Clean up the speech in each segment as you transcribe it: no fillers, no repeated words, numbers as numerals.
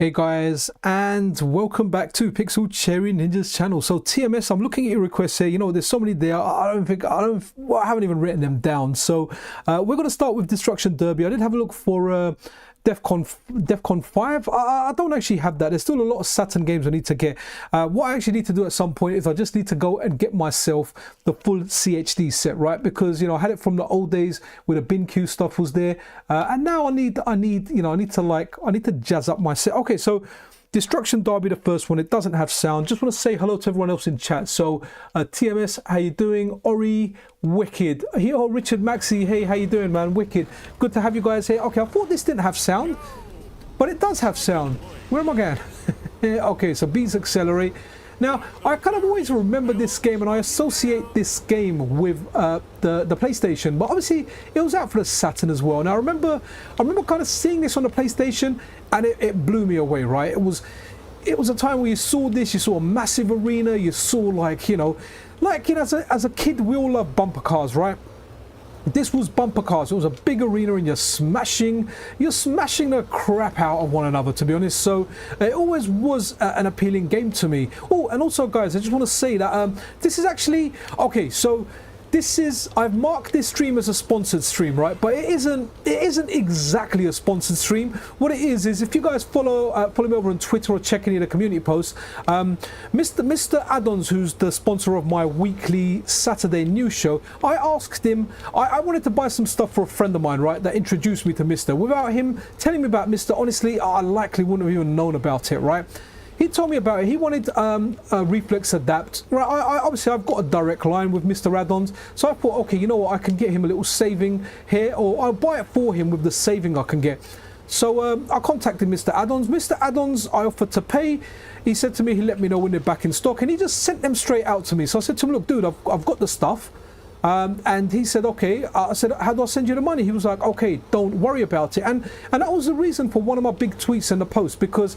Hey guys, and welcome back to Pixel Cherry Ninja's channel. So TMS, I'm looking at your requests here. You know, there's so many there. I haven't even written them down. So we're going to start with Destruction Derby. I did have a look for DEFCON 5. I don't actually have that. There's still a lot of Saturn games I need to get. What I actually need to do at some point is I just need to go and get myself the full CHD set, right? Because, you know, I had it from the old days where the BinQ stuff was there, and now I need to jazz up my set. Okay, so Destruction Derby, the first one, it doesn't have sound. Just want to say hello to everyone else in chat. So TMS, how you doing? Ori, wicked. Here, Richard Maxey, hey, how you doing, man? Wicked. Good to have you guys here. Okay, I thought this didn't have sound, but it does have sound. Where am I going? Okay, so beats accelerate. Now, I kind of always remember this game and I associate this game with the PlayStation, but obviously it was out for the Saturn as well. Now, I remember kind of seeing this on the PlayStation and it blew me away, right? It was a time where you saw this, you saw a massive arena, you saw like, you know, as a kid, we all love bumper cars, right? This was bumper cars. It was a big arena and you're smashing the crap out of one another, to be honest. So it always was an appealing game to me. Oh, and also guys, I just want to say that this is actually okay, so I've marked this stream as a sponsored stream, right? But it isn't exactly a sponsored stream. What it is if you guys follow me over on Twitter or check any of the community posts, MiSTer Addons, who's the sponsor of my weekly Saturday news show, I asked him, I wanted to buy some stuff for a friend of mine, right, that introduced me to MiSTer. Without him telling me about MiSTer, honestly, I likely wouldn't have even known about it, right? He told me about it. He wanted a reflex adapt. Right, obviously I've got a direct line with Mr. Addons, so I thought, okay, you know what, I can get him a little saving here, or I'll buy it for him with the saving I can get. So I contacted Mr. Addons. Mr. Addons, I offered to pay. He said to me, he let me know when they're back in stock, and he just sent them straight out to me. So I said to him, look, dude, I've got the stuff. And he said, okay. I said, how do I send you the money? He was like, okay, don't worry about it. And that was the reason for one of my big tweets in the post, because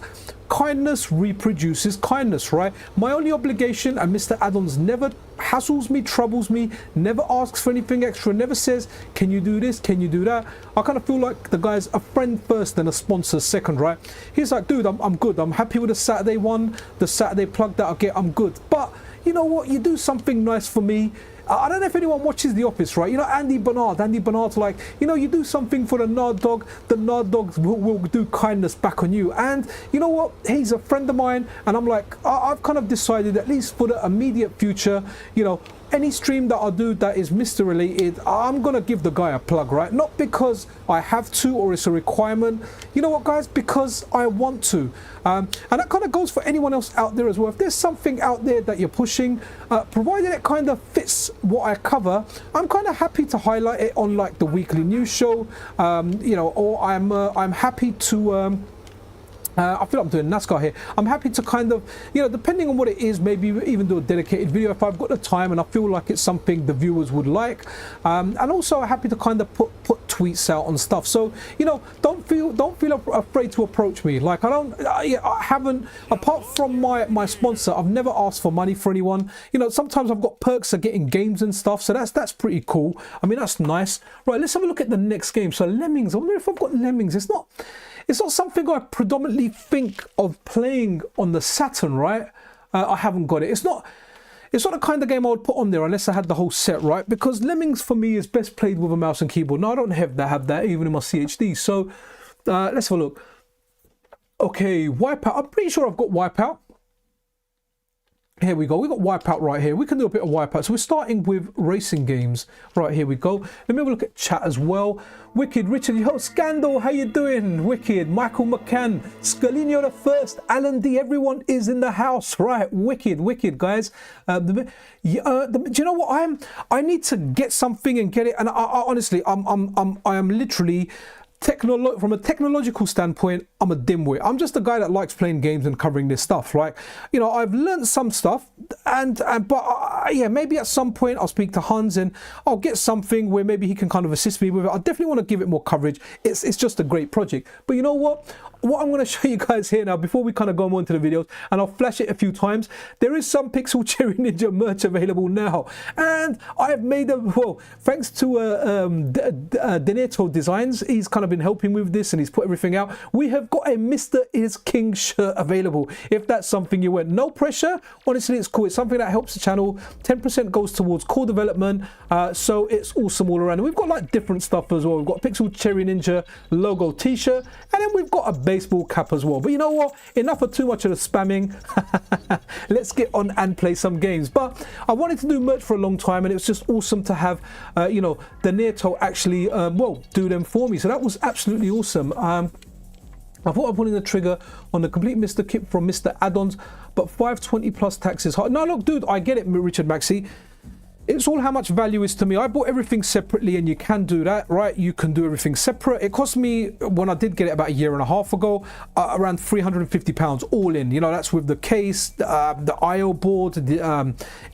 kindness reproduces kindness, right? My only obligation, and Mr. Addons never hassles me, troubles me, never asks for anything extra, never says, can you do this, can you do that? I kind of feel like the guy's a friend first and a sponsor second, right? He's like, dude, I'm good. I'm happy with the Saturday one, the Saturday plug that I get, I'm good. But you know what? You do something nice for me. I don't know if anyone watches The Office, right? You know, Andy Bernard's like, you know, you do something for the Nard Dog, the Nard Dog will do kindness back on you. And you know what? He's a friend of mine, and I'm like, I've kind of decided, at least for the immediate future, you know, any stream that I do that is MiSTer related, I'm gonna give the guy a plug, right? Not because I have to or it's a requirement. You know what, guys? Because I want to. And that kind of goes for anyone else out there as well. If there's something out there that you're pushing, provided it kind of fits what I cover, I'm kind of happy to highlight it on like the weekly news show, you know, or I'm happy to. I feel like I'm doing NASCAR here. I'm happy to kind of, you know, depending on what it is, maybe even do a dedicated video if I've got the time and I feel like it's something the viewers would like. And also I'm happy to kind of put tweets out on stuff. So, you know, don't feel afraid to approach me. Like I haven't, apart from my sponsor, I've never asked for money for anyone. You know, sometimes I've got perks of getting games and stuff, so that's pretty cool. I mean, that's nice. Right, let's have a look at the next game. So Lemmings, I wonder if I've got Lemmings. It's not something I predominantly think of playing on the Saturn, right? I haven't got it. It's not the kind of game I would put on there unless I had the whole set, right? Because Lemmings for me is best played with a mouse and keyboard. Now I don't have that even in my CHD. So let's have a look. Okay, Wipeout. I'm pretty sure I've got Wipeout. Here we go. We've got Wipeout right here. We can do a bit of Wipeout. So we're starting with racing games. Right, here we go. Let me have a look at chat as well. Wicked, Richard, yo, Scandal, how you doing? Wicked, Michael McCann, Scalino the First, Alan D, everyone is in the house. Right, wicked, guys. Do you know what? I need to get something and get it. And I honestly, I am literally... from a technological standpoint, I'm a dimwit. I'm just a guy that likes playing games and covering this stuff. Like, you know, I've learned some stuff, but yeah, maybe at some point I'll speak to Hans and I'll get something where maybe he can kind of assist me with it. I definitely want to give it more coverage. It's just a great project. But you know what? What I'm going to show you guys here now, before we kind of go on to the videos, and I'll flash it a few times, there is some Pixel Cherry Ninja merch available now. And I've made them, well, thanks to Deneto Designs. He's kind of been helping with this and he's put everything out. We have got a Mr. is King shirt available if that's something you want. No pressure, honestly, it's cool. It's something that helps the channel. 10% goes towards core development, so it's awesome all around. And we've got like different stuff as well. We've got Pixel Cherry Ninja logo t-shirt, and then we've got a baseball cap as well. But you know what, enough of too much of the spamming. Let's get on and play some games. But I wanted to do merch for a long time, and it was just awesome to have you know, the Nato actually well, do them for me. So that was absolutely awesome. I thought of putting the trigger on the complete MiSTer kit from MiSTer Addons, but 520 plus taxes. No, look, dude, I get it, Richard Maxey. It's all how much value is to me. I bought everything separately, and you can do that, right? You can do everything separate. It cost me, when I did get it about a year and a half ago, around £350 all in. You know, that's with the case, the IO board,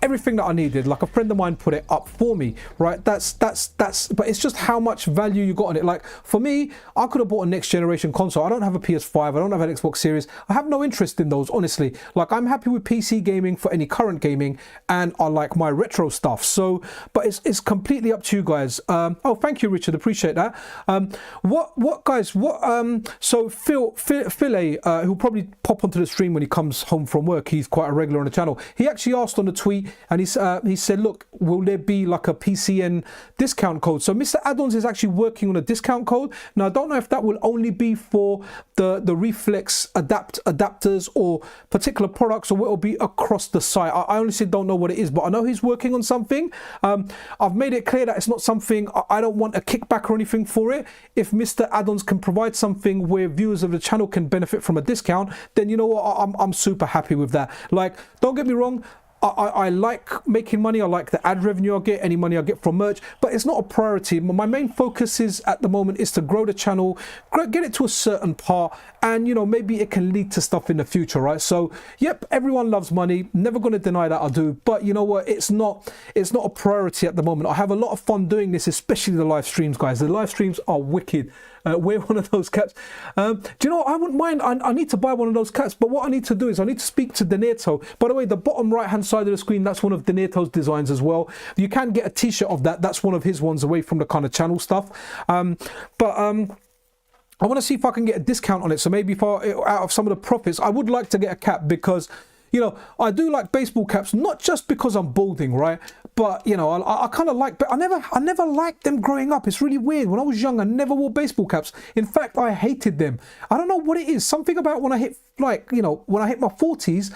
everything that I needed. Like a friend of mine put it up for me, right? But it's just how much value you got on it. Like for me, I could have bought a next generation console. I don't have a PS5. I don't have an Xbox Series. I have no interest in those, honestly. Like I'm happy with PC gaming for any current gaming, and I like my retro stuff. So, but it's completely up to you guys. Oh, thank you, Richard, appreciate that. So Phil, who'll probably pop onto the stream when he comes home from work, he's quite a regular on the channel. He actually asked on the tweet, and he said, look, will there be like a PCN discount code? So Mr. Addons is actually working on a discount code. Now I don't know if that will only be for the reflex adapters or particular products, or what will be across the site. I honestly don't know what it is, but I know he's working on something. I've made it clear that it's not something, I don't want a kickback or anything for it. If Mr. Addons can provide something where viewers of the channel can benefit from a discount, then you know what, I'm super happy with that. Like, don't get me wrong, I like making money. I like the ad revenue I get, any money I get from merch, but it's not a priority. My main focus is at the moment is to grow the channel, get it to a certain part, and you know, maybe it can lead to stuff in the future, right? So yep, everyone loves money, never going to deny that I do, but you know what, it's not a priority at the moment. I have a lot of fun doing this, especially the live streams, guys. The live streams are wicked. Wear one of those caps. Do you know what? I wouldn't mind. I need to buy one of those caps, but what I need to do is I need to speak to Donato. By the way, the bottom right hand side of the screen, that's one of Donato's designs as well. You can get a t-shirt of that. That's one of his ones, away from the kind of channel stuff. I want to see if I can get a discount on it. So maybe if out of some of the profits, I would like to get a cap, because you know, I do like baseball caps, not just because I'm balding, right? But you know, I kind of like, but I never liked them growing up. It's really weird. When I was young, I never wore baseball caps. In fact, I hated them. I don't know what it is. Something about when I hit, like, you know, when I hit my 40s,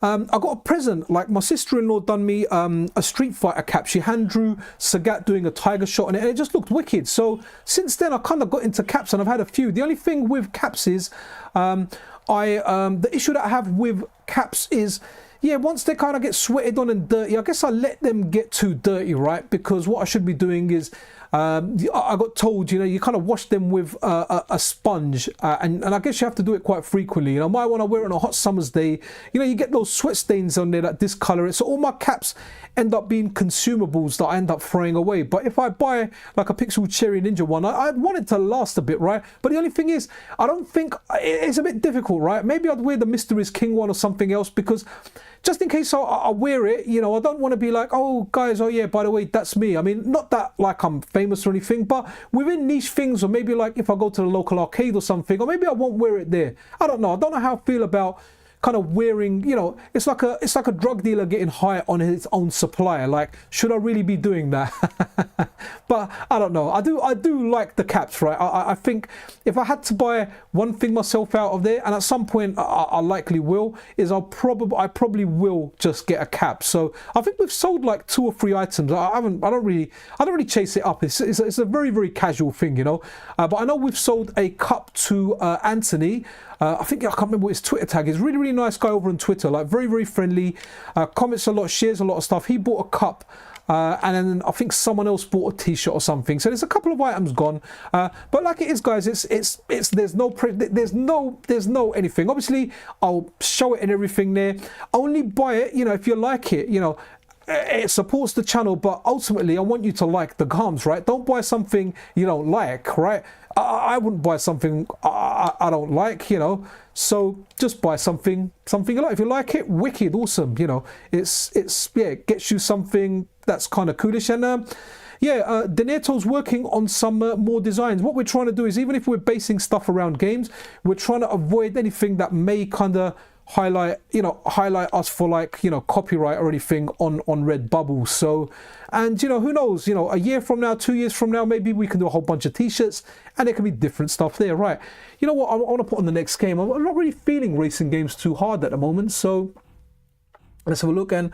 I got a present. Like my sister-in-law done me a Street Fighter cap. She hand drew Sagat doing a tiger shot on it, and it just looked wicked. So since then, I kind of got into caps, and I've had a few. The only thing with caps is, the issue that I have with caps is, yeah, once they kind of get sweated on and dirty, I guess I let them get too dirty, right? Because what I should be doing is, I got told, you know, you kind of wash them with a sponge, and I guess you have to do it quite frequently. You know, my one I wear on a hot summer's day, you know, you get those sweat stains on there that discolor it. So all my caps end up being consumables that I end up throwing away. But if I buy like a Pixel Cherry Ninja one, I want it to last a bit, right? But the only thing is, I don't think, it's a bit difficult, right? Maybe I'd wear the Mr. is King one or something else, because just in case I wear it, you know, I don't want to be like, oh guys, oh yeah, by the way, that's me. I mean, not that like I'm famous or anything, but within niche things, or maybe like if I go to the local arcade or something, or maybe I won't wear it there. I don't know how I feel about kind of wearing, you know, it's like a drug dealer getting high on his own supply. Like, should I really be doing that? But I don't know. I do like the caps, right? I think if I had to buy one thing myself out of there, and at some point I likely will, is I probably will just get a cap. So I think we've sold like 2 or 3 items. I don't really chase it up. It's a very, very casual thing, you know. But I know we've sold a cup to Anthony. I think, I can't remember what his Twitter tag is. Really, really nice guy over on Twitter. Like very, very friendly. Comments a lot, shares a lot of stuff. He bought a cup. And then I think someone else bought a t-shirt or something. So there's a couple of items gone. But like it is, guys, there's no anything. Obviously, I'll show it and everything there. Only buy it, you know, if you like it, you know. It supports the channel, but ultimately I want you to like the games, right? Don't buy something you don't like, right? I wouldn't buy something I don't like, you know. So just buy something you like. If you like it, wicked, awesome, you know. It's yeah, it gets you something that's kind of coolish. And yeah, Deneto's working on some more designs. What we're trying to do is, even if we're basing stuff around games, we're trying to avoid anything that may kind of highlight us for, like, you know, copyright or anything on Redbubble. So, and, you know, who knows, you know, a year from now, 2 years from now, maybe we can do a whole bunch of t-shirts and there can be different stuff there, right? You know what, I want to put on the next game. I'm not really feeling racing games too hard at the moment, so let's have a look. And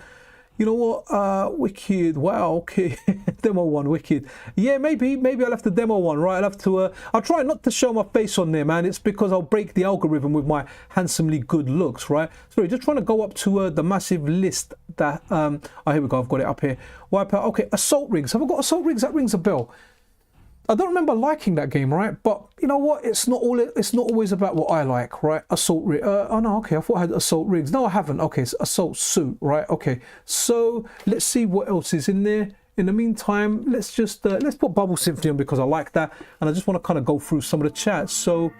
you know what, wicked, wow, okay. Demo one, wicked. Yeah, maybe I'll have to demo one, right? I'll have to, I'll try not to show my face on there, man. It's because I'll break the algorithm with my handsomely good looks, right? Sorry, just trying to go up to the massive list that, oh, here we go, I've got it up here. Wipeout, okay, Assault Rigs. Have I got Assault Rigs? That rings a bell. I don't remember liking that game, right? But you know what? It's not always about what I like, right? Assault Rig. Oh no, okay. I thought I had Assault Rigs. No, I haven't. Okay, it's Assault Suit, right? Okay. So let's see what else is in there. In the meantime, let's just let's put Bubble Symphony on because I like that, and I just want to kind of go through some of the chats. So,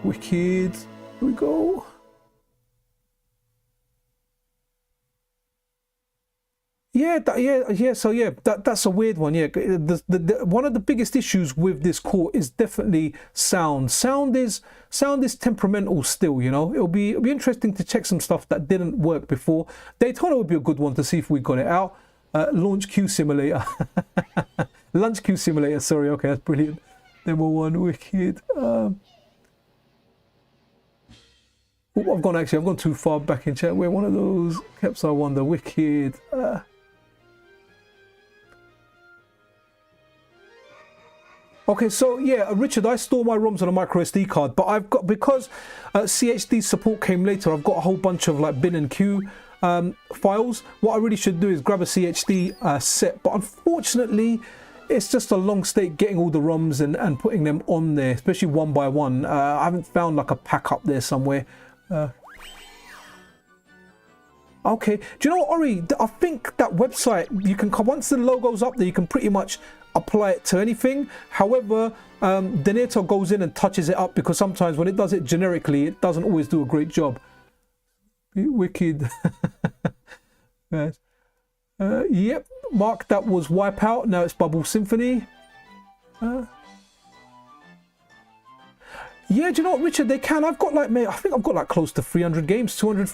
wicked. Here we go. Yeah, that's a weird one. Yeah, one of the biggest issues with this core is definitely sound. Sound is temperamental still. You know, it'll be interesting to check some stuff that didn't work before. Daytona would be a good one to see if we got it out. Launch Q Simulator, Lunch Q Simulator. Sorry, okay, that's brilliant. Demo one, wicked. Oh, I've gone too far back in chat. We're one of those. Keps I wonder, wicked. Okay, so yeah, Richard, I store my ROMs on a micro SD card, but I've got, because CHD support came later, I've got a whole bunch of like bin and queue files. What I really should do is grab a CHD set, but unfortunately, it's just a long state getting all the ROMs and putting them on there, especially one by one. I haven't found like a pack up there somewhere. Okay, do you know what, Ori? I think that website, you can, once the logo's up there, you can pretty much apply it to anything. However, Deneto goes in and touches it up because sometimes when it does it generically, it doesn't always do a great job. Wicked. Yes. Yep, Mark, that was Wipeout. Now it's Bubble Symphony. Yeah, do you know what, Richard? They can. I've got like, I think I've got like close to 300 games, 200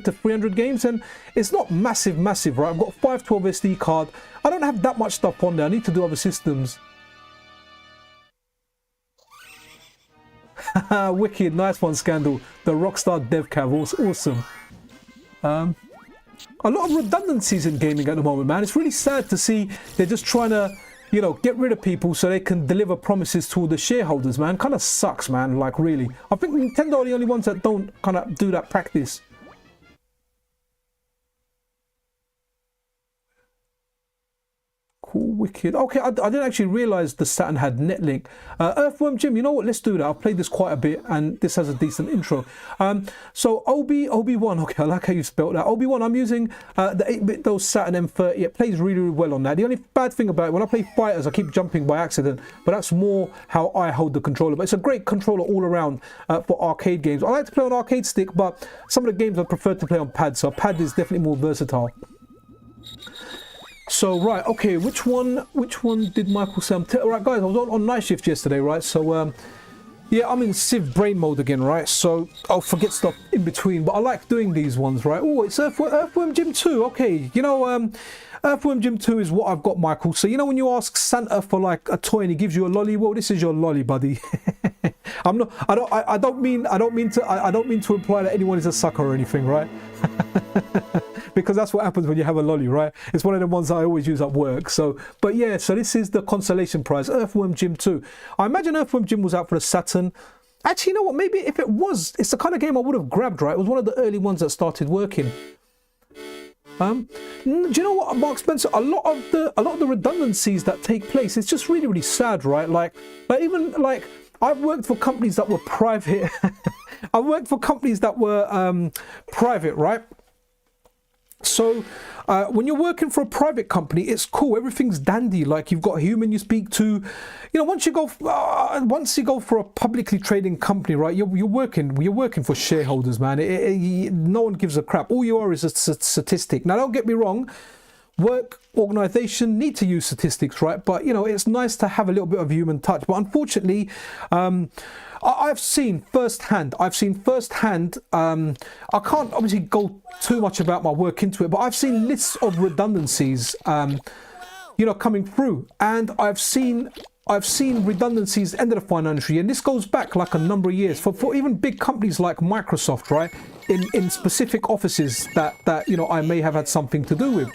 to 300 games, and it's not massive, right? I've got 512 SD card. I don't have that much stuff on there. I need to do other systems. Wicked, nice one, Scandal. The Rockstar Dev Cav, awesome. A lot of redundancies in gaming at the moment, man. It's really sad to see they're just trying to, you know, get rid of people so they can deliver promises to all the shareholders, man. Kind of sucks, man. Like, really. I think Nintendo are the only ones that don't kind of do that practice. Cool, wicked. Okay, I didn't actually realize the Saturn had Netlink. Earthworm Jim, you know what? Let's do that. I've played this quite a bit, and this has a decent intro. So Obi-Wan. Okay, I like how you spelled that. Obi-Wan. I'm using the 8-bit DOS Saturn M30. It plays really, really well on that. The only bad thing about it, when I play fighters, I keep jumping by accident, but that's more how I hold the controller. But it's a great controller all around for arcade games. I like to play on arcade stick, but some of the games I prefer to play on pad. So a pad is definitely more versatile. So, right, okay, which one did Michael say? Alright, guys, I was on night shift yesterday, right? So, yeah, I'm in Civ brain mode again, right? So, I'll forget stuff in between, but I like doing these ones, right? Oh, it's Earthworm Jim 2, okay. You know, Earthworm Jim 2 is what I've got, Michael. So, you know when you ask Santa for, like, a toy and he gives you a lolly? Well, this is your lolly, buddy. I don't mean to imply that anyone is a sucker or anything, right? Because that's what happens when you have a lolly, right? It's one of the ones that I always use at work. So, but yeah, so this is the consolation prize, Earthworm Jim 2. I imagine Earthworm Jim was out for the Saturn. Actually, you know what? Maybe if it was, it's the kind of game I would have grabbed, right? It was one of the early ones that started working. Do you know what, Mark Spencer? A lot of the redundancies that take place, it's just really, really sad, right? Like even like I've worked for companies that were private. I've worked for companies that were private, right? So when you're working for a private company, it's cool. Everything's dandy. Like you've got a human you speak to. You know, once you go for a publicly trading company, right? You're working for shareholders, man. No one gives a crap. All you are is a statistic. Now, don't get me wrong. work, organization need to use statistics, right? But you know, it's nice to have a little bit of human touch. But unfortunately, I've seen firsthand. I can't obviously go too much about my work into it, but I've seen lists of redundancies, you know, coming through, and I've seen redundancies end of the financial year, and this goes back like a number of years for even big companies like Microsoft, right? In specific offices that you know I may have had something to do with.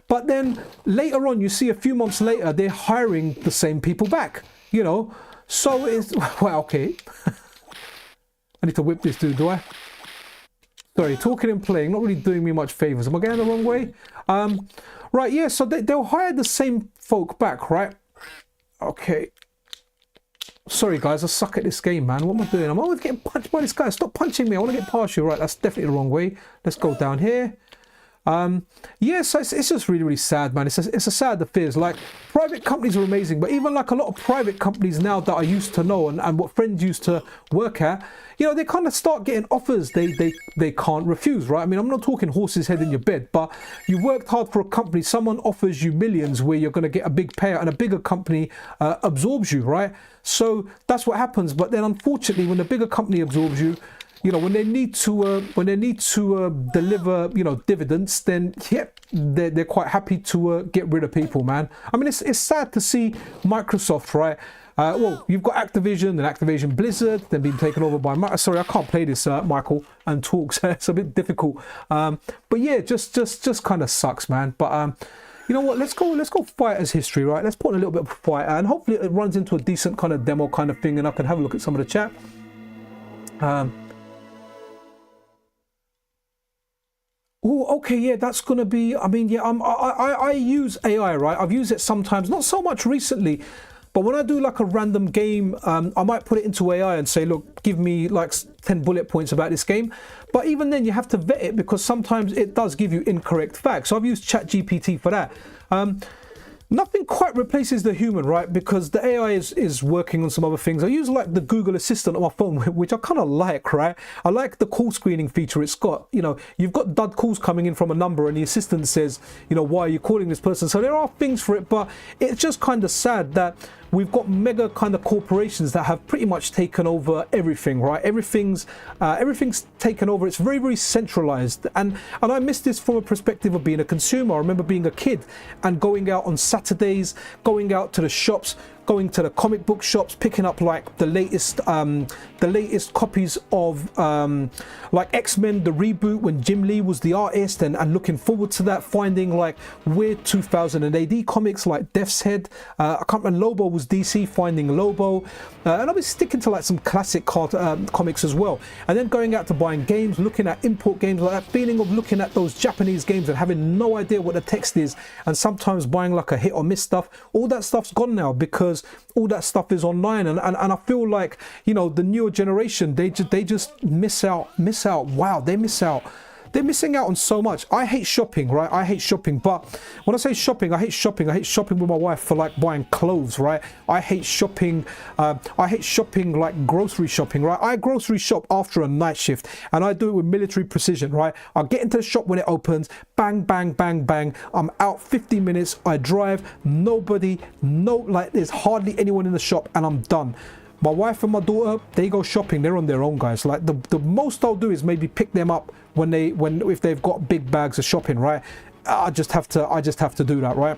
But then later on, you see a few months later, they're hiring the same people back, you know. So it's, well, okay. I need to whip this dude, do I? Sorry, talking and playing, not really doing me much favors. Am I going the wrong way? Right, yeah, so they'll hire the same folk back, right? Okay. Sorry, guys, I suck at this game, man. What am I doing? I'm always getting punched by this guy. Stop punching me. I want to get past you. Right, that's definitely the wrong way. Let's go down here. Yeah, so it's just really, really sad, man. It's a sad affair. Like, private companies are amazing, but even like a lot of private companies now that I used to know and what friends used to work at, you know, they kind of start getting offers they can't refuse, right? I mean, I'm not talking horse's head in your bed, but you worked hard for a company, someone offers you millions where you're going to get a big payout, and a bigger company absorbs you, right? So that's what happens. But then unfortunately, when the bigger company absorbs you, you know, when they need to deliver, you know, dividends, then yep, they're quite happy to get rid of people, man. I mean, it's sad to see Microsoft, right? Well, you've got Activision and Activision Blizzard, then being taken over by sorry, I can't play this, Michael, and talk, so it's a bit difficult. But yeah, just kind of sucks, man. But you know what? Let's go Fighters history, right? Let's put in a little bit of fight, and hopefully it runs into a decent kind of demo kind of thing, and I can have a look at some of the chat. Oh, okay, yeah, that's gonna be. I mean, yeah, I use AI, right? I've used it sometimes, not so much recently, but when I do like a random game, I might put it into AI and say, look, give me like 10 bullet points about this game. But even then, you have to vet it because sometimes it does give you incorrect facts. So I've used ChatGPT for that. Nothing quite replaces the human, right? Because the AI is working on some other things. I use like the Google Assistant on my phone, which I kind of like, right? I like the call screening feature it's got. You know, you've got dud calls coming in from a number and the assistant says, you know, why are you calling this person? So there are things for it, but it's just kind of sad that we've got mega kind of corporations that have pretty much taken over everything, right? Everything's taken over. It's very, very centralized. And I miss this from a perspective of being a consumer. I remember being a kid and going out on Saturdays, going out to the shops, going to the comic book shops, picking up like the latest copies of like X-Men, the reboot when Jim Lee was the artist, and looking forward to that, finding like weird 2000 AD comics like Death's Head. I can't remember, Lobo was DC, finding Lobo, and I was sticking to like some classic comics as well, and then going out to buying games, looking at import games, like that feeling of looking at those Japanese games and having no idea what the text is, and sometimes buying like a hit or miss stuff. All that stuff's gone now because all that stuff is online, and I feel like, you know, the newer generation, they just miss out. Wow, they miss out. They're missing out on so much. I hate shopping, right? I hate shopping, but when I say shopping, I hate shopping. I hate shopping with my wife for like buying clothes, right? I hate shopping. I hate shopping like grocery shopping, right? I grocery shop after a night shift, and I do it with military precision, right? I get into the shop when it opens, bang, bang, bang, bang. I'm out 15 minutes. I drive. Like there's hardly anyone in the shop, and I'm done. My wife and my daughter, they go shopping. They're on their own, guys. Like the most I'll do is maybe pick them up if they've got big bags of shopping, right? I just have to do that, right?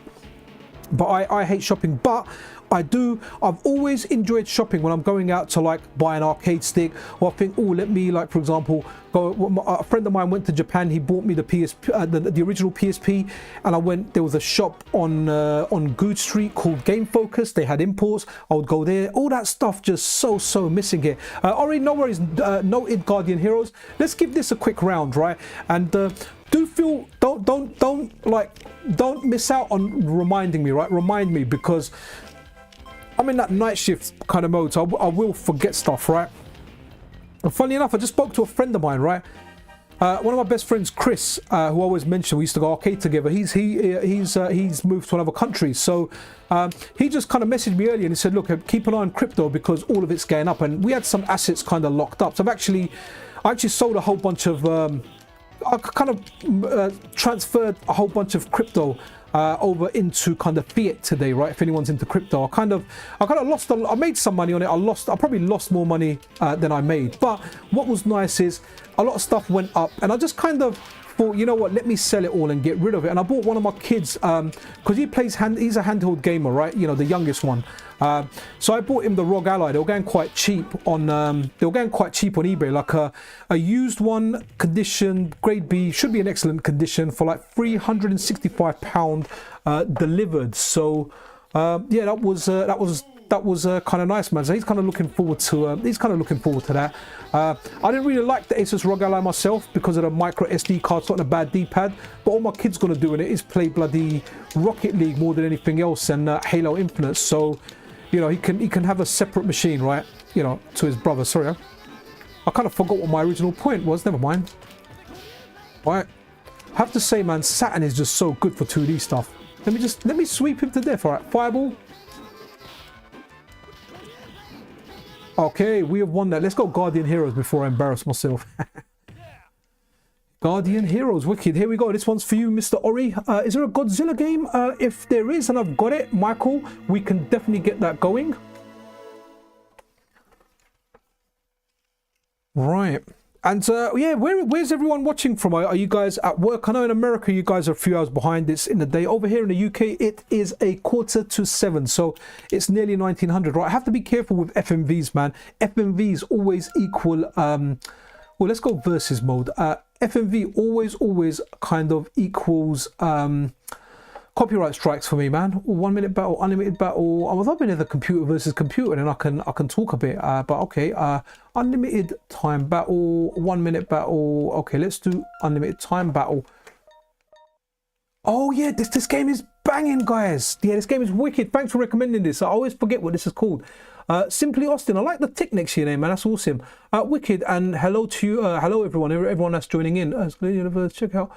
But I hate shopping, but I've always enjoyed shopping when I'm going out to like buy an arcade stick, or I think, oh, let me, like, for example, a friend of mine went to Japan. He bought me the PSP, the original PSP, and there was a shop on Good Street called Game Focus. They had imports. I would go there. All that stuff just so missing here. Alright, no worries, noted Guardian Heroes. Let's give this a quick round, right? And don't miss out on reminding me, right? Remind me, because I'm in that night shift kind of mode, so I will forget stuff, right? And funny enough, I just spoke to a friend of mine, right? One of my best friends, Chris, who I always mention, we used to go arcade together. He's moved to another country, so he just kind of messaged me earlier and he said, look, keep an eye on crypto because all of it's going up, and we had some assets kind of locked up. So I actually sold a whole bunch of I kind of transferred a whole bunch of crypto over into kind of fiat today, right? If anyone's into crypto, I kind of lost. I made some money on it. I probably lost more money than I made. But what was nice is a lot of stuff went up, and I just kind of thought, you know what, let me sell it all and get rid of it. And I bought one of my kids, because he's a handheld gamer, right? You know, the youngest one. So I bought him the ROG Ally. They were going quite cheap on eBay. Like a used one, condition grade B, should be in excellent condition, for like £365 delivered. So yeah, that was kind of nice, man. So he's kind of looking forward to that. I didn't really like the Asus ROG Ally myself because of the micro SD card, sort of a bad D-pad. But all my kid's gonna do in it is play bloody Rocket League more than anything else, and Halo Infinite. So, you know, he can have a separate machine, right? You know, to his brother. Sorry, I kind of forgot what my original point was. Never mind. Right, I have to say, man, Saturn is just so good for 2D stuff. Let me sweep him to death. All right, fireball. Okay, we have won that. Let's go Guardian Heroes before I embarrass myself. Guardian Heroes, wicked. Here we go. This one's for you, Mr. Ori. Is there a Godzilla game? If there is, and I've got it, Michael, we can definitely get that going. Right. And yeah, where's everyone watching from? Are you guys at work? I know in America you guys are a few hours behind. It's in the day. Over here in the UK, it is 6:45, so it's nearly 1900. Right, I have to be careful with FMVs, man. FMVs always equal. Well, let's go versus mode. FMV always kind of equals copyright strikes for me, man. 1 minute battle, unlimited battle. I was hoping it's a computer versus computer, and I can talk a bit. But okay, unlimited time battle, 1 minute battle. Okay, let's do unlimited time battle. Oh yeah, this game is banging, guys. Yeah, this game is wicked. Thanks for recommending this. I always forget what this is called. Simply Austin. I like the tick next to your name, man. That's awesome. Wicked, and hello to you. Hello everyone that's joining in. Check out.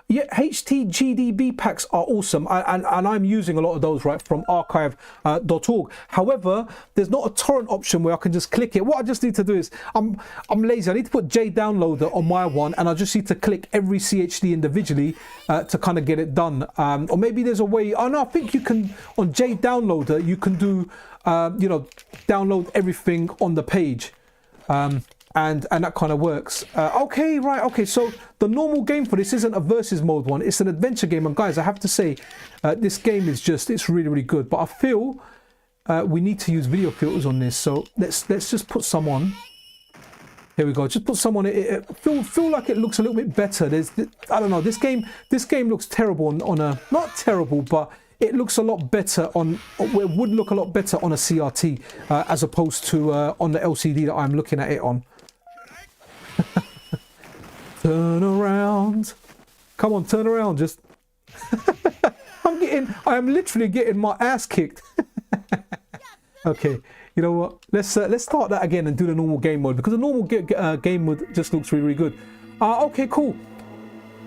Yeah, HTGDB packs are awesome, and I'm using a lot of those, right, from archive.org. However, there's not a torrent option where I can just click it. What I just need to do is, I'm lazy. I need to put JDownloader on my one, and I just need to click every CHD individually to kind of get it done. Or maybe there's a way. Oh no, I think you can on JDownloader. You can do, you know, download everything on the page. And that kind of works. Okay, right, okay, so the normal game for this isn't a versus mode one, it's an adventure game, and guys, I have to say, this game is it's really, really good, but I feel we need to use video filters on this, so let's just put some on. Here we go, just put some on it. Feel like it looks a little bit better. I don't know, this game looks terrible on a, not terrible, but it looks a lot better on, it would look a lot better on a CRT as opposed to on the LCD that I'm looking at it on. Turn around. Come on, turn around. Just I am literally getting my ass kicked. Okay, you know what? Let's start that again and do the normal game mode, because the normal game mode just looks really, really good. Okay, cool.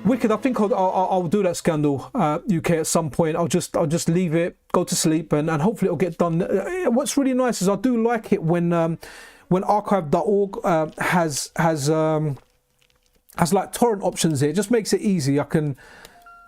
Wicked. I think I'll do that, Scandal UK, at some point. I'll just leave it, go to sleep, and hopefully it'll get done. What's really nice is I do like it when archive.org has like torrent options here. It just makes it easy. I can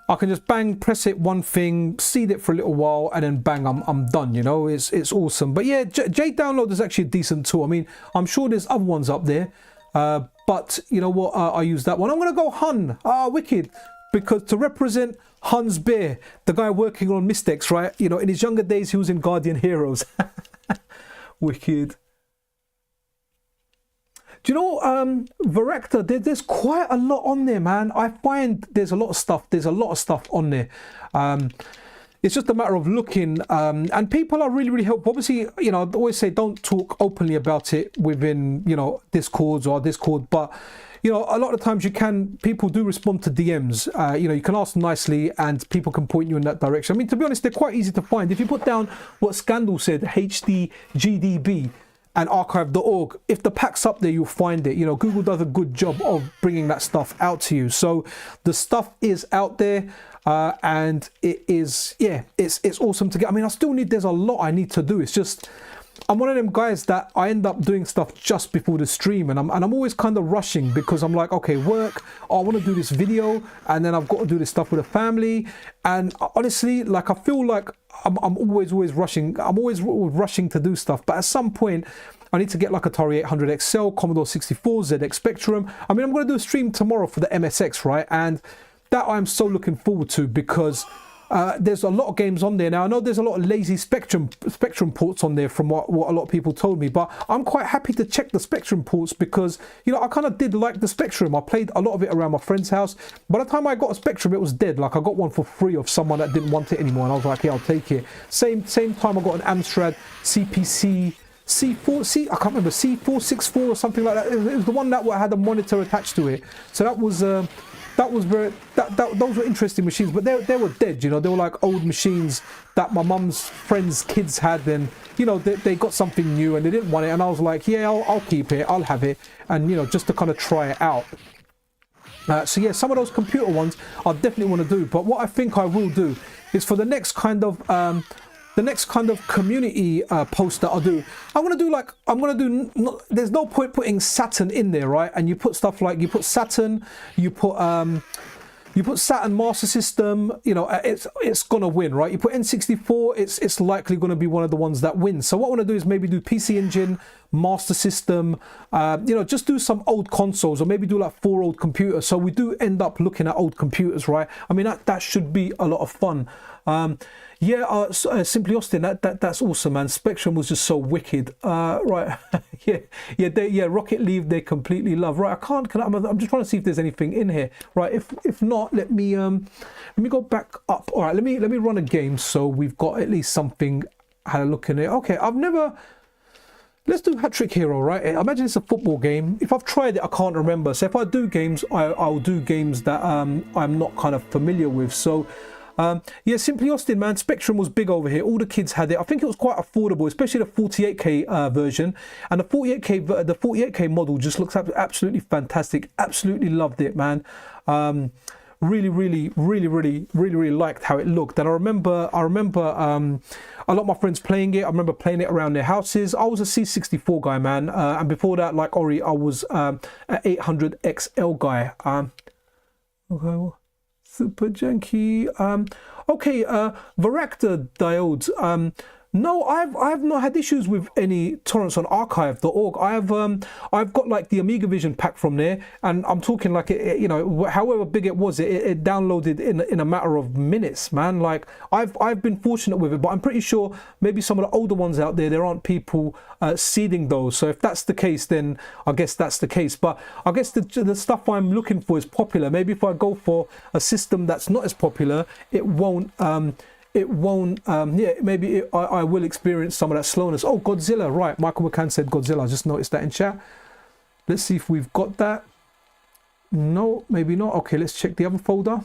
just bang, press it, one thing, seed it for a little while, and then bang, I'm done. You know, it's awesome. But yeah, JDownload is actually a decent tool. I mean, I'm sure there's other ones up there, but you know what? I use that one. I'm gonna go Hun. Wicked, because to represent Hans Beer, the guy working on Mystex, right? You know, in his younger days, he was in Guardian Heroes. Wicked. Do you know, Varector, there's quite a lot on there, man. I find there's a lot of stuff. There's a lot of stuff on there. It's just a matter of looking, and people are really, really helpful. Obviously, you know, I always say don't talk openly about it within, you know, Discords or Discord, but you know, a lot of times people do respond to DMs. You know, you can ask nicely and people can point you in that direction. I mean, to be honest, they're quite easy to find. If you put down what Scandal said, HDGDB, and archive.org, if the pack's up there, you'll find it. You know, Google does a good job of bringing that stuff out to you. So the stuff is out there, and it is, yeah, it's awesome to get. I mean, there's a lot I need to do. It's just, I'm one of them guys that I end up doing stuff just before the stream, and I'm always kind of rushing because I'm like, okay, work, oh, I want to do this video, and then I've got to do this stuff with the family. And honestly, like, I feel like I'm always rushing. I'm always rushing to do stuff, but at some point I need to get like Atari 800 XL, Commodore 64, ZX Spectrum. I mean, I'm going to do a stream tomorrow for the MSX, right? And that I'm so looking forward to, because there's a lot of games on there. Now, I know there's a lot of lazy Spectrum ports on there from what a lot of people told me, but I'm quite happy to check the Spectrum ports because, you know, I kind of did like the Spectrum. I played a lot of it around my friend's house. By the time I got a Spectrum, it was dead. Like, I got one for free of someone that didn't want it anymore, and I was like, yeah, I'll take it. Same time I got an Amstrad CPC C4, I can't remember, C464 or something like that. It was the one that had a monitor attached to it. So that was those were interesting machines, but they were dead, you know. They were like old machines that my mum's friends' kids had, and, you know, they got something new and they didn't want it, and I was like, yeah, I'll keep it, I'll have it, and, you know, just to kind of try it out. So yeah, some of those computer ones I definitely want to do, but what I think I will do is for the next kind of community post that I'll do, there's no point putting Saturn in there, right? And you put stuff like, you put Saturn, you put Saturn Master System, you know, it's gonna win, right? You put N64, it's likely gonna be one of the ones that wins. So what I want to do is maybe do PC Engine, Master System, you know, just do some old consoles, or maybe do like 4 old computers. So we do end up looking at old computers, right? I mean, that should be a lot of fun. Yeah, Simply Austin, that's awesome, man. Spectrum was just so wicked. Right, yeah, Rocket League, they completely love. Right, I'm just trying to see if there's anything in here. Right, if not, let me go back up. All right, let me run a game so we've got at least something. Had a look in it. Okay, let's do Hat Trick Hero, right? I imagine it's a football game. If I've tried it, I can't remember. So if I do games, I'll do games that I'm not kind of familiar with. So. Yeah, Simply Austin, man. Spectrum was big over here. All the kids had it. I think it was quite affordable, especially the 48K version. And the 48K model just looks absolutely fantastic. Absolutely loved it, man. Really liked how it looked. And I remember a lot of my friends playing it. I remember playing it around their houses. I was a C64 guy, man. And before that, like Ori, I was an 800XL guy. Okay. Super janky. Okay, Varactor diodes. No, I've not had issues with any torrents on archive.org. I've got like the Amiga Vision pack from there, and I'm talking like you know, however big it was, it downloaded in a matter of minutes, man. Like I've been fortunate with it, but I'm pretty sure maybe some of the older ones out there aren't people seeding those. So if that's the case, then I guess that's the case. But I guess the stuff I'm looking for is popular. Maybe if I go for a system that's not as popular, it won't. Yeah, maybe I will experience some of that slowness. Oh, Godzilla, right. Michael McCann said Godzilla. I just noticed that in chat. Let's see if we've got that. No, maybe not. Okay, let's check the other folder.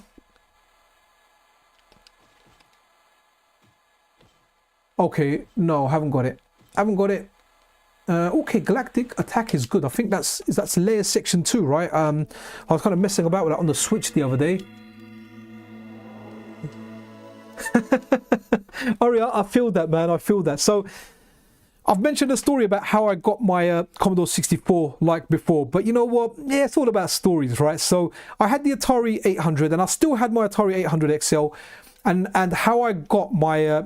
Okay, no, haven't got it. Okay, Galactic Attack is good. I think that's layer section 2, right? I was kind of messing about with that on the Switch the other day. Ari, I feel that, man. I feel that. So I've mentioned a story about how I got my Commodore 64 like before, but you know what? Yeah, it's all about stories, right? So I had the Atari 800, and I still had my Atari 800 XL, and how I got my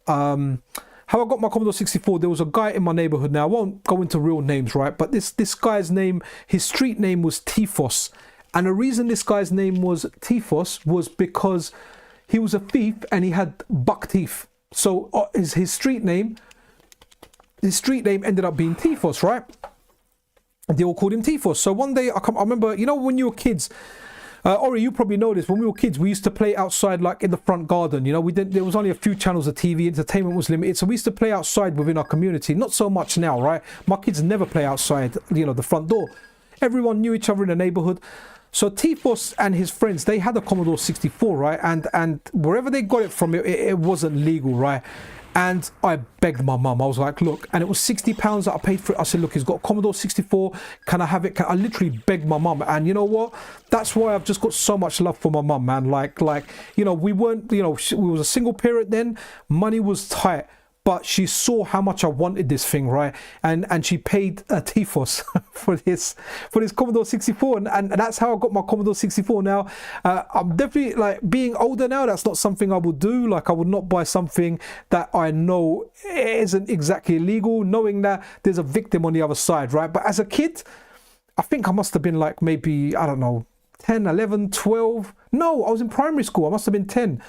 Commodore 64. There was a guy in my neighborhood. Now I won't go into real names, right? But this guy's name, his street name was Tifos, and the reason this guy's name was Tifos was because he was a thief and he had buck teeth. So his street name ended up being Tifos, right? And they all called him Tifos. So one day I remember, you know, when you were kids, Ori, you probably know this. When we were kids, we used to play outside, like in the front garden. You know, there was only a few channels of TV. Entertainment was limited, so we used to play outside within our community. Not so much now, right? My kids never play outside. You know, the front door. Everyone knew each other in the neighborhood. So Tifos and his friends, they had a Commodore 64, right? And wherever they got it from, it wasn't legal, right? And I begged my mum. I was like, look, and it was £60 that I paid for it. I said, look, he's got a Commodore 64. Can I have it? I literally begged my mum. And you know what? That's why I've just got so much love for my mum, man. Like, you know, we weren't, you know, we was a single parent then. Money was tight. but she saw how much I wanted this thing, right? And she paid Tifos for this Commodore 64, and that's how I got my Commodore 64. Now, I'm definitely, like, being older now, that's not something I would do. Like, I would not buy something that I know isn't exactly legal, knowing that there's a victim on the other side, right? But as a kid, I think I must have been like maybe, I don't know, 10, 11, 12. No, I was in primary school. I must have been 10.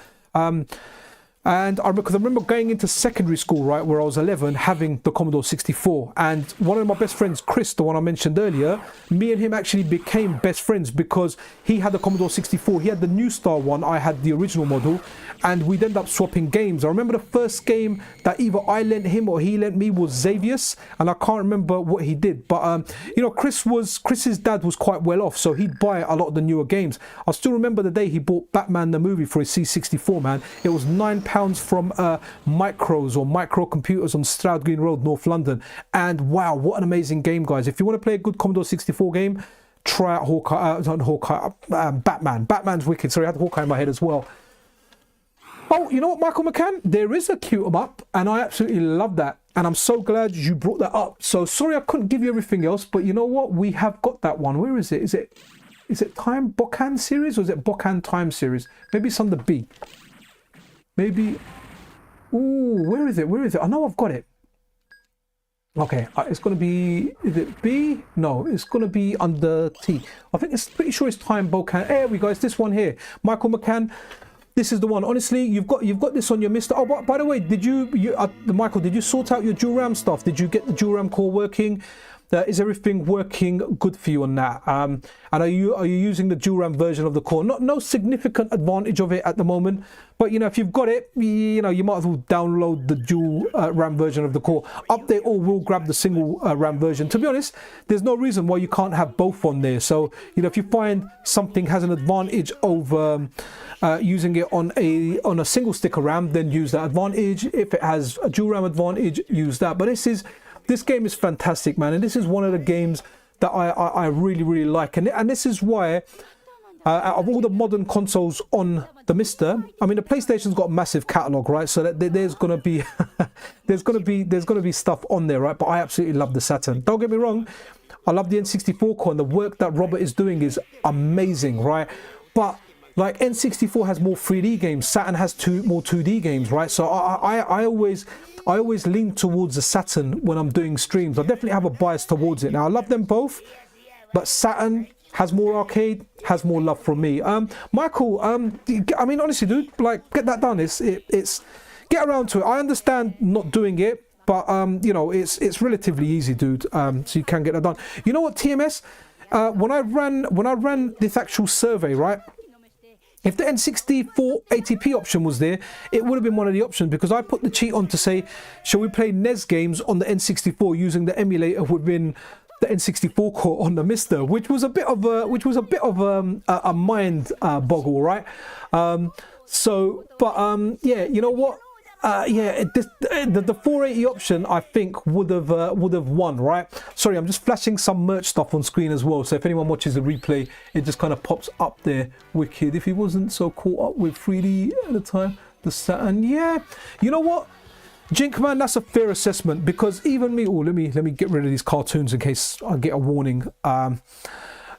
And because I remember going into secondary school, right, where I was 11, having the Commodore 64. And one of my best friends, Chris, the one I mentioned earlier, me and him actually became best friends because he had the Commodore 64. He had the New Star one. I had the original model. And we'd end up swapping games. I remember the first game that either I lent him or he lent me was Xavier's. And I can't remember what he did. But, you know, Chris's dad was quite well off. So he'd buy a lot of the newer games. I still remember the day he bought Batman the movie for his C64, man. It was £9 from Micros or Micro Computers on Stroud Green Road, North London. And wow, what an amazing game, guys. If you want to play a good Commodore 64 game, try out Batman. Batman's wicked. Sorry, I had Hawkeye in my head as well. Oh, you know what, Michael McCann? There is a cute 'em up, and I absolutely love that. And I'm so glad you brought that up. So sorry I couldn't give you everything else, but you know what? We have got that one. Where is it? Is it Time Bokan series or is it Bokan Time series? Maybe it's on the B. Maybe. Ooh, where is it? Where is it? I know I've got it. Okay, it's going to be, is it B? No, it's going to be under T. I think it's pretty sure it's Time Bokan. There we go. It's this one here. Michael McCann. This is the one. Honestly, you've got this on your MiSTer. Oh, by the way, did Michael, did you sort out your dual RAM stuff? Did you get the dual RAM core working? Is everything working good for you on that? And are you using the dual RAM version of the core? No significant advantage of it at the moment, but you know, if you've got it, you know, you might as well download the dual RAM version of the core. Update or will grab the single RAM version. To be honest, there's no reason why you can't have both on there. So you know, if you find something has an advantage over using it on a single stick of RAM, then use that advantage. If it has a dual RAM advantage, use that. But this game is fantastic, man, and this is one of the games that I really like, and this is why out of all the modern consoles on the MiSTer, I mean, the PlayStation's got a massive catalog, right? So that there's gonna be there's gonna be stuff on there, right? But I absolutely love the Saturn. Don't get me wrong, I love the N64 core, and the work that Robert is doing is amazing, right? But like N64 has more 3D games, Saturn has more 2D games, right? So I always lean towards the Saturn when I'm doing streams. I definitely have a bias towards it. Now I love them both, but Saturn has more arcade, has more love from me. Michael, I mean, honestly, dude, like, get that done. It's get around to it. I understand not doing it, but you know, it's relatively easy, dude. So you can get that done. You know what, TMS? When I ran this actual survey, right? If the N64 ATP option was there, it would have been one of the options, because I put the cheat on to say, shall we play NES games on the N64 using the emulator within the N64 core on the MiSTer, which was a bit of a mind boggle, right? Yeah, you know what? The 480 option, I think, would have won, right? Sorry, I'm just flashing some merch stuff on screen as well, so if anyone watches the replay, it just kind of pops up there. Wicked. If he wasn't so caught up with 3D at the time, the Saturn, yeah. You know what, Jink, man, that's a fair assessment, because even me, let me get rid of these cartoons in case I get a warning.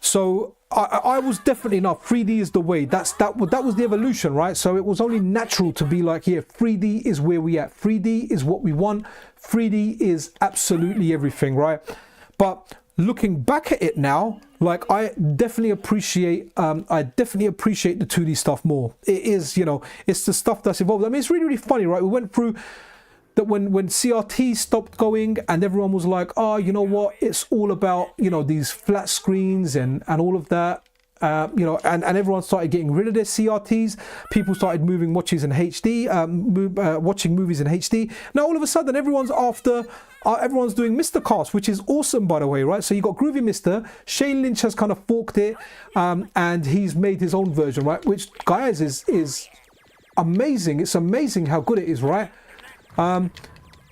So I was definitely not. 3D is the way. That was the evolution, right? So it was only natural to be like, yeah, 3D is where we at. 3D is what we want. 3D is absolutely everything, right? But looking back at it now, like, I definitely appreciate the 2D stuff more. It is, you know, it's the stuff that's evolved. I mean, it's really funny, right? We went through that when CRT stopped going, and everyone was like, oh, you know what, it's all about, you know, these flat screens and all of that, you know, and everyone started getting rid of their CRTs. People started moving watches in HD, watching movies in HD. Now all of a sudden everyone's doing MiSTer Cast, which is awesome, by the way, right? So you got Groovy MiSTer. Shane Lynch has kind of forked it, and he's made his own version, right? Which, guys, is amazing. It's amazing how good it is, right? Yeah,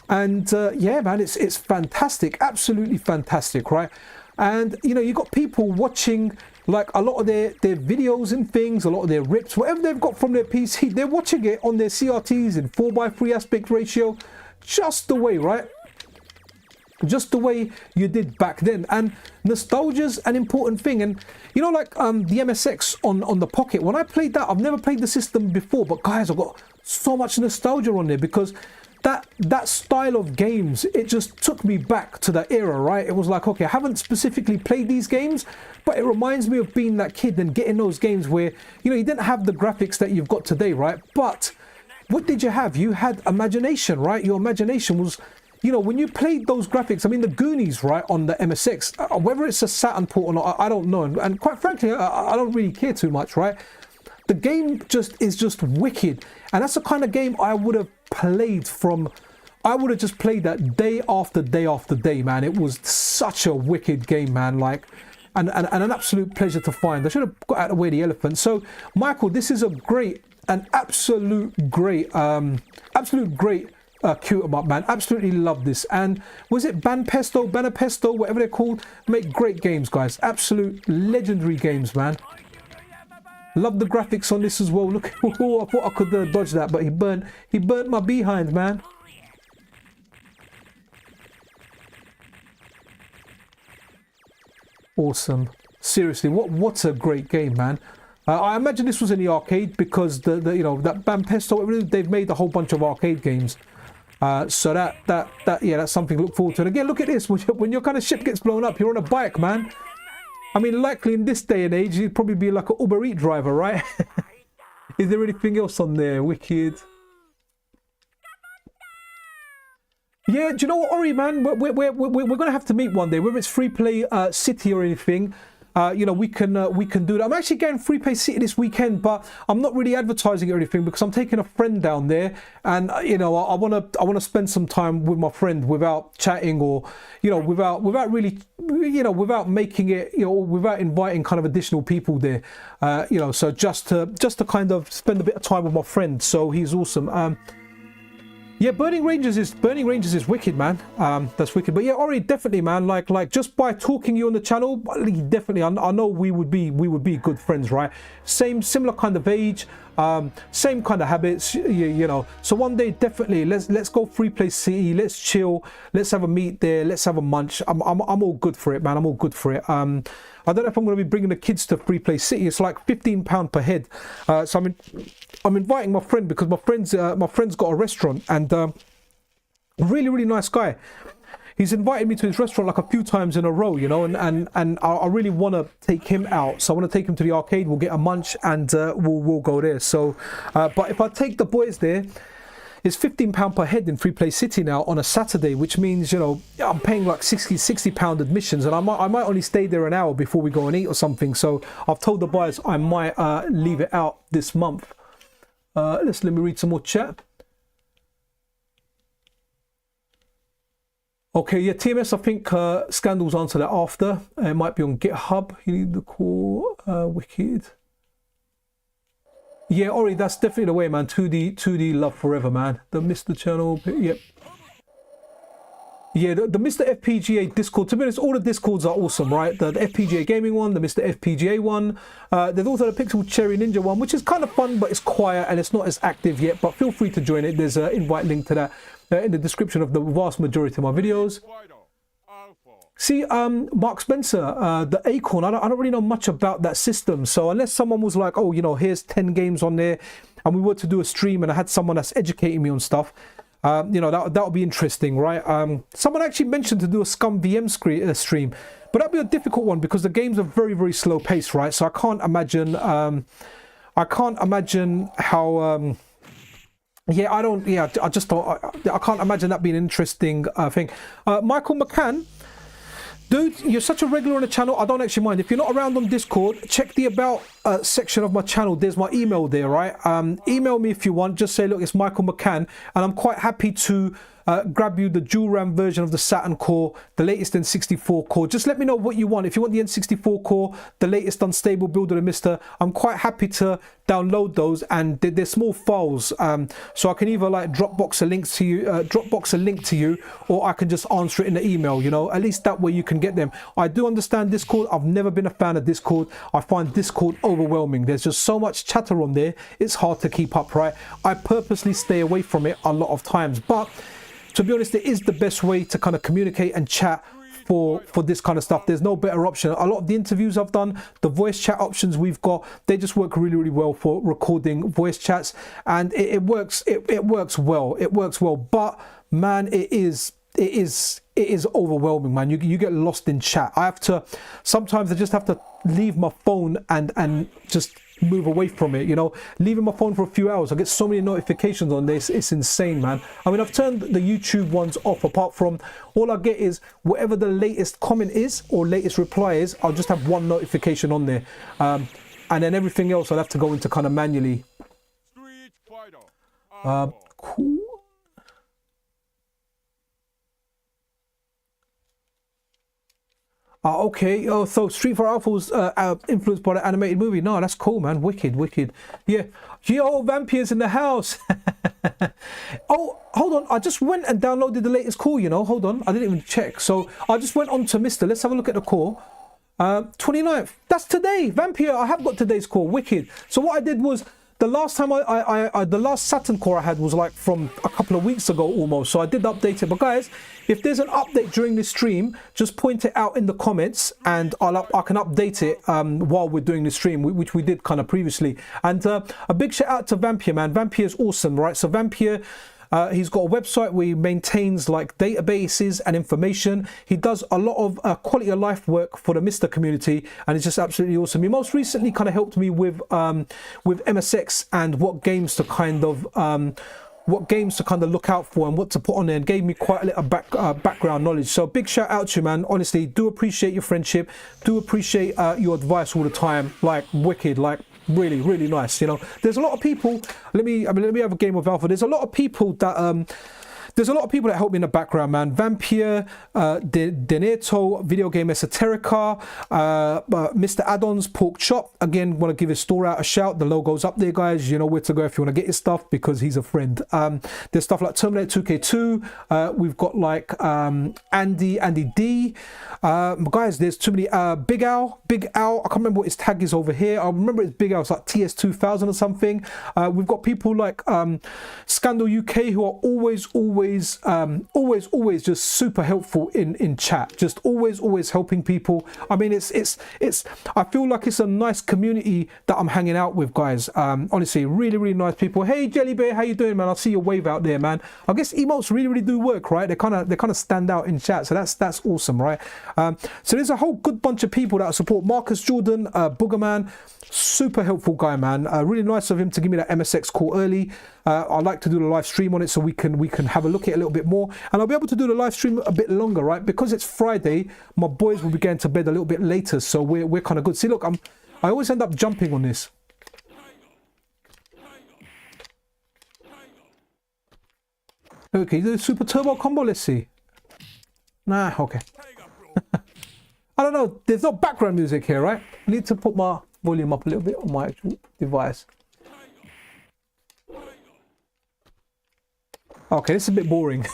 man, it's fantastic, absolutely fantastic, right? And you know, you got people watching like a lot of their videos and things, a lot of their rips, whatever they've got from their PC, they're watching it on their CRTs in 4:3 aspect ratio. just the way, right? Just the way you did back then. And nostalgia's an important thing. And you know, like the MSX on the Pocket, when I played that, I've never played the system before, but guys, I've got so much nostalgia on there because that style of games, it just took me back to that era, right? It was like, okay, I haven't specifically played these games, but it reminds me of being that kid and getting those games where, you know, you didn't have the graphics that you've got today, right? But what did you have? You had imagination, right? Your imagination was, you know, when you played those graphics, I mean, the Goonies, right, on the MSX, whether it's a Saturn port or not, I don't know. And quite frankly, I don't really care too much, right? The game is just wicked. And that's the kind of game I would have played I would have just played that day after day after day, man. It was such a wicked game, man. Like, and an absolute pleasure to find. I should have got out of the way the elephant. So, Michael, this is an absolute great cute 'em up, man. Absolutely love this. And was it Banpesto, whatever they're called? Make great games, guys. Absolute legendary games, man. Love the graphics on this as well. Look, oh, I thought I could dodge that, but he burnt my behind, man. Awesome. Seriously, what's a great game, man. I imagine this was in the arcade because the you know, that Banpesto, they've made a whole bunch of arcade games. So that's something to look forward to. And again, look at this. When your kind of ship gets blown up, you're on a bike, man. I mean, likely in this day and age, you'd probably be like an Uber Eats driver, right? Is there anything else on there? Wicked. Yeah, do you know what, Ori, man? We're going to have to meet one day, whether it's Free Play City or anything. You know, we can do that. I'm actually getting Free Play City this weekend, but I'm not really advertising or anything because I'm taking a friend down there, and you know, I want to spend some time with my friend without chatting, or you know, without really, you know, without making it, you know, without inviting kind of additional people there. You know, so just to kind of spend a bit of time with my friend. So he's awesome. Yeah, Burning Rangers is wicked, man. That's wicked. But yeah, Ori, definitely, man. Like just by talking you on the channel, definitely, I know we would be good friends, right? Similar kind of age, same kind of habits, you know. So one day, definitely, let's go Free Play City. Let's chill. Let's have a meet there. Let's have a munch. I'm all good for it, man. I'm all good for it. I don't know if I'm going to be bringing the kids to Free Play City. It's like £15 per head. So I'm inviting my friend because my friend's got a restaurant, and really nice guy. He's invited me to his restaurant like a few times in a row, you know, and I really want to take him out. So I want to take him to the arcade. We'll get a munch and we'll go there. So, but if I take the boys there, it's £15 per head in Free Play City now on a Saturday, which means, you know, I'm paying like £60 admissions, and I might only stay there an hour before we go and eat or something. So I've told the boys I might leave it out this month. Let me read some more chat. Okay, yeah, TMS, I think Scandal's answer that after. It might be on GitHub. You need the core. Wicked. Yeah, Ori, that's definitely the way, man. 2D love forever, man. The MiSTer channel, yep. Yeah, the MiSTer FPGA Discord, to be honest, all the Discords are awesome, right? The FPGA Gaming one, the MiSTer FPGA one. There's also the Pixel Cherry Ninja one, which is kind of fun, but it's quiet and it's not as active yet. But feel free to join it. There's an invite link to that in the description of the vast majority of my videos. See, Mark Spencer, the Acorn, I don't really know much about that system. So unless someone was like, oh, you know, here's 10 games on there, and we were to do a stream and I had someone that's educating me on stuff, you know, that would be interesting, right? Someone actually mentioned to do a Scum VM stream, but that'd be a difficult one because the games are very slow paced, right? So I can't imagine how. Yeah, I just don't. I can't imagine that being an interesting thing. Michael McCann. Dude, you're such a regular on the channel. I don't actually mind. If you're not around on Discord, check the about section of my channel. There's my email there, right? Email me if you want. Just say, look, it's Michael McCann. And I'm quite happy to grab you the dual RAM version of the Saturn core, the latest N64 core. Just let me know what you want. If you want the N64 core, the latest unstable build of the MiSTer, I'm quite happy to download those, and they're small files. So I can either like Dropbox a link to you, or I can just answer it in the email, you know, at least that way you can get them. I do understand Discord. I've never been a fan of Discord. I find Discord overwhelming. There's just so much chatter on there. It's hard to keep up, right? I purposely stay away from it a lot of times, but to be honest, it is the best way to kind of communicate and chat for this kind of stuff. There's no better option. A lot of the interviews I've done, the voice chat options we've got, they just work really, really well for recording voice chats, and it works. It works well. It works well. But man, it is overwhelming, man. You get lost in chat. Sometimes I just have to leave my phone and just move away from it, you know. Leaving my phone for a few hours, I get so many notifications on this, it's insane, man. I mean, I've turned the YouTube ones off, apart from all I get is whatever the latest comment is or latest reply is, I'll just have one notification on there, and then everything else I'll have to go into kind of manually. Cool. Okay. Oh, so Street Fighter Alpha was influenced by the animated movie. No, that's cool, man. Wicked, wicked. Yeah. Yo, Vampier's in the house. Oh, hold on. I just went and downloaded the latest core, you know. Hold on. I didn't even check. So I just went on to MiSTer. Let's have a look at the core. 29th. That's today. Vampire. I have got today's core. Wicked. So what I did was, the last time the last Saturn core I had was like from a couple of weeks ago almost. So I did update it. But guys, if there's an update during this stream, just point it out in the comments, and I can update it while we're doing the stream, which we did kind of previously. And a big shout out to Vampire, man. Vampire is awesome, right? So Vampire, he's got a website where he maintains like databases and information. He does a lot of quality of life work for the MiSTer community, and it's just absolutely awesome. He most recently kind of helped me with MSX and what games to kind of look out for and what to put on there, and gave me quite a little background knowledge. So big shout out to you, man. Honestly, do appreciate your friendship, do appreciate your advice all the time. Like wicked, like really, really nice. You know, there's a lot of people. Let me have a game of Alpha. There's a lot of people that help me in the background, man. Vampire, Deneto, Video Game Esoterica, MiSTer Addons, Pork Chop. Again, want to give his store out a shout. The logo's up there, guys. You know where to go if you want to get his stuff, because he's a friend. There's stuff like Terminator 2K2. We've got like Andy D. Guys, there's too many. Big Al. I can't remember what his tag is over here. I remember it's Big Al. It's like TS2000 or something. We've got people like Scandal UK, who are always just super helpful in chat. Just always helping people. I mean, it's I feel like it's a nice community that I'm hanging out with, guys. Honestly, really nice people. Hey Jelly Bear, how you doing, man? I see your wave out there, man. I guess emotes really do work, right? They kind of stand out in chat, so that's awesome, right? So there's a whole good bunch of people that support. Marcus Jordan, Boogerman, super helpful guy, man. Really nice of him to give me that MSX call early. I like to do the live stream on it so we can have a look at it a little bit more, and I'll be able to do the live stream a bit longer, right? Because it's Friday, my boys will be getting to bed a little bit later, so we're kind of good. See, look, I always end up jumping on this. Okay, do the super turbo combo. Let's see. Nah, okay. I don't know. There's no background music here, right? I need to put my volume up a little bit on my actual device. Okay, this is a bit boring.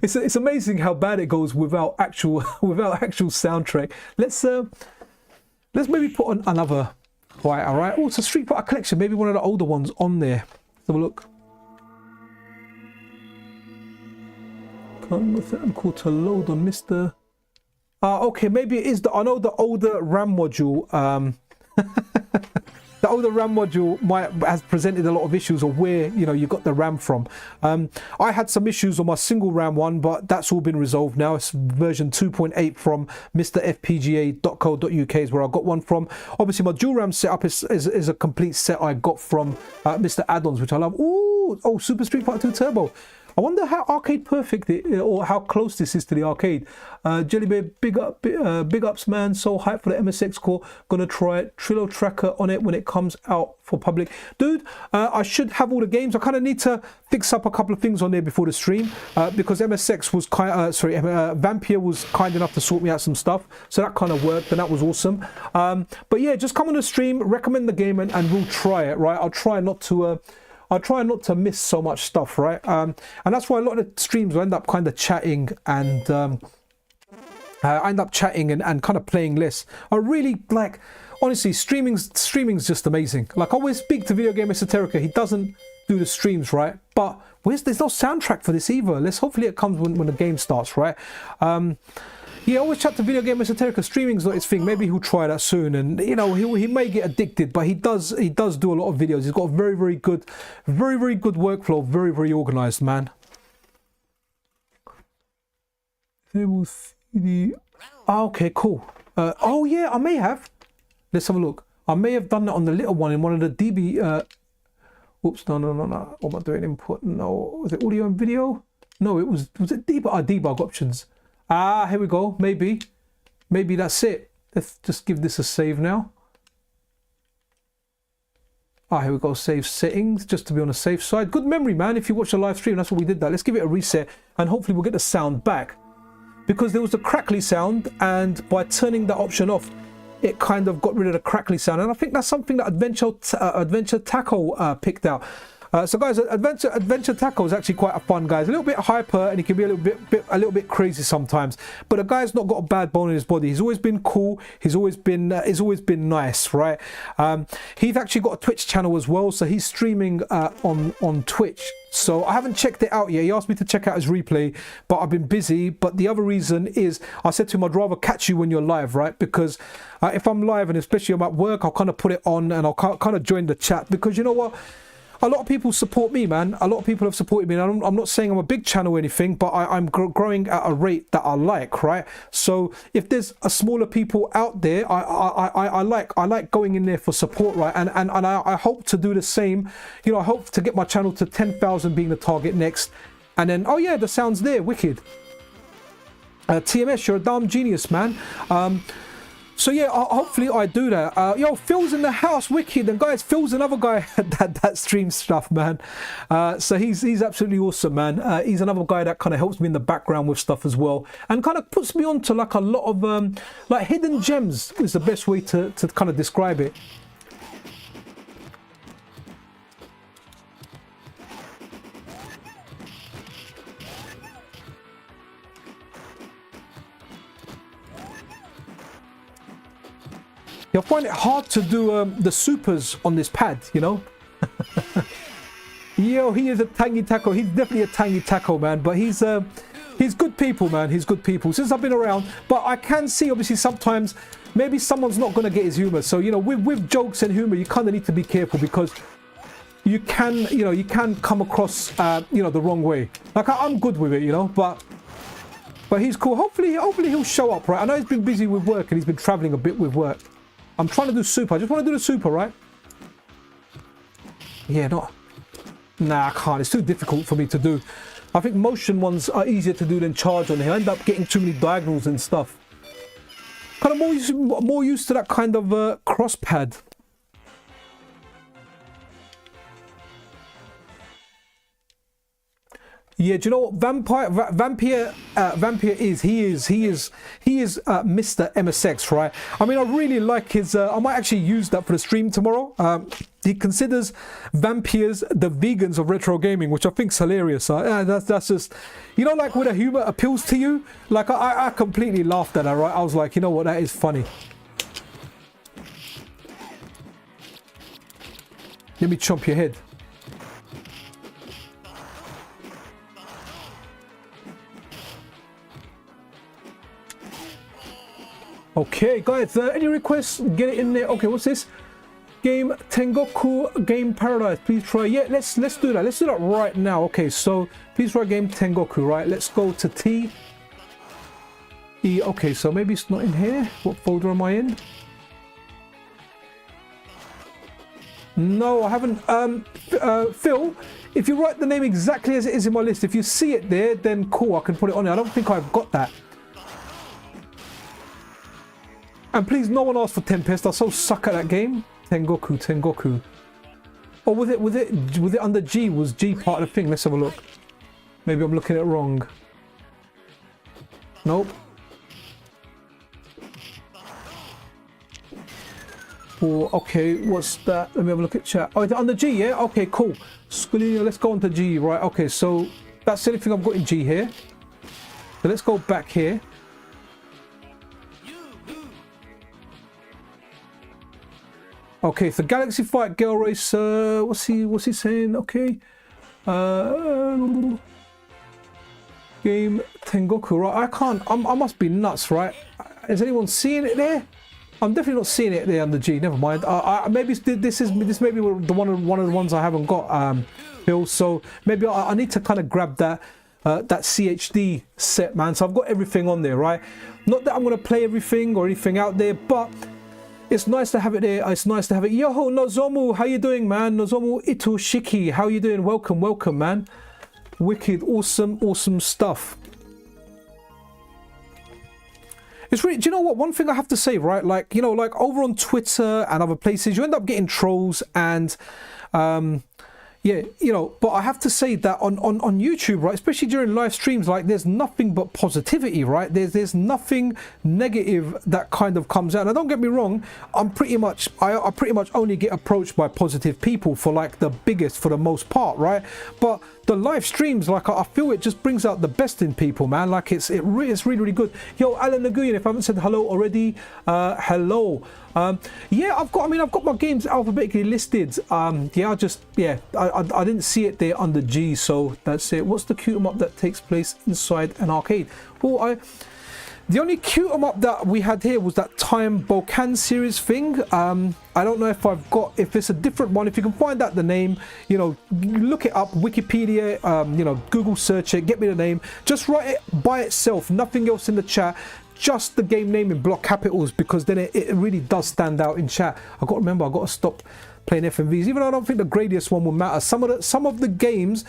It's amazing how bad it goes without actual soundtrack. Let's maybe put on another fighter, all right? Oh, it's a Street Fighter collection. Maybe one of the older ones on there. Let's have a look. Can't what's that called to load on MiSTer. Okay, maybe it is the. I know the older RAM module. The older RAM module has presented a lot of issues of where you got the RAM from. I had some issues on my single RAM one, but that's all been resolved now. It's version 2.8 from MiSTer FPGA.co.uk is where I got one from. Obviously, my dual RAM setup is a complete set I got from MiSTer Addons, which I love. Ooh, oh, Super Street Fighter 2 Turbo. I wonder how arcade perfect or how close this is to the arcade. Jelly Bear, big ups, man. So hyped for the MSX core. Gonna try it. Trillo tracker on it when it comes out for public. Dude, I should have all the games. I kind of need to fix up a couple of things on there before the stream because MSX was Vampire was kind enough to sort me out some stuff. So that kind of worked and that was awesome. But yeah, just come on the stream, recommend the game, and we'll try it, right? I'll try not to miss so much stuff, right? And that's why a lot of the streams will end up kind of chatting and I end up chatting and kind of playing less. I really like, honestly, streaming's just amazing. Like I always speak to Video Game Esoterica. do the streams, right? But there's no soundtrack for this either. Hopefully it comes when the game starts, right? Yeah, always chat to Video Game Esoterica. Streaming's not his thing. Maybe he'll try that soon, and you know he may get addicted, but he does do a lot of videos. He's got a very good workflow, very organized, man. Table CD. Oh, okay, cool. Oh yeah, I may have. Let's have a look. I may have done that on the little one in one of the DB. Oops, no. What am I doing? Input? No, was it audio and video? No, it was it debug? Debug options. Ah, here we go. Maybe that's it. Let's just give this a save now. Ah, here we go. Save settings, just to be on the safe side. Good memory, man. If you watch the live stream, that's what we did. That. Let's give it a reset, and hopefully we'll get the sound back. Because there was a crackly sound, and by turning that option off, it kind of got rid of the crackly sound. And I think that's something that Adventure Taco picked out. So guys, Adventure Taco is actually quite a fun guy. He's a little bit hyper, and he can be a little bit crazy sometimes. But the guy's not got a bad bone in his body. He's always been cool. He's always been nice, right? He's actually got a Twitch channel as well, so he's streaming on Twitch. So I haven't checked it out yet. He asked me to check out his replay, but I've been busy. But the other reason is I said to him, I'd rather catch you when you're live, right? Because if I'm live, and especially I'm at work, I'll kind of put it on and I'll kind of join the chat, because you know what? A lot of people support me, man. A lot of people have supported me. And I'm not saying I'm a big channel or anything, but I'm growing at a rate that I like, right? So if there's a smaller people out there, I like going in there for support, right? And I hope to do the same. You know, I hope to get my channel to 10,000 being the target next. And then, oh yeah, the sound's there, wicked. TMS, you're a damn genius, man. So yeah, hopefully I do that. Yo, Phil's in the house, wicked. And guys, Phil's another guy that streams stuff, man. So he's absolutely awesome, man. He's another guy that kind of helps me in the background with stuff as well, and kind of puts me onto like a lot of like hidden gems is the best way to kind of describe it. You'll find it hard to do the supers on this pad, you know. Yo, he is a tangy taco. He's definitely a tangy taco, man. But he's good people, man. He's good people. Since I've been around, but I can see obviously sometimes maybe someone's not gonna get his humor. So you know, with jokes and humor, you kind of need to be careful, because you can come across the wrong way. Like I'm good with it, you know, but he's cool. Hopefully he'll show up, right? I know he's been busy with work and he's been traveling a bit with work. I'm trying to do super. I just want to do the super, right? Yeah, nah, I can't. It's too difficult for me to do. I think motion ones are easier to do than charge on here. I end up getting too many diagonals and stuff. Kind of more used to that kind of cross pad. Yeah, do you know what Vampire is? He is MiSTer MSX, right? I mean, I really like his. I might actually use that for the stream tomorrow. He considers vampires the vegans of retro gaming, which I think's hilarious. That's just, you know, like when the humor appeals to you. Like I completely laughed at that, right? I was like, you know what, that is funny. Let me chomp your head. Okay, guys, any requests? Get it in there. Okay, what's this? Game Tengoku Game Paradise. Please try. Yeah, let's do that. Let's do that right now. Okay, so please try Game Tengoku. Right, let's go to T. E. Okay, so maybe it's not in here. What folder am I in? No, I haven't. Phil, if you write the name exactly as it is in my list, if you see it there, then cool, I can put it on there. I don't think I've got that. And please, no one asked for Tempest. I so suck at that game. Tengoku. Or was it under G? Was G part of the thing? Let's have a look. Maybe I'm looking at it wrong. Nope. Oh, okay, what's that? Let me have a look at chat. Oh, is it under G? Yeah. Okay, cool. Let's go on to G. Right. Okay, so that's anything I've got in G here. So let's go back here. Okay, for Galaxy Fight Girl Race, what's he saying? Okay. Game Tengoku, right? I must be nuts, right? Is anyone seeing it there? I'm definitely not seeing it there on the G. Never mind. Maybe this may be one of the ones I haven't got, Bill. So maybe I need to kind of grab that CHD set, man. So I've got everything on there, right? Not that I'm gonna play everything or anything out there, but it's nice to have it there. It's nice to have it. Yo, Nozomu, how you doing, man? Nozomu Itoshiki, how you doing? Welcome, man. Wicked, awesome stuff. It's really, do you know what? One thing I have to say, right? Like, you know, like over on Twitter and other places, you end up getting trolls and, yeah, you know, but I have to say that on YouTube, right, especially during live streams, like there's nothing but positivity, right? There's nothing negative that kind of comes out. Now, don't get me wrong, I pretty much only get approached by positive people for like the biggest, for the most part, right? But the live streams, like I feel it just brings out the best in people, man. Like it's really good. Yo, Alan Naguyan, if I haven't said hello already, hello. Yeah, I've got my games alphabetically listed. Yeah, I didn't see it there under G, so that's it. What's the cute 'em up that takes place inside an arcade? Well, the only cute 'em up that we had here was that Time Bokan series thing. I don't know if it's a different one. If you can find out the name, you know, look it up, Wikipedia, you know, Google search it, get me the name. Just write it by itself, nothing else in the chat. Just the game name in block capitals, because then it really does stand out in chat. I've got to remember, I've got to stop playing FMVs, even though I don't think the gradiest one will matter. Some of the games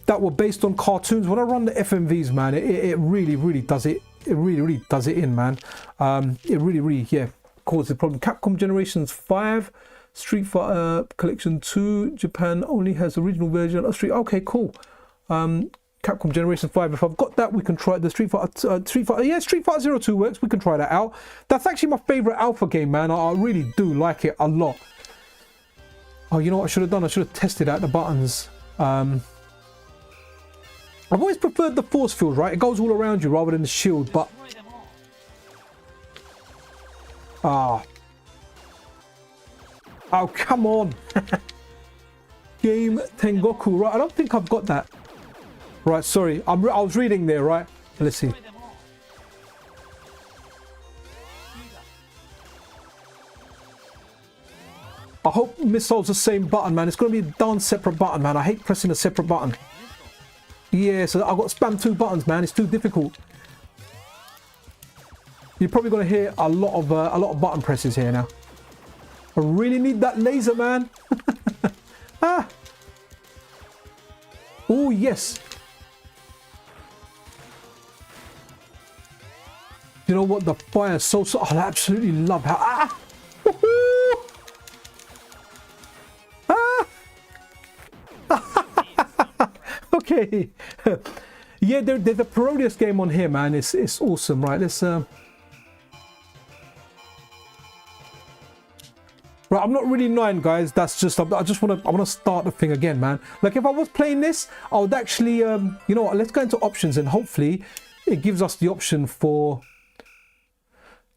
that were based on cartoons, when I run the FMVs, man, it really does it. It really does it in, man. It really, yeah, causes a problem. Capcom Generations 5, Street Fighter Collection 2, Japan only has original version of Street. Okay, cool. Capcom Generation 5. If I've got that, we can try the Street Fighter. Yeah, Street Fighter 02 works. We can try that out. That's actually my favorite alpha game, man. I really do like it a lot. Oh, you know what I should have done? I should have tested out the buttons. I've always preferred the force field, right? It goes all around you rather than the shield, but oh, come on. Game Tengoku, right? I don't think I've got that. Right, sorry, I was reading there, right? Let's see. I hope missile's the same button, man. It's going to be a darn separate button, man. I hate pressing a separate button. Yeah, so I've got to spam 2 buttons, man. It's too difficult. You're probably going to hear a lot of button presses here now. I really need that laser, man. Ah. Oh yes. You know what? The fire is so. I absolutely love how. Ah. Ah. Okay. Yeah, there's a Parodius game on here, man. It's awesome, right? Let's. Right, I'm not really 9, guys. That's just. I want to start the thing again, man. Like if I was playing this, I would actually. You know what? Let's go into options and hopefully it gives us the option for.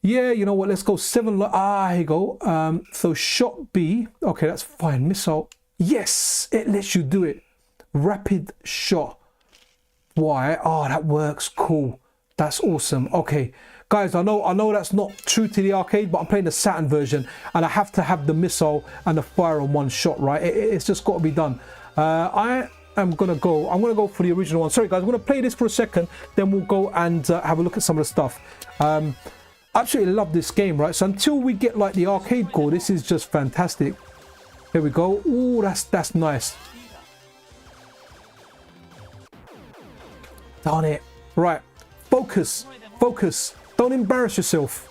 Yeah, you know what? Let's go 7. Here you go. So shot B. Okay, that's fine. Missile. Yes, it lets you do it. Rapid shot. Why? Oh, that works. Cool. That's awesome. Okay, guys. I know that's not true to the arcade, but I'm playing the Saturn version, and I have to have the missile and the fire on one shot. Right? It's just got to be done. I'm gonna go for the original one. Sorry, guys. I'm gonna play this for a second, then we'll go and have a look at some of the stuff. Absolutely love this game, right? So until we get like the arcade core, this is just fantastic. Here we go. Oh, that's nice. Darn it. Right. Focus. Focus. Don't embarrass yourself.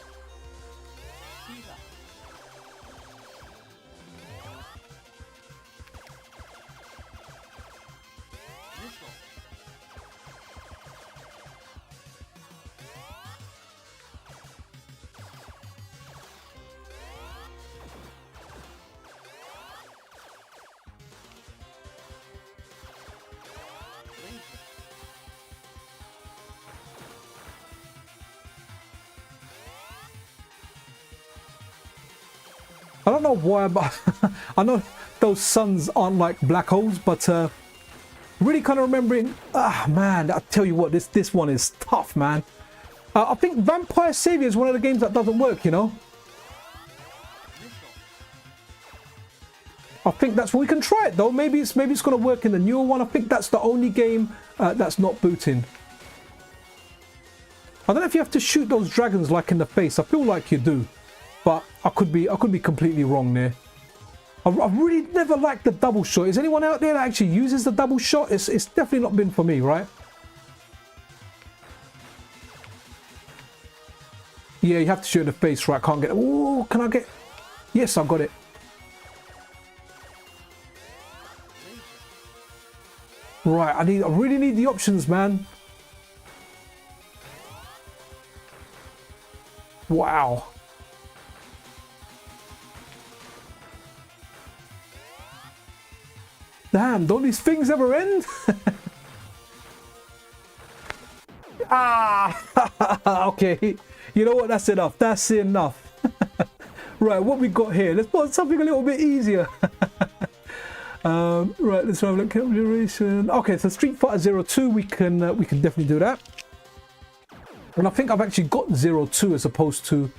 I don't know why, but I know those suns aren't like black holes, but really kind of remembering, man, I tell you what, this one is tough, man. I think Vampire Savior is one of the games that doesn't work, you know. I think that's what we can try it though. Maybe it's going to work in the newer one. I think that's the only game that's not booting. I don't know if you have to shoot those dragons like in the face. I feel like you do, but I could be completely wrong there. I really never liked the double shot. Is anyone out there that actually uses the double shot? It's definitely not been for me, right? Yeah, you have to shoot in the face, right? Can't get it. Oh, can I get? Yes, I got it. Right, I really need the options, man. Wow. Damn, don't these things ever end? Okay. You know what? That's enough. That's enough. Right, what we got here? Let's put something a little bit easier. Right, let's have a look. Configuration. Okay, so Street Fighter 02, we can definitely do that. And I think I've actually got 02 as opposed to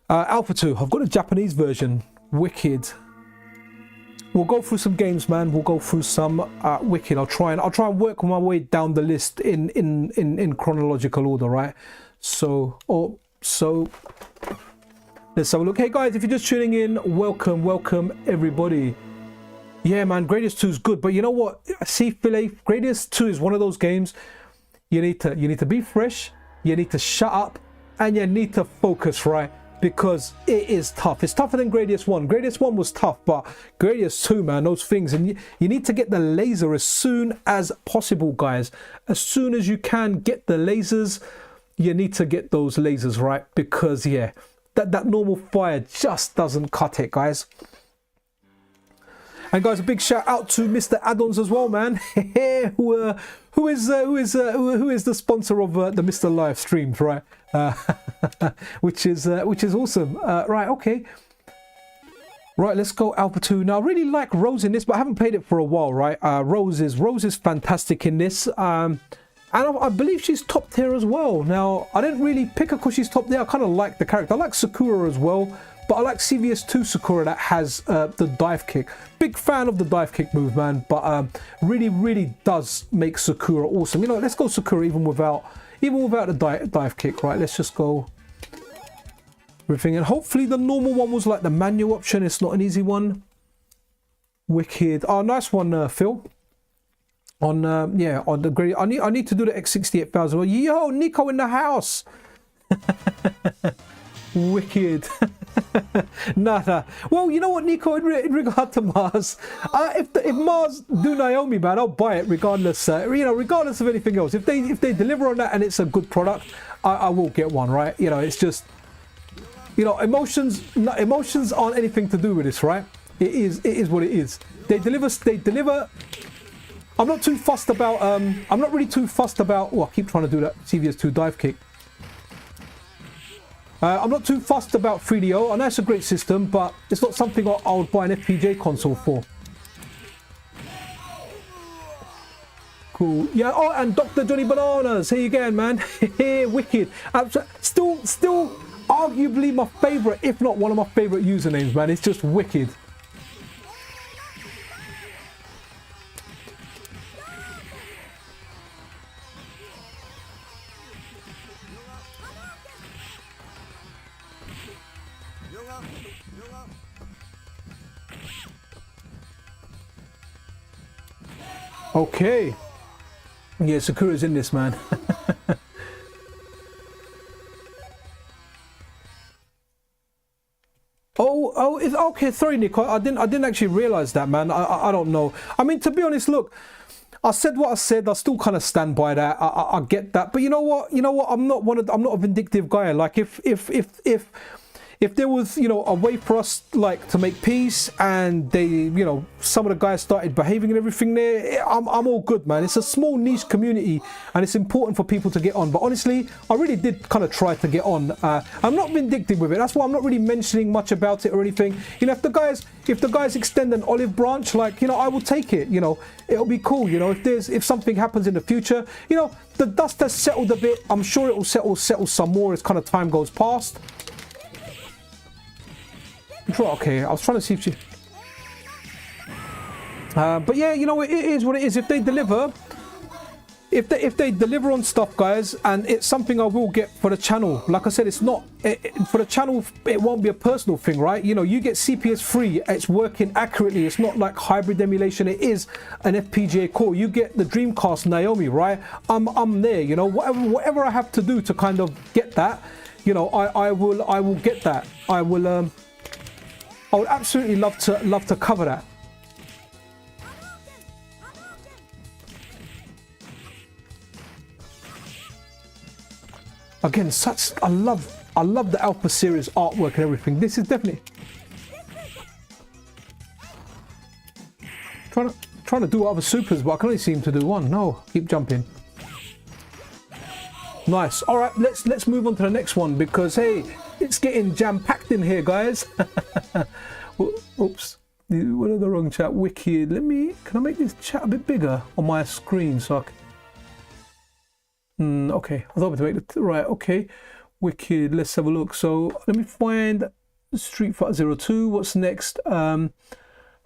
Alpha 2. I've got a Japanese version. Wicked. We'll go through some games, man. We'll go through some Wicked. I'll try and work my way down the list in chronological order, right? So let's have a look. Hey guys, if you're just tuning in, welcome everybody. Yeah, man, Gradius 2 is good, but you know what? See, Philae, Gradius 2 is one of those games you need to be fresh, you need to shut up, and you need to focus, right? Because it is tough. It's tougher than Gradius 1. Gradius 1 was tough, but Gradius 2, man, those things, and you need to get the laser as soon as possible, guys. As soon as you can get the lasers, you need to get those lasers, right? Because yeah, that normal fire just doesn't cut it, guys. And guys, a big shout out to MiSTer Addons as well, man. who is the sponsor of the MiSTer live streams, right? Which is awesome. Right, okay. Right, let's go Alpha 2. Now, I really like Rose in this, but I haven't played it for a while, right? Rose is fantastic in this. And I believe she's top tier as well. Now, I didn't really pick her because she's top tier. I kind of like the character. I like Sakura as well. But I like CVS2 Sakura that has the dive kick. Big fan of the dive kick move, man. But really does make Sakura awesome. You know, let's go Sakura even without the dive kick, right? Let's just go everything. And hopefully the normal one was like the manual option. It's not an easy one. Wicked. Oh, nice one, Phil. On the great. I need to do the X68000. Yo, Nico in the house. Wicked. Nah. Well, you know what, Nico, in regard to Mars, if Mars do Naomi, man, I'll buy it regardless. Regardless of anything else. If they deliver on that and it's a good product, I will get one, right? You know, it's just, you know, emotions aren't anything to do with this, right? It is what it is. They deliver. I'm not too fussed about. I'm not really too fussed about. Oh, I keep trying to do that CVS2 dive kick. I'm not too fussed about 3DO. I know it's a great system, but it's not something I would buy an FPGA console for. Cool. Yeah. Oh, and Dr. Johnny Bananas. Here you go, man. Wicked. Still, arguably my favorite, if not one of my favorite usernames, man. It's just wicked. Okay. Yeah, Sakura's in this, man. It's okay. Sorry, Nico. I didn't actually realize that, man. I don't know. I mean, to be honest, look, I said what I said. I still kind of stand by that. I get that, but you know what? I'm not a vindictive guy. Like if if there was, you know, a way for us like to make peace, and they, you know, some of the guys started behaving and everything there, I'm all good, man. It's a small niche community, and it's important for people to get on. But honestly, I really did kind of try to get on. I'm not vindictive with it. That's why I'm not really mentioning much about it or anything. You know, if the guys extend an olive branch, like, you know, I will take it. You know, it'll be cool. You know, if something happens in the future, you know, the dust has settled a bit. I'm sure it will settle some more as kind of time goes past. Okay, I was trying to see if she... but yeah, you know, it is what it is. If they deliver... If they deliver on stuff, guys, and it's something I will get for the channel. Like I said, it's not... for the channel, it won't be a personal thing, right? You know, you get CPS free, it's working accurately. It's not like hybrid emulation. It is an FPGA core. You get the Dreamcast Naomi, right? I'm there, you know. Whatever I have to do to kind of get that, you know, I will get that. I would absolutely love to cover that. Again, I love the Alpha series artwork and everything. This is definitely trying to do other supers, but I can only seem to do one. No, keep jumping. Nice. All right, let's move on to the next one, because hey, it's getting jam-packed in here, guys. Oops, what are the wrong chat? Wicked. Can I make this chat a bit bigger on my screen so I can... okay, I thought to make it right. Okay, wicked. Let's have a look. So let me find Street Fighter 02. What's next? The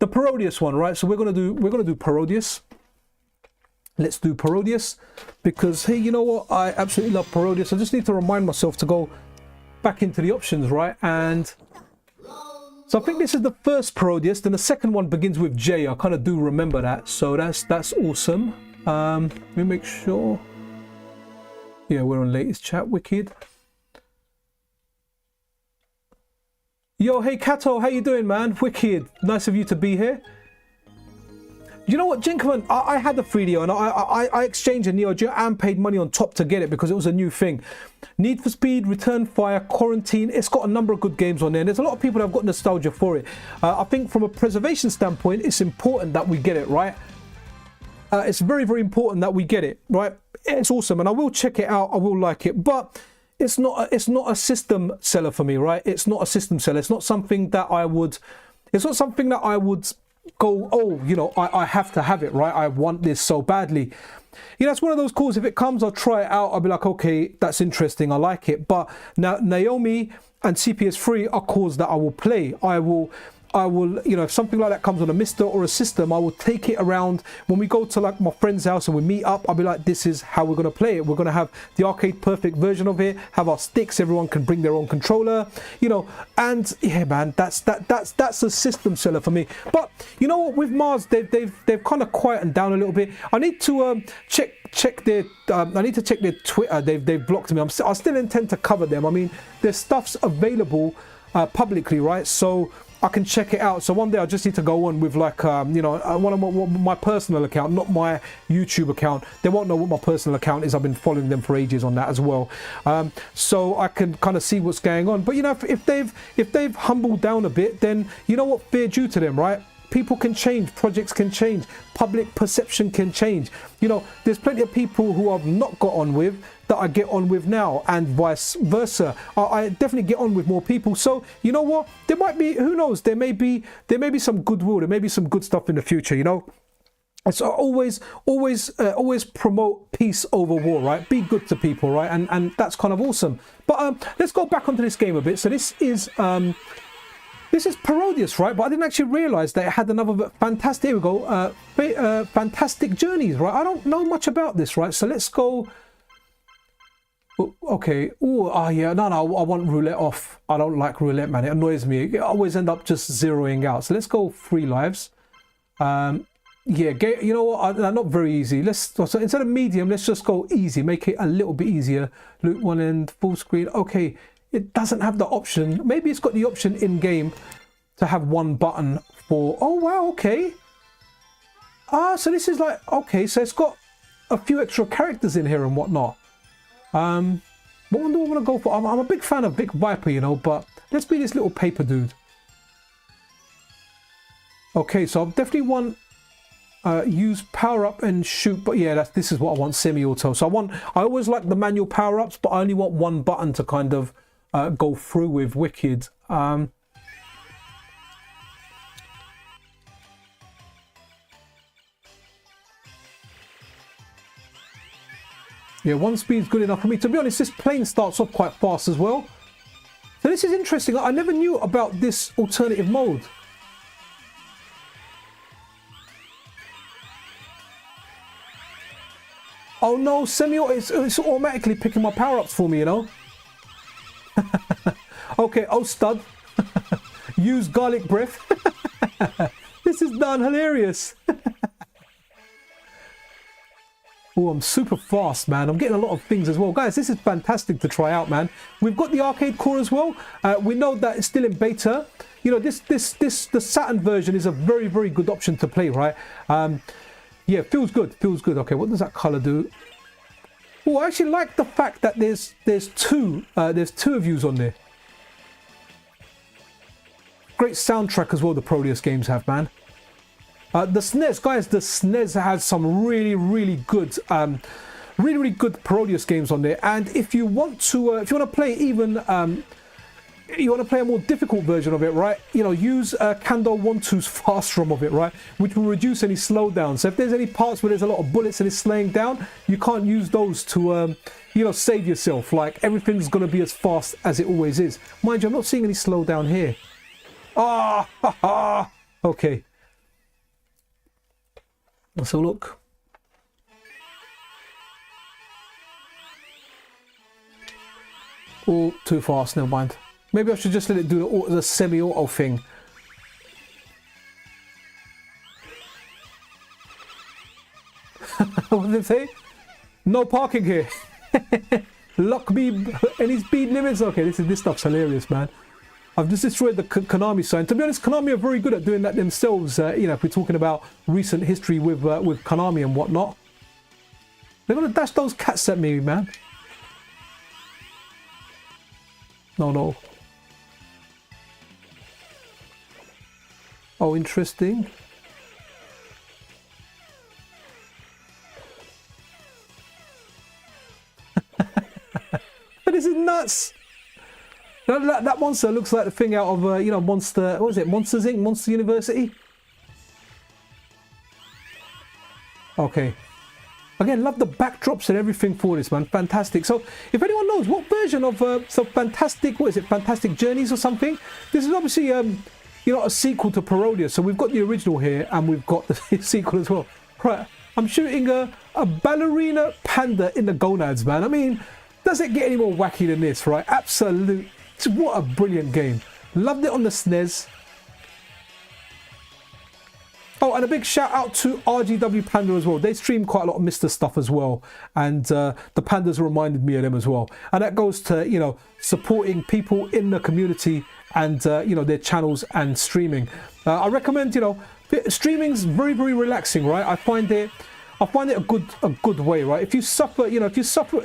Parodius one, right? So we're gonna do Parodius. Let's do Parodius, because hey, you know what? I absolutely love Parodius. I just need to remind myself to go back into the options, right? And so I think this is the first Parodius. Then the second one begins with J. I kind of do remember that. So that's awesome. Let me make sure. Yeah, we're on latest chat. Wicked. Yo, hey Kato, how you doing, man? Wicked. Nice of you to be here. You know what, Jinkman? I had the 3DO and I exchanged a Neo Geo and paid money on top to get it because it was a new thing. Need for Speed, Return Fire, Quarantine. It's got a number of good games on there. And there's a lot of people that have got nostalgia for it. I think from a preservation standpoint, it's important that we get it, right? It's very, very important that we get it, right? It's awesome, and I will check it out. I will like it, but it's not a system seller for me, right? It's not a system seller. It's not something that I would. It's not something that I would go, oh, you know, I have to have it, right? I want this so badly. You know, it's one of those calls. If it comes, I'll try it out. I'll be like, okay, that's interesting. I like it. But now Naomi and CPS3 are calls that I will play. I will, you know, if something like that comes on a MiSTer or a system, I will take it around. When we go to like my friend's house and we meet up, I'll be like, this is how we're going to play it. We're going to have the arcade perfect version of it, have our sticks, everyone can bring their own controller, you know, and yeah, man, that's a system seller for me. But you know what, with Mars, they've kind of quietened down a little bit. I need to check their I need to check their Twitter. They've blocked me. I still intend to cover them. I mean, their stuff's available publicly, right? So I can check it out. So one day I just need to go on with like, you know, one of my personal account, not my YouTube account. They won't know what my personal account is. I've been following them for ages on that as well. So I can kind of see what's going on. But you know, if they've humbled down a bit, then you know what, fair due to them, right? People can change, projects can change, public perception can change. You know, there's plenty of people who I've not got on with that I get on with now, and vice versa. I definitely get on with more people. So you know what? There might be, who knows? There may be some goodwill. There may be some good stuff in the future. You know. So always promote peace over war, right? Be good to people, right? And that's kind of awesome. But let's go back onto this game a bit. So this is Parodius, right? But I didn't actually realize that it had another fantastic, here we go, fantastic journeys, right? I don't know much about this, right? So let's go. Okay. Oh, yeah. No, I want roulette off. I don't like roulette, man. It annoys me. It always end up just zeroing out. So let's go 3 lives. Yeah, you know what? Not very easy. So instead of medium, let's just go easy. Make it a little bit easier. Loop 1 and full screen. Okay. It doesn't have the option. Maybe it's got the option in game to have 1 button for. Oh wow. Okay. So this is like, okay. So it's got a few extra characters in here and whatnot. What one do I want to go for? I'm a big fan of Vic Viper, you know, but Let's be this little paper dude. Okay, so I definitely want use power up and shoot, but yeah, this is what I want, semi-auto. So I always like the manual power ups, but I only want one button to kind of go through with. Wicked. Yeah, 1 speed is good enough for me. To be honest, this plane starts off quite fast as well. So this is interesting. I never knew about this alternative mode. Oh no, semi-auto, it's automatically picking my power-ups for me, you know? Okay, oh stud. Use garlic breath. This is done hilarious. Oh, I'm super fast, man. I'm getting a lot of things as well. Guys, this is fantastic to try out, man. We've got the arcade core as well. We know that it's still in beta. You know, the Saturn version is a very, very good option to play, right? Yeah, feels good, feels good. Okay, what does that color do? Oh, I actually like the fact that there's two views on there. Great soundtrack as well, the Proteus games have, man. The SNES, guys, the SNES has some really good Proteus games on there. And if you want to play even you want to play a more difficult version of it, right? You know, use Kando 1-2's fast ROM of it, right? Which will reduce any slowdown. So if there's any parts where there's a lot of bullets and it's slaying down, you can't use those to, you know, save yourself. Like, everything's going to be as fast as it always is. Mind you, I'm not seeing any slowdown here. Ah, ha, ha. Okay. Let's have a look. Oh, too fast, never mind. Maybe I should just let it do the semi-auto thing. What did it say? No parking here. Lock me any speed limits. Okay, this stuff's hilarious, man. I've just destroyed the Konami sign. To be honest, Konami are very good at doing that themselves. You know, if we're talking about recent history with Konami and whatnot. They're gonna dash those cats at me, man. No. Oh, interesting. This is nuts. That monster looks like the thing out of you know, Monster. What is it? Monsters Inc. Monster University. Okay. Again, love the backdrops and everything for this, man. Fantastic. So, if anyone knows what version of so Fantastic, what is it? Fantastic Journeys or something? This is obviously you know, a sequel to Parodius. So we've got the original here, and we've got the sequel as well. Right. I'm shooting a ballerina panda in the gonads, man. I mean, does it get any more wacky than this, right? Absolute. What a brilliant game. Loved it on the SNES. Oh, and a big shout out to RGW Panda as well. They stream quite a lot of MiSTer stuff as well. And the Pandas reminded me of them as well. And that goes to, you know, supporting people in the community and, you know, their channels and streaming. I recommend, you know, streaming's very, very relaxing, right? I find it a good way, right? If you suffer, you know,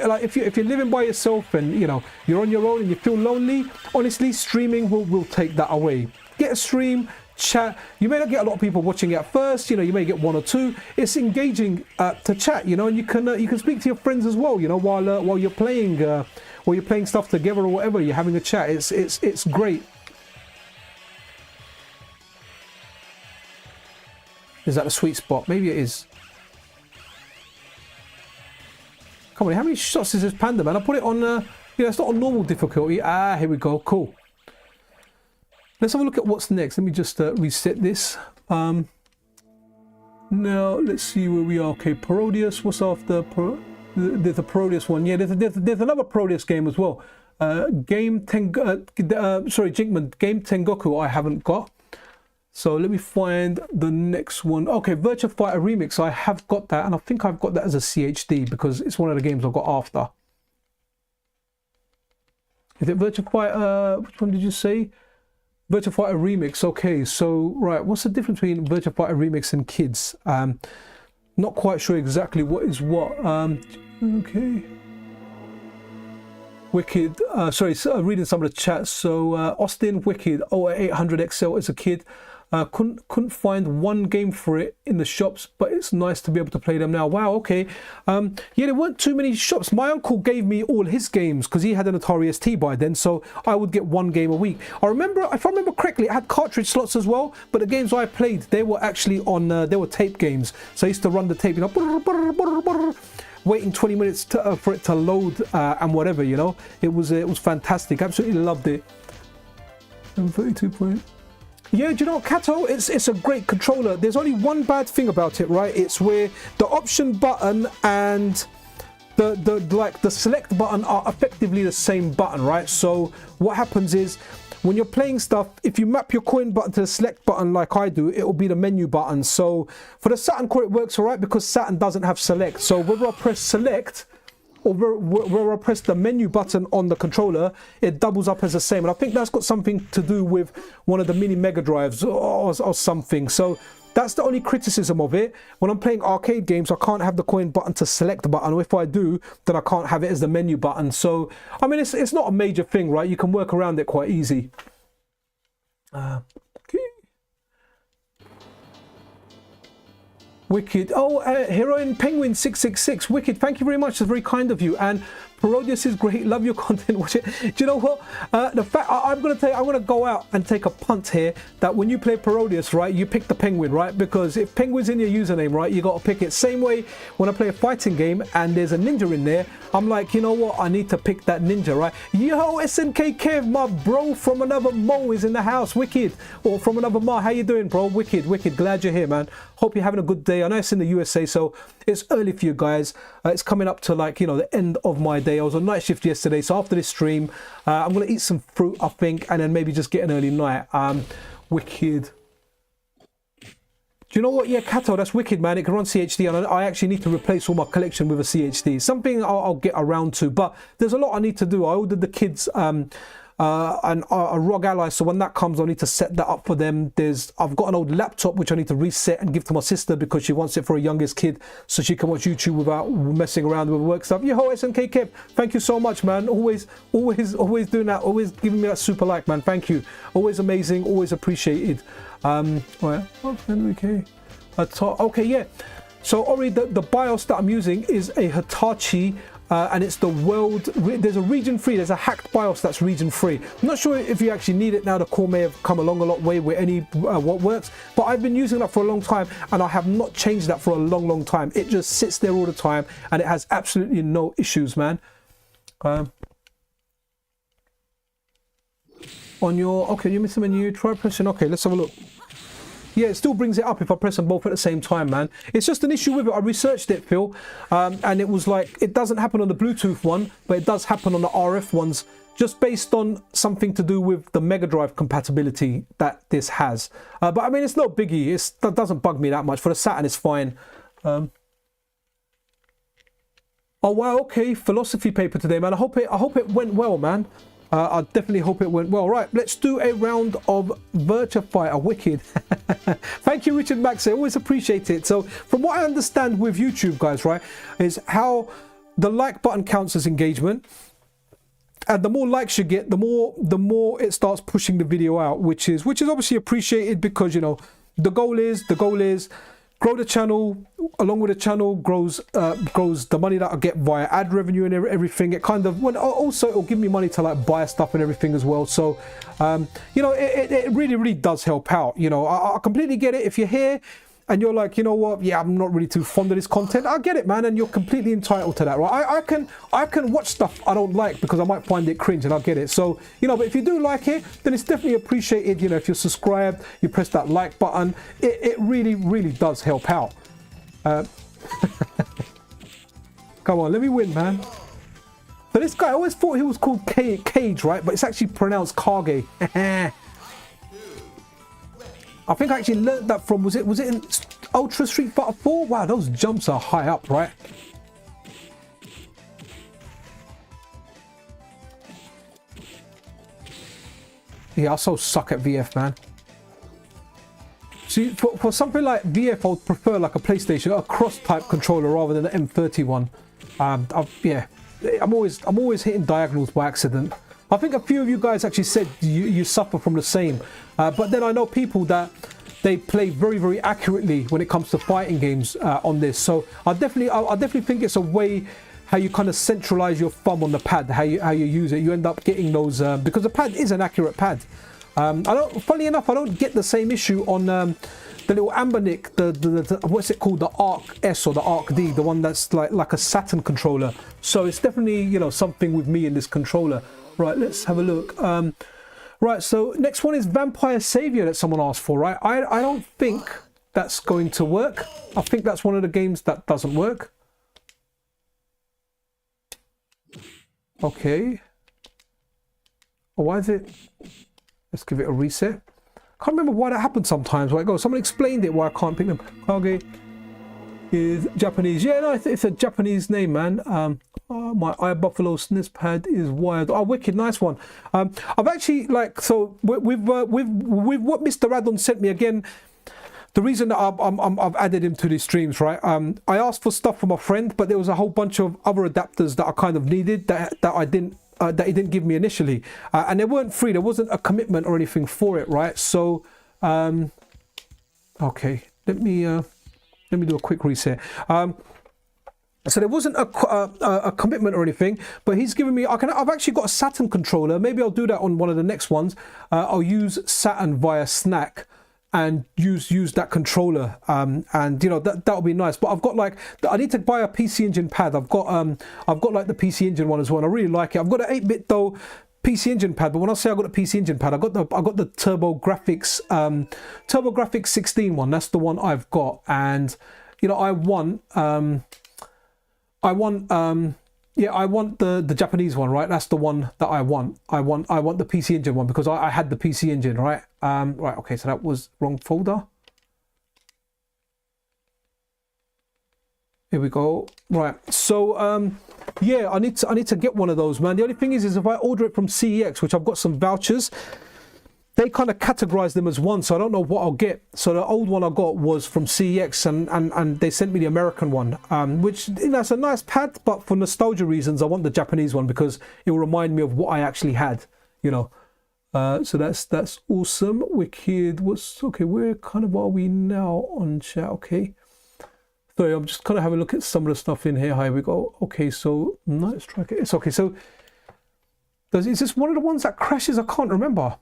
like if you're living by yourself and, you know, you're on your own and you feel lonely, honestly, streaming will take that away. Get a stream, chat. You may not get a lot of people watching it at first, you know, you may get 1 or 2. It's engaging to chat, you know, and you can speak to your friends as well, you know, while you're playing stuff together or whatever, you're having a chat. It's great. Is that a sweet spot? Maybe it is. Come on, how many shots is this panda, man? I put it on, you know, it's not on normal difficulty. Ah, here we go. Cool. Let's have a look at what's next. Let me just reset this. Now, let's see where we are. Okay, Parodius. What's after? There's a Parodius one. Yeah, there's another Parodius game as well. Game Tengoku I haven't got. So let me find the next one. Okay, Virtua Fighter Remix. I have got that, and I think I've got that as a CHD because it's one of the games I've got after. Is it Virtua Fighter? Which one did you say? Virtua Fighter Remix. Okay, so right, what's the difference between Virtua Fighter Remix and Kids? Not quite sure exactly what is what. Okay. Wicked, sorry, reading some of the chats. So Austin, Wicked, 0800 XL as a kid. Couldn't find one game for it in the shops, but it's nice to be able to play them now. Wow, okay. Yeah, there weren't too many shops. My uncle gave me all his games because he had an Atari ST by then, so I would get one game a week. I remember, if I remember correctly, it had cartridge slots as well, but the games I played, they were actually on, they were tape games. So I used to run the tape, you know, waiting 20 minutes for it to load and whatever, you know. It was fantastic. Absolutely loved it. 32 point. Yeah, do you know what, Kato? It's a great controller. There's only one bad thing about it, right? It's where the option button and the select button are effectively the same button, right? So what happens is when you're playing stuff, if you map your coin button to the select button like I do, it will be the menu button. So for the Saturn core, it works all right because Saturn doesn't have select. So whether I press select or where I press the menu button on the controller, it doubles up as the same. And I think that's got something to do with one of the mini Mega Drives or something. So that's the only criticism of it. When I'm playing arcade games, I can't have the coin button to select button. Or if I do, then I can't have it as the menu button. So, I mean, it's not a major thing, right? You can work around it quite easy. Okay. Wicked. Oh, Heroine Penguin 666. Wicked. Thank you very much. That's very kind of you. And Parodius is great. Love your content. Watch it. Do you know what? The fact I'm going to tell you, I'm going to go out and take a punt here that when you play Parodius, right, you pick the penguin, right? Because if penguin's in your username, right, you got to pick it. Same way when I play a fighting game and there's a ninja in there, I'm like, you know what? I need to pick that ninja, right? Yo, SNK Kev, my bro from another Mo is in the house. Wicked. Or from another Ma. How you doing, bro? Wicked, wicked. Glad you're here, man. Hope you're having a good day. I know it's in the USA, so it's early for you guys. It's coming up to, like, you know, the end of my day. I was on night shift yesterday, so after this stream, I'm going to eat some fruit, I think, and then maybe just get an early night. Wicked. Do you know what? Yeah, Kato, that's wicked, man. It can run CHD, and I actually need to replace all my collection with a CHD. Something I'll get around to, but there's a lot I need to do. I ordered the kids a ROG Ally, so when that comes, I need to set that up for them. I've got an old laptop which I need to reset and give to my sister because she wants it for her youngest kid, so she can watch YouTube without messing around with work stuff. Yo, SNK Kev, thank you so much, man. Always doing that. Always giving me that super like, man. Thank you. Always amazing. Always appreciated. Right. Okay. Okay, yeah. So Ori, the BIOS that I'm using is a Hitachi. And it's the world, there's a region free, there's a hacked BIOS that's region free. I'm not sure if you actually need it now. The core may have come along a lot way where any what works, but I've been using that for a long time and I have not changed that for a long time. It just sits there all the time and it has absolutely no issues, man. On your, okay, you missed the menu, try pressing, okay, let's have a look. Yeah, it still brings it up if I press them both at the same time, man. It's just an issue with it. I researched it, Phil, and it was like, it doesn't happen on the Bluetooth one, but it does happen on the RF ones, just based on something to do with the Mega Drive compatibility that this has. But I mean, it's no biggie. That doesn't bug me that much. For the Saturn, it's fine. Oh wow, okay, philosophy paper today, man. I hope it went well, man. I definitely hope it went well. Right, let's do a round of Virtua Fighter. Wicked. Thank you, Richard Max. I always appreciate it. So from what I understand with YouTube, guys, right, is how the like button counts as engagement. And the more likes you get, the more it starts pushing the video out, which is obviously appreciated because, you know, the goal is grow the channel. Along with the channel grows the money that I get via ad revenue and everything. It kind of, well, also it'll give me money to like buy stuff and everything as well. So you know, it really does help out. You know, I completely get it. If you're here and you're like, you know what, yeah, I'm not really too fond of this content, I get it, man, and you're completely entitled to that, right? I can watch stuff I don't like because I might find it cringe, and I get it. So, you know, but if you do like it, then it's definitely appreciated. You know, if you're subscribed, you press that like button, it really does help out. Come on, let me win, man. But this guy, I always thought he was called Cage, right? But it's actually pronounced Kage. I think I actually learned that from, was it in Ultra Street Fighter 4? Wow, those jumps are high up, right? Yeah, I so suck at VF, man. See, for something like VF, I would prefer like a PlayStation, a cross-type controller rather than the M30 one. Yeah. I'm always hitting diagonals by accident. I think a few of you guys actually said you suffer from the same, but then I know people that they play very accurately when it comes to fighting games on this. So I definitely think it's a way how you kind of centralize your thumb on the pad, how you use it. You end up getting those because the pad is an accurate pad. Funny enough, I don't get the same issue on the little Ambernick, the what's it called, the Arc S or the Arc D, the one that's like a Saturn controller. So it's definitely, you know, something with me in this controller. Right, let's have a look. Right, so next one is Vampire Savior that someone asked for, right? I don't think that's going to work. I think that's one of the games that doesn't work. Okay. Oh, why is it? Let's give it a reset. Can't remember why that happens sometimes. Where I go, someone explained it why I can't pick them. Kage is Japanese. Yeah, no, it's a Japanese name, man. Oh, my iBuffalo SNES pad is wired. Oh, wicked, nice one. I've actually so with what MiSTer Addons sent me again. The reason that I've added him to these streams, right? I asked for stuff from a friend, but there was a whole bunch of other adapters that I kind of needed that I didn't. That he didn't give me initially, and they weren't free. There wasn't a commitment or anything for it, right? So, okay, let me do a quick reset. So there wasn't a commitment or anything, but he's given me. I've actually got a Saturn controller. Maybe I'll do that on one of the next ones. I'll use Saturn via Snack and use that controller, and you know that'll be nice. But I've got I need to buy a PC Engine pad. I've got like the PC Engine one as well, and I really like it. I've got an 8-bit though PC Engine pad, but when I say I got a PC Engine pad, I got the TurboGrafx 16 one. That's the one I've got, and you know I want the Japanese one, right? That's the one that I want. I want the PC Engine one because I had the PC Engine, right? Right, okay, so that was wrong folder. Here we go. Right, so yeah, I need to get one of those, man. The only thing is if I order it from CEX, which I've got some vouchers, they kind of categorize them as one, so I don't know what I'll get. So the old one I got was from CEX, and they sent me the American one, which, you know, it's a nice pad, but for nostalgia reasons, I want the Japanese one because it will remind me of what I actually had, you know. So that's awesome. Wicked. Okay? Where kind of are we now on chat? Okay. Sorry, I'm just kind of having a look at some of the stuff in here. Here we go. Okay, so let's try it. It's okay. So is this one of the ones that crashes? I can't remember.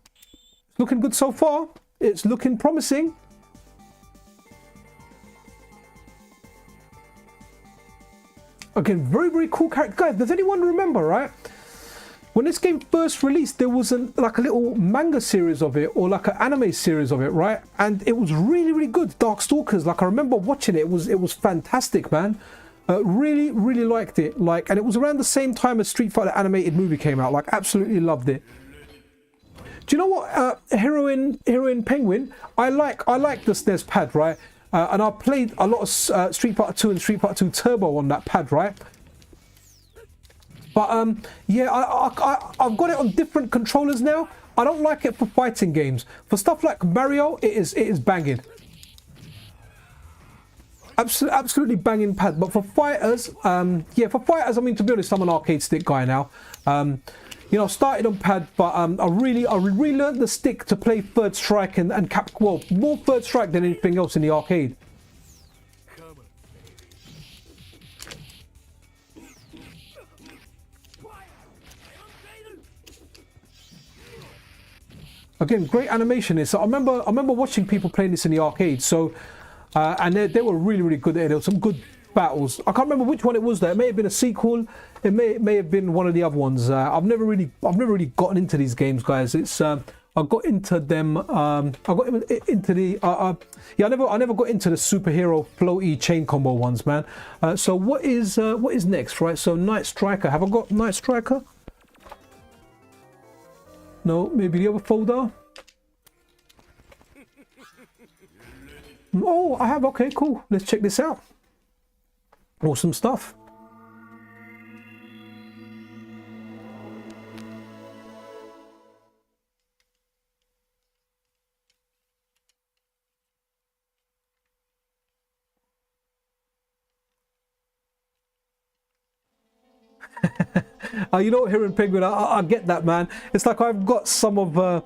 Looking good so far. It's looking promising. Again, very cool character. Guys, does anyone remember, right? When this game first released, there was like a little manga series of it, or like an anime series of it, right? And it was really good. Darkstalkers. Like I remember watching it. It was fantastic, man. Really liked it. And it was around the same time as Street Fighter animated movie came out. Like absolutely loved it. Do you know what, Heroine Penguin? I like the SNES pad, right? And I played a lot of Street Fighter 2 and Street Fighter 2 Turbo on that pad, right? But yeah, I've got it on different controllers now. I don't like it for fighting games. For stuff like Mario, it is banging. Absolutely banging pad. But for fighters, yeah, for fighters, I mean, to be honest, I'm an arcade stick guy now. You know, I started on pad, but I relearned the stick to play Third Strike and well, more Third Strike than anything else in the arcade. Again, great animation. I remember watching people playing this in the arcade. So, and they were really good at it. There were some good battles. I can't remember which one it was. There, it may have been a sequel. It may have been one of the other ones. I've never really gotten into these games, guys. It's I got into them. I got into the yeah. I never got into the superhero floaty chain combo ones, man. So what is next, right? So Night Striker. Have I got Night Striker? No, maybe the other folder. Oh, I have. Okay, cool. Let's check this out. Awesome stuff. You know, Heron Penguin, I get that, man. It's like I've got some of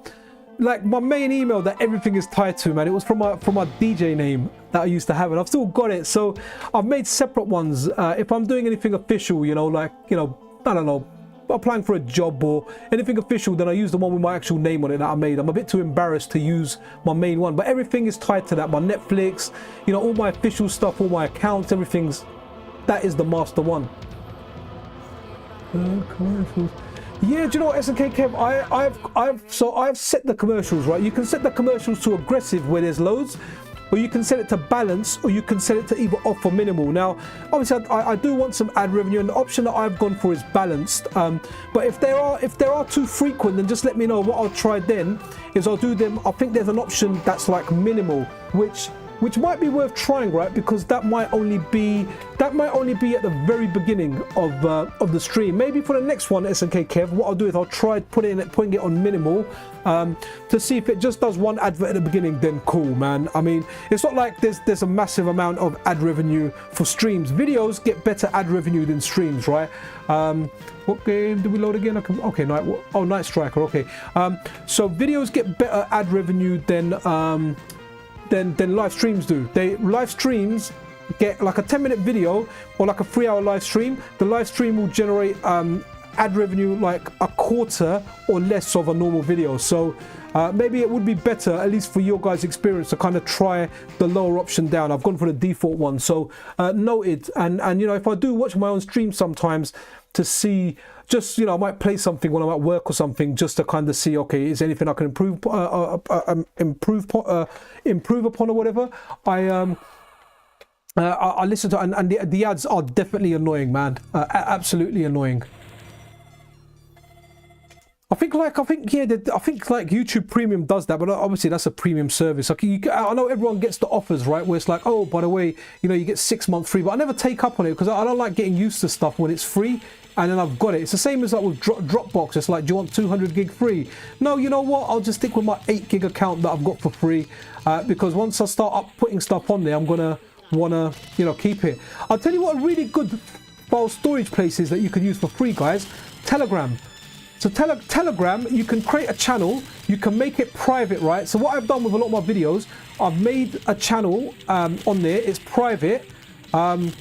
like my main email that everything is tied to, man. It was from my DJ name that I used to have, and I've still got it. So I've made separate ones. If I'm doing anything official, you know, like, you know, I don't know, applying for a job or anything official, then I use the one with my actual name on it that I made. I'm a bit too embarrassed to use my main one, but everything is tied to that. My Netflix, you know, all my official stuff, all my accounts, everything's, that is the master one. Commercials. Yeah, do you know what, SNK Kev, I've set the commercials, right? You can set the commercials to aggressive where there's loads, or you can set it to balance, or you can set it to either off or minimal. Now, obviously, I do want some ad revenue, and the option that I've gone for is balanced. But if there are too frequent, then just let me know. What I'll try then is I'll do them. I think there's an option that's like minimal, which might be worth trying, right? Because that might only be at the very beginning of the stream. Maybe for the next one, SNK Kev, what I'll do is I'll try putting it on minimal to see if it just does one advert at the beginning. Then cool, man. I mean, it's not like there's a massive amount of ad revenue for streams. Videos get better ad revenue than streams, right? What game do we load again? Okay, Night Striker. Okay, so videos get better ad revenue than live streams do. Live streams get like a 10-minute video or like a 3-hour live stream. The live stream will generate ad revenue like a quarter or less of a normal video. So maybe it would be better, at least for your guys' experience, to kind of try the lower option down. I've gone for the default one. So noted. And you know, if I do watch my own stream sometimes to see, just, you know, I might play something when I'm at work or something, just to kind of see, okay, is there anything I can improve upon or whatever. I listen to, and the ads are definitely annoying, man. Absolutely annoying. I think like YouTube Premium does that, but obviously that's a premium service. Like I know everyone gets the offers, right, where it's like, oh, by the way, you know, you get 6 months free, but I never take up on it because I don't like getting used to stuff when it's free and then I've got it. It's the same as like with Dropbox. It's like, do you want 200 gig free? No, you know what? I'll just stick with my 8 gig account that I've got for free because once I start putting stuff on there, I'm gonna wanna, you know, keep it. I'll tell you what a really good file storage place is that you can use for free, guys. Telegram. So Telegram, you can create a channel, you can make it private, right? So what I've done with a lot of my videos, I've made a channel on there, it's private, in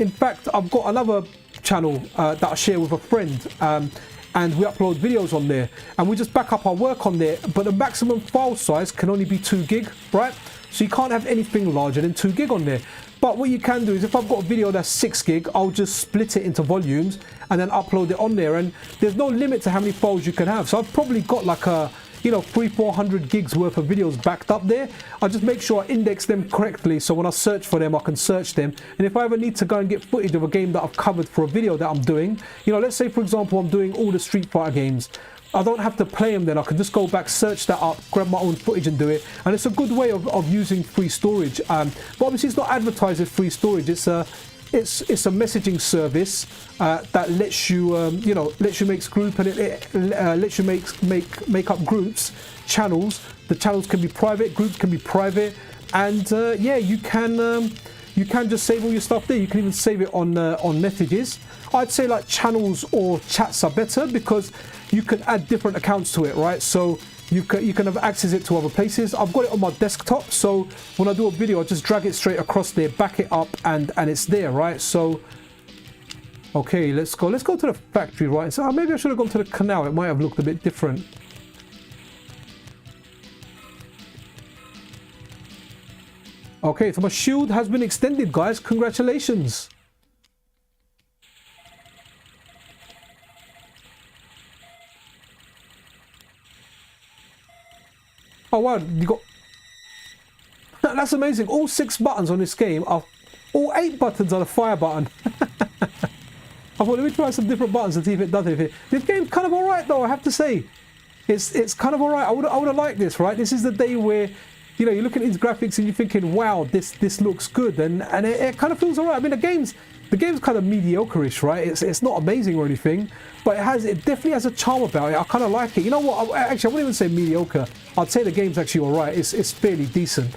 fact, I've got another channel that I share with a friend, and we upload videos on there, and we just back up our work on there, but the maximum file size can only be 2 gig, right? So you can't have anything larger than 2 gig on there. But what you can do is if I've got a video that's 6 gig, I'll just split it into volumes and then upload it on there. And there's no limit to how many files you can have. So I've probably got like a, you know, 300-400 gigs worth of videos backed up there. I just make sure I index them correctly. So when I search for them, I can search them. And if I ever need to go and get footage of a game that I've covered for a video that I'm doing, you know, let's say, for example, I'm doing all the Street Fighter games. I don't have to play them then. I can just go back, search that up, grab my own footage and do it. And it's a good way of using free storage. But obviously it's not advertised as free storage. It's a messaging service that lets you, you know, lets you make group, and it lets you make up groups, channels. The channels can be private, groups can be private, and yeah, you can just save all your stuff there. You can even save it on messages. I'd say like channels or chats are better because you can add different accounts to it, right? So you can have access it to other places. I've got it on my desktop, so when I do a video, I just drag it straight across there, back it up, and it's there, right? So okay, let's go to the factory, right? So maybe I should have gone to the canal. It might have looked a bit different. Okay, so my shield has been extended, guys. Congratulations. Oh wow, you got... That's amazing. All 6 buttons on this game are... All 8 buttons are the fire button. I thought, let me try some different buttons and see if it does anything. This game's kind of alright though, I have to say. It's kind of alright. I would have liked this, right? This is the day where, you know, you look at these graphics and you're thinking, wow, this looks good, and it kind of feels alright. I mean, the game's kind of mediocre-ish, right? It's not amazing or anything, but it definitely has a charm about it. I kind of like it. You know what? Actually, I wouldn't even say mediocre. I'd say the game's actually alright. It's fairly decent.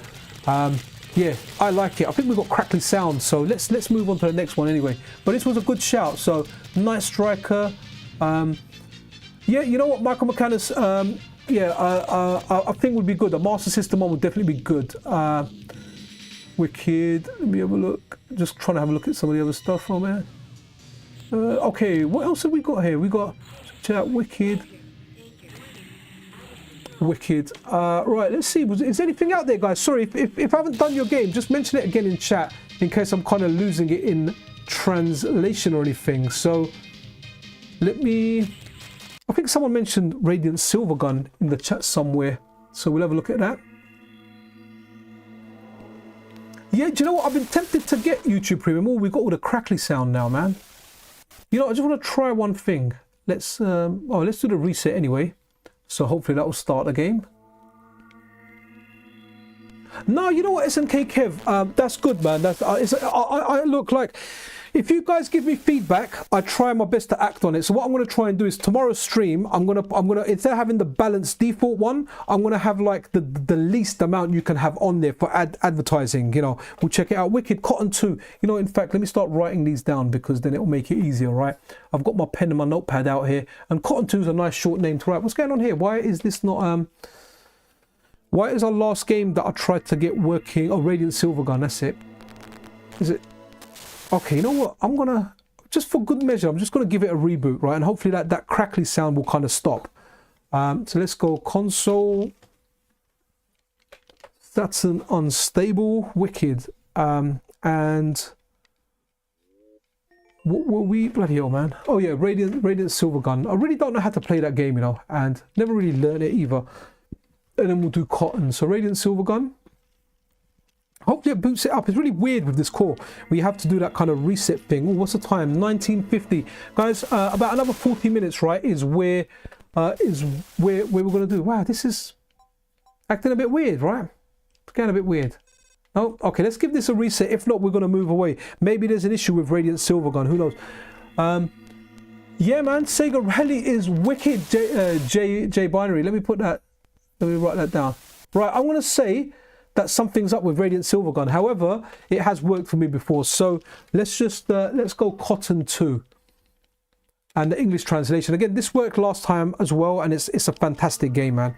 Yeah, I like it. I think we've got crackly sound, so let's move on to the next one anyway. But this was a good shout. So Night Striker, yeah, you know what, Michael McCannis, yeah, I think would be good. The Master System one would definitely be good. Wicked. Let me have a look. Just trying to have a look at some of the other stuff on there. Okay, what else have we got here? We got check out Wicked. Wicked. Right, let's see. Is anything out there, guys? Sorry, if I haven't done your game, just mention it again in chat in case I'm kind of losing it in translation or anything. So let me. I think someone mentioned Radiant Silvergun in the chat somewhere. So we'll have a look at that. Yeah, do you know what? I've been tempted to get YouTube Premium. Oh, we've got all the crackly sound now, man. You know, I just want to try one thing. Let's let's do the reset anyway. So hopefully that will start the game. No, you know what, SNK Kev, that's good, man. That's I look like, if you guys give me feedback, I try my best to act on it. So what I'm going to try and do is tomorrow's stream, I'm gonna instead of having the balanced default one, I'm gonna have like the least amount you can have on there for advertising. You know, we'll check it out. Wicked Cotton 2. You know, in fact, let me start writing these down because then it will make it easier, right? I've got my pen and my notepad out here, and Cotton 2 is a nice short name to write. What's going on here? Why is this not why is our last game that I tried to get working? Oh, Radiant Silvergun, that's it. Is it? Okay, you know what? I'm gonna, just for good measure, I'm just gonna give it a reboot, right? And hopefully that crackly sound will kind of stop. So let's go console. That's an unstable. Wicked. And what were we? Bloody hell, man. Oh yeah, Radiant Silvergun. I really don't know how to play that game, you know, and never really learned it either. And then we'll do Cotton. So Radiant Silvergun. Hopefully it boots it up. It's really weird with this core. We have to do that kind of reset thing. Ooh, what's the time? 1950. Guys, about another 40 minutes, right, is where we're going to do. Wow, this is acting a bit weird, right? It's getting a bit weird. Oh, okay, let's give this a reset. If not, we're going to move away. Maybe there's an issue with Radiant Silvergun. Who knows? Yeah, man, Sega Rally is wicked, J Binary. Let me put that, let me write that down. Right, I'm going to say that something's up with Radiant Silvergun. However, it has worked for me before. So let's just, let's go Cotton 2. And the English translation. Again, this worked last time as well. And it's a fantastic game, man.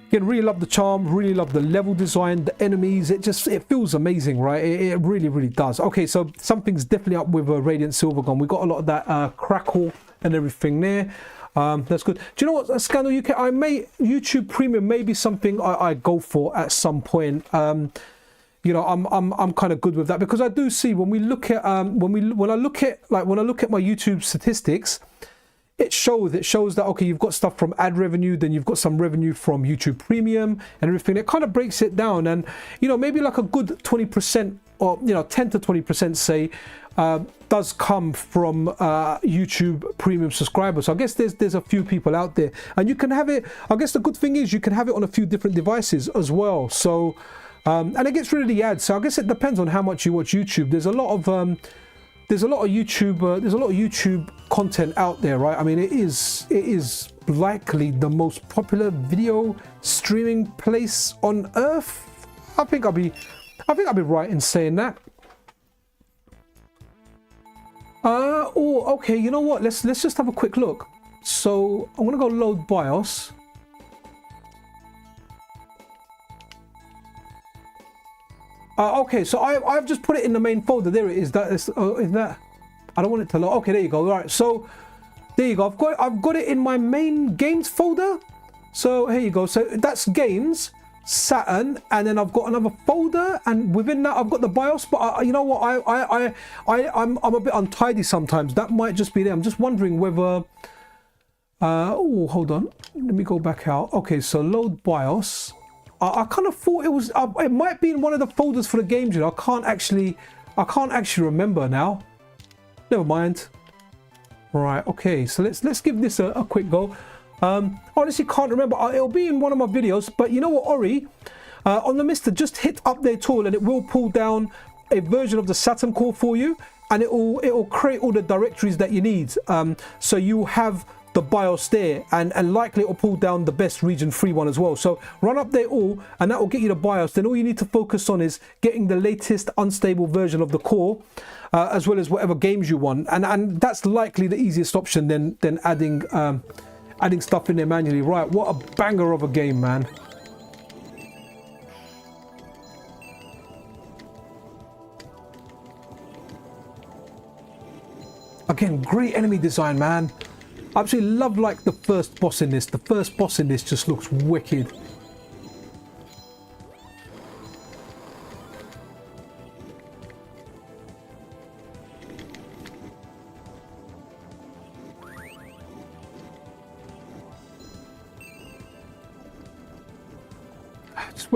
Again, really love the charm. Really love the level design, the enemies. It feels amazing, right? It really, really does. Okay, so something's definitely up with Radiant Silvergun. We got a lot of that crackle and everything there. That's good. Do you know what, Scandal UK? YouTube Premium may be something I go for at some point. You know, I'm kind of good with that because I do see when we look at when I look at my YouTube statistics, it shows that okay, you've got stuff from ad revenue, then you've got some revenue from YouTube Premium and everything. It kind of breaks it down, and you know, maybe like a good 20% or 10 to 20% say does come from YouTube Premium subscribers. So I guess there's a few people out there, and you can have it. I guess the good thing is you can have it on a few different devices as well. So and it gets rid of the ads. So I guess it depends on how much you watch YouTube. There's a lot of YouTube content out there, right? I mean, it is likely the most popular video streaming place on earth. I think I'll be right in saying that. Oh, okay, you know what? Let's just have a quick look. So I'm gonna go load BIOS. Okay, so I've just put it in the main folder. There it is. Is that? I don't want it to load. Okay, there you go. All right, so there you go. I've got it in my main games folder. So here you go. So that's games, Saturn, and then I've got another folder, and within that I've got the BIOS. But you know what? I'm a bit untidy sometimes. That might just be there. I'm just wondering whether. Oh, hold on. Let me go back out. Okay, so load BIOS. I kind of thought it was. It might be in one of the folders for the games. You know, I can't actually remember now. Never mind. Right. Okay. So let's give this a quick go. Honestly, can't remember. It'll be in one of my videos. But you know what, Ori, on the MiSTer, just hit update all, and it will pull down a version of the Saturn core for you, and it will create all the directories that you need. So you have the BIOS there, and likely it will pull down the best region 3 one as well. So run update all, and that will get you the BIOS. Then all you need to focus on is getting the latest unstable version of the core, as well as whatever games you want, and that's likely the easiest option than adding adding stuff in there manually. Right, what a banger of a game, man. Again, great enemy design, man. I absolutely love like the first boss in this. The first boss in this just looks wicked.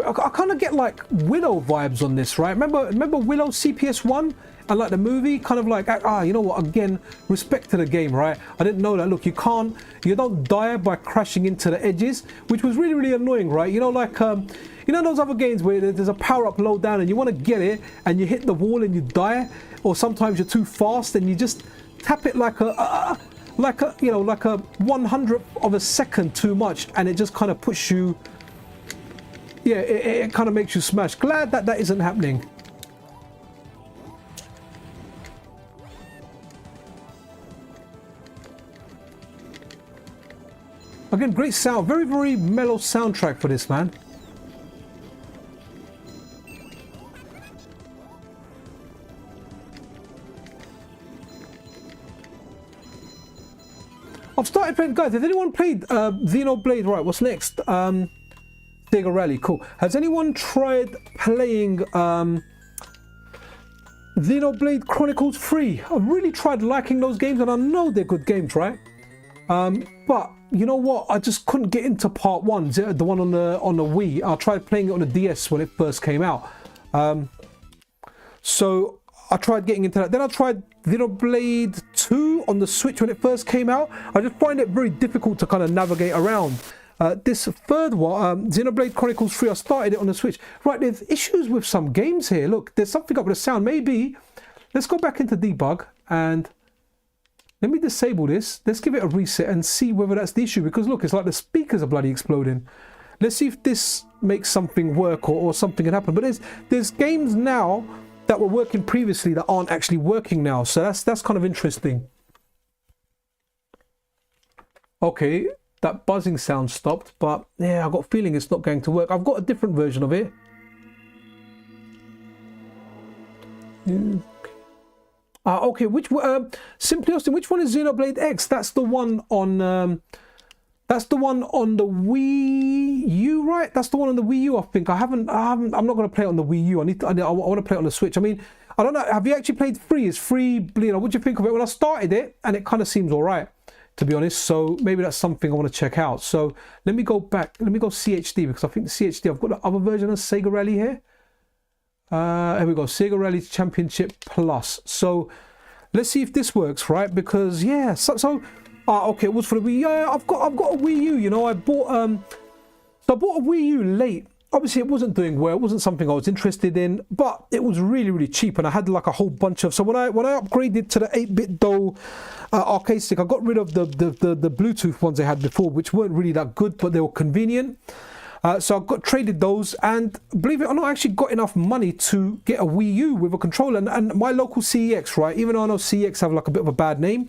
I kind of get like Willow vibes on this, right? Remember Willow CPS1 and like the movie, kind of like, you know what, again, respect to the game, right? I didn't know that. Look, you don't die by crashing into the edges, which was really, really annoying, right? You know, like, you know those other games where there's a power-up low down and you want to get it and you hit the wall and you die, or sometimes you're too fast and you just tap it like a you know, like a 100th of a second too much, and it just kind of puts you, yeah, it kind of makes you smash. Glad that that isn't happening. Again, great sound. Very, very mellow soundtrack for this, man. I've started playing, guys. Has anyone played Xenoblade? Right, what's next? SEGA Rally, cool. Has anyone tried playing Xenoblade Chronicles 3? I've really tried liking those games, and I know they're good games, right? But you know what? I just couldn't get into part 1, the one on the Wii. I tried playing it on the DS when it first came out. So I tried getting into that. Then I tried Xenoblade 2 on the Switch when it first came out. I just find it very difficult to kind of navigate around. This third one, Xenoblade Chronicles 3, I started it on the Switch. Right, there's issues with some games here. Look, there's something up with the sound. Maybe, let's go back into debug and let me disable this. Let's give it a reset and see whether that's the issue. Because look, it's like the speakers are bloody exploding. Let's see if this makes something work or something can happen. But there's games now that were working previously that aren't actually working now. So that's kind of interesting. Okay. That buzzing sound stopped, but yeah, I've got a feeling it's not going to work. I've got a different version of it. Okay, Simply Austin, which one is Xenoblade X? That's the one on the Wii U, right? That's the one on the Wii U, I think. I'm not going to play it on the Wii U. I want to play it on the Switch. I mean, I don't know. Have you actually played 3? Is 3, you know, what do you think of it? When I started it, and it kind of seems all right, to be honest. So maybe that's something I want to check out. So let me go back. Let me go CHD, because I think the CHD, I've got the other version of Sega Rally here. Here we go. Sega Rally Championship Plus. So let's see if this works, right? Because yeah, okay, it was for the Wii. Yeah, I've got a Wii U. You know, I bought a Wii U late. Obviously, it wasn't doing well. It wasn't something I was interested in, but it was really, really cheap, and I had like a whole bunch of. So when I upgraded to the 8-bit DOE arcade stick, I got rid of the Bluetooth ones I had before, which weren't really that good, but they were convenient. So I traded those, and believe it or not, I actually got enough money to get a Wii U with a controller. And my local CEX, right? Even though I know CEX have like a bit of a bad name,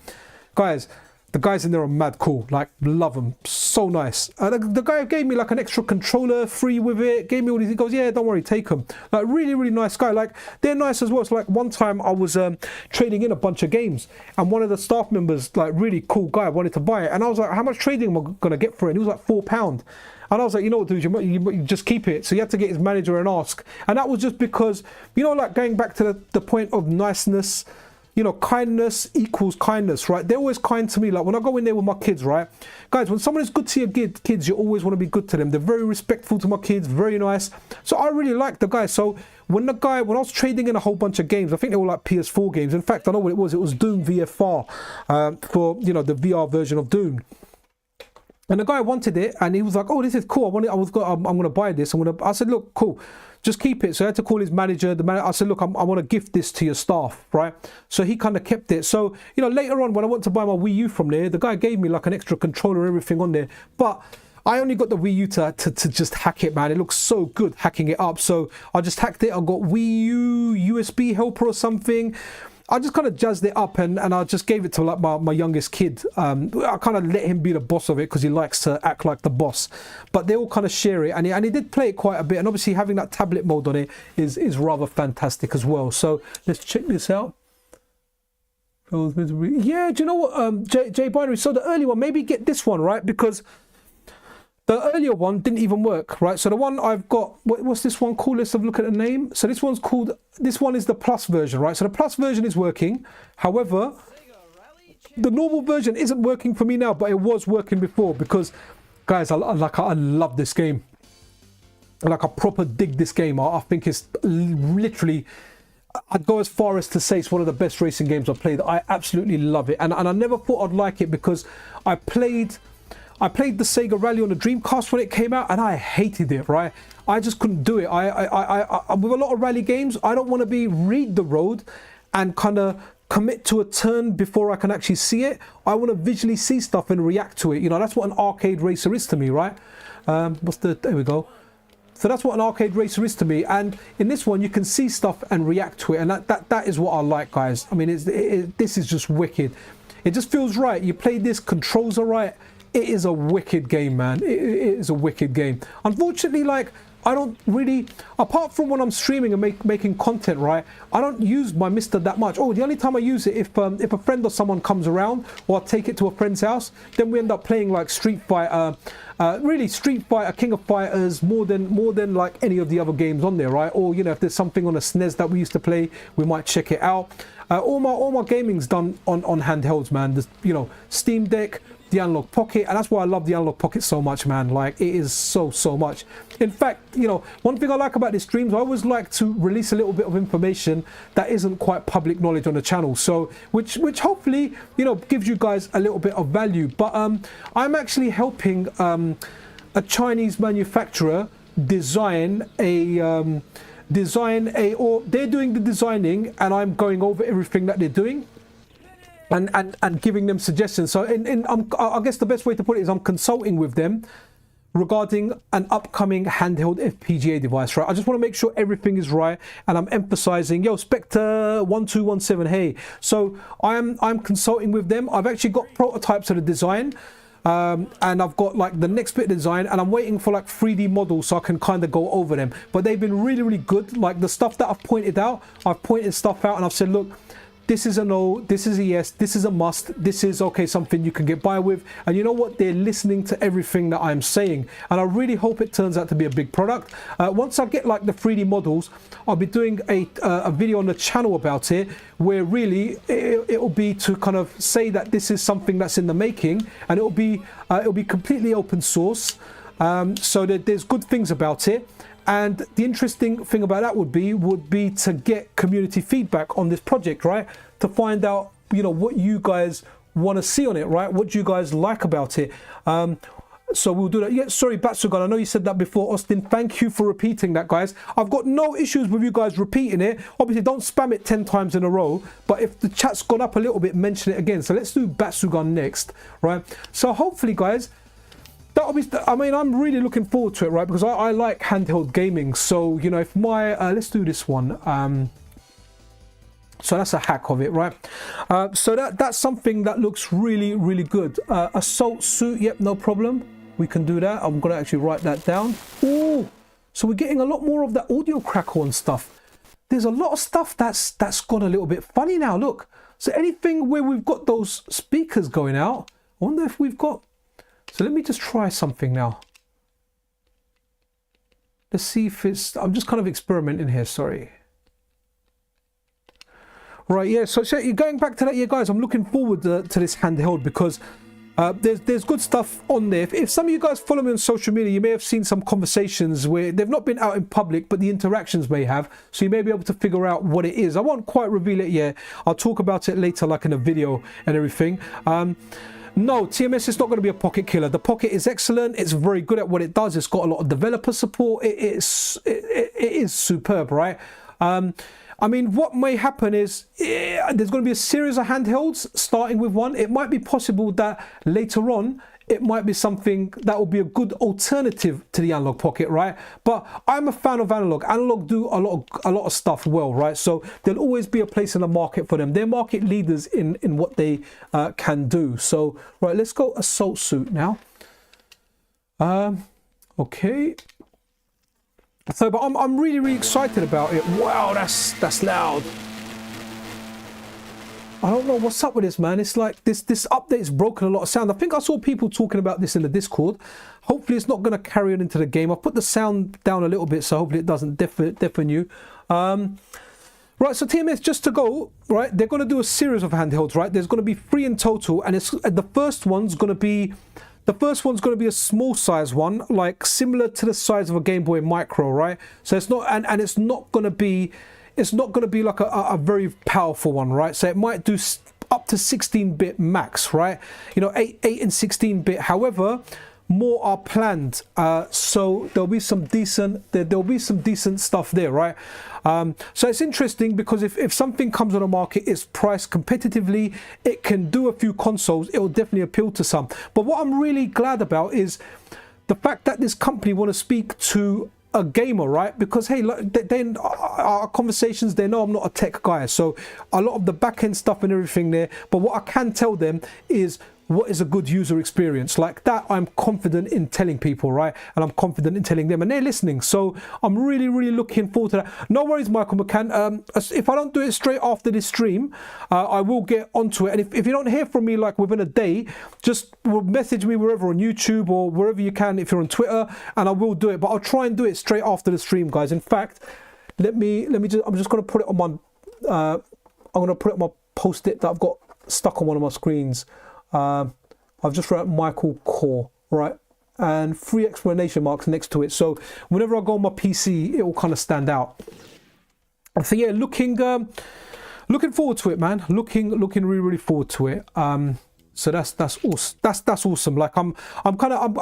guys. The guys in there are mad cool, like love them, so nice. The guy gave me like an extra controller free with it, gave me all these, he goes, yeah, don't worry, take them. Like really, really nice guy. Like they're nice as well. So like one time I was trading in a bunch of games, and one of the staff members, like really cool guy, wanted to buy it. And I was like, how much trading am I going to get for it? And he was like £4. And I was like, you know what, dude, you just keep it. So you had to get his manager and ask. And that was just because, you know, like going back to the point of niceness, you know, kindness equals kindness, right? They're always kind to me. Like when I go in there with my kids, right? Guys, when someone is good to your kids, you always want to be good to them. They're very respectful to my kids, very nice. So I really like the guy. So when I was trading in a whole bunch of games, I think they were like PS4 games. In fact, I know what it was. It was Doom VFR for, you know, the VR version of Doom. And the guy wanted it, and he was like, "Oh, this is cool. I'm going to buy this. I said, "Look, cool. just keep it. So I had to call his manager. I said, look, I want to gift this to your staff, right? So he kind of kept it. So, you know, later on when I went to buy my Wii U from there, the guy gave me like an extra controller and everything on there. But I only got the Wii U to just hack it, man. It looks so good hacking it up. So I just hacked it. I got Wii U USB helper or something. I just kind of jazzed it up and I just gave it to like my youngest kid. I kind of let him be the boss of it because he likes to act like the boss. But they all kind of share it, and he did play it quite a bit. And obviously having that tablet mode on it is rather fantastic as well. So let's check this out. Yeah, do you know what, J Binary? So the early one, maybe get this one, right? Because the earlier one didn't even work, right? So the one I've got, what's this one called? Let's have a look at the name. So this one's called, this one is the Plus version, right? So the Plus version is working. However, the normal version isn't working for me now, but it was working before because, guys, I love this game. Like, I proper dig this game. I think it's literally, I'd go as far as to say it's one of the best racing games I've played. I absolutely love it. And I never thought I'd like it because I played the Sega Rally on the Dreamcast when it came out, and I hated it, right? I just couldn't do it. I with a lot of rally games, I don't want to read the road and kind of commit to a turn before I can actually see it. I want to visually see stuff and react to it. You know, that's what an arcade racer is to me, right? There we go. So that's what an arcade racer is to me. And in this one, you can see stuff and react to it. And that is what I like, guys. I mean, this is just wicked. It just feels right. You play this, controls are right. It is a wicked game, man. It is a wicked game. Unfortunately, like, I don't really, apart from when I'm streaming and making content, right, I don't use my MiSTer that much. Oh, the only time I use it if a friend or someone comes around, or I take it to a friend's house, then we end up playing like Street Fighter, really Street Fighter, King of Fighters, more than like any of the other games on there, right? Or, you know, if there's something on a SNES that we used to play, we might check it out. All my gaming's done on handhelds, man. There's, you know, Steam Deck, the Analog Pocket, and that's why I love the Analog Pocket so much, man. Like, it is so much. In fact, you know, one thing I like about these streams, I always like to release a little bit of information that isn't quite public knowledge on the channel, so which hopefully, you know, gives you guys a little bit of value. But I'm actually helping a Chinese manufacturer design or they're doing the designing, and I'm going over everything that they're doing and giving them suggestions. So I guess the best way to put it is I'm consulting with them regarding an upcoming handheld FPGA device, right? I just want to make sure everything is right, and I'm emphasizing, yo, Spectre 1217, hey. So I'm consulting with them. I've actually got prototypes of the design, and I've got like the next bit of design, and I'm waiting for like 3D models so I can kind of go over them. But they've been really good. Like, the stuff that I've pointed out, I've pointed stuff out and I've said, look, this is a no, this is a yes, this is a must, this is okay, something you can get by with. And you know what? They're listening to everything that I'm saying. And I really hope it turns out to be a big product. Once I get like the 3D models, I'll be doing a video on the channel about it, where really it'll be to kind of say that this is something that's in the making, and it'll be completely open source, so that there's good things about it. And the interesting thing about that would be to get community feedback on this project, right? To find out, you know, what you guys want to see on it, right? What you guys like about it. So we'll do that. Yeah, sorry, Batsugan, I know you said that before, Austin. Thank you for repeating that, guys. I've got no issues with you guys repeating it. Obviously, don't spam it 10 times in a row. But if the chat's gone up a little bit, mention it again. So let's do Batsugan next, right? So hopefully, guys, that'll be, I mean, I'm really looking forward to it, right? Because I like handheld gaming. So, you know, if my, let's do this one. So that's a hack of it, right? So that's something that looks really good. Assault suit, yep, no problem. We can do that. I'm going to actually write that down. Oh, so we're getting a lot more of that audio crackle and stuff. There's a lot of stuff that's gone a little bit funny now, look. So anything where we've got those speakers going out, I wonder if we've got... So let me just try something now. Let's see if it's... I'm just kind of experimenting here, sorry. Right, yeah, so you're going back to that, yeah, guys, I'm looking forward to this handheld because there's good stuff on there. If some of you guys follow me on social media, you may have seen some conversations where they've not been out in public, but the interactions may have, so you may be able to figure out what it is. I won't quite reveal it yet. I'll talk about it later, like in a video and everything. No, TMS is not going to be a pocket killer. The pocket is excellent. It's very good at what it does. It's got a lot of developer support. It is superb, right? I mean, what may happen is there's going to be a series of handhelds starting with one. It might be possible that later on it might be something that will be a good alternative to the analog pocket, right? But I'm a fan of analog. Analog do a lot of stuff well, right? So there'll always be a place in the market for them. They're market leaders in what they can do. So right, let's go assault suit now. Okay. So, but I'm really excited about it. Wow, that's loud. I don't know what's up with this, man. It's like this update's broken a lot of sound. I think I saw people talking about this in the Discord. Hopefully it's not going to carry on into the game. I've put the sound down a little bit, so hopefully it doesn't deafen you. Right, so TMS, just to go, right, they're going to do a series of handhelds, right? There's going to be 3 in total, and the first one's going to be a small size one, like similar to the size of a Game Boy Micro, right? So it's not, and it's not going to be like a very powerful one, right? So it might do up to 16-bit max, right? You know, 8 and 16-bit. However, more are planned, so there'll be some decent stuff there, right? So it's interesting because if something comes on the market, it's priced competitively, it can do a few consoles, it will definitely appeal to some. But what I'm really glad about is the fact that this company want to speak to a gamer, right? Because hey, look, then our conversations, they know I'm not a tech guy, so a lot of the back end stuff and everything there, but what I can tell them is what is a good user experience. Like that I'm confident in telling people, right? And I'm confident in telling them, and they're listening. So I'm really looking forward to that. No worries, Michael McCann. If I don't do it straight after this stream, I will get onto it. And if you don't hear from me like within a day, just message me wherever on YouTube or wherever you can, if you're on Twitter, and I will do it. But I'll try and do it straight after the stream, guys. In fact, I'm just going to put it on my I'm going to put it on my post-it that I've got stuck on one of my screens. I've just wrote Michael Core, right, and 3 exclamation marks next to it, so whenever I go on my PC it will kind of stand out. So yeah, looking forward to it, man. Looking really forward to it. So that's awesome. Like I'm kind of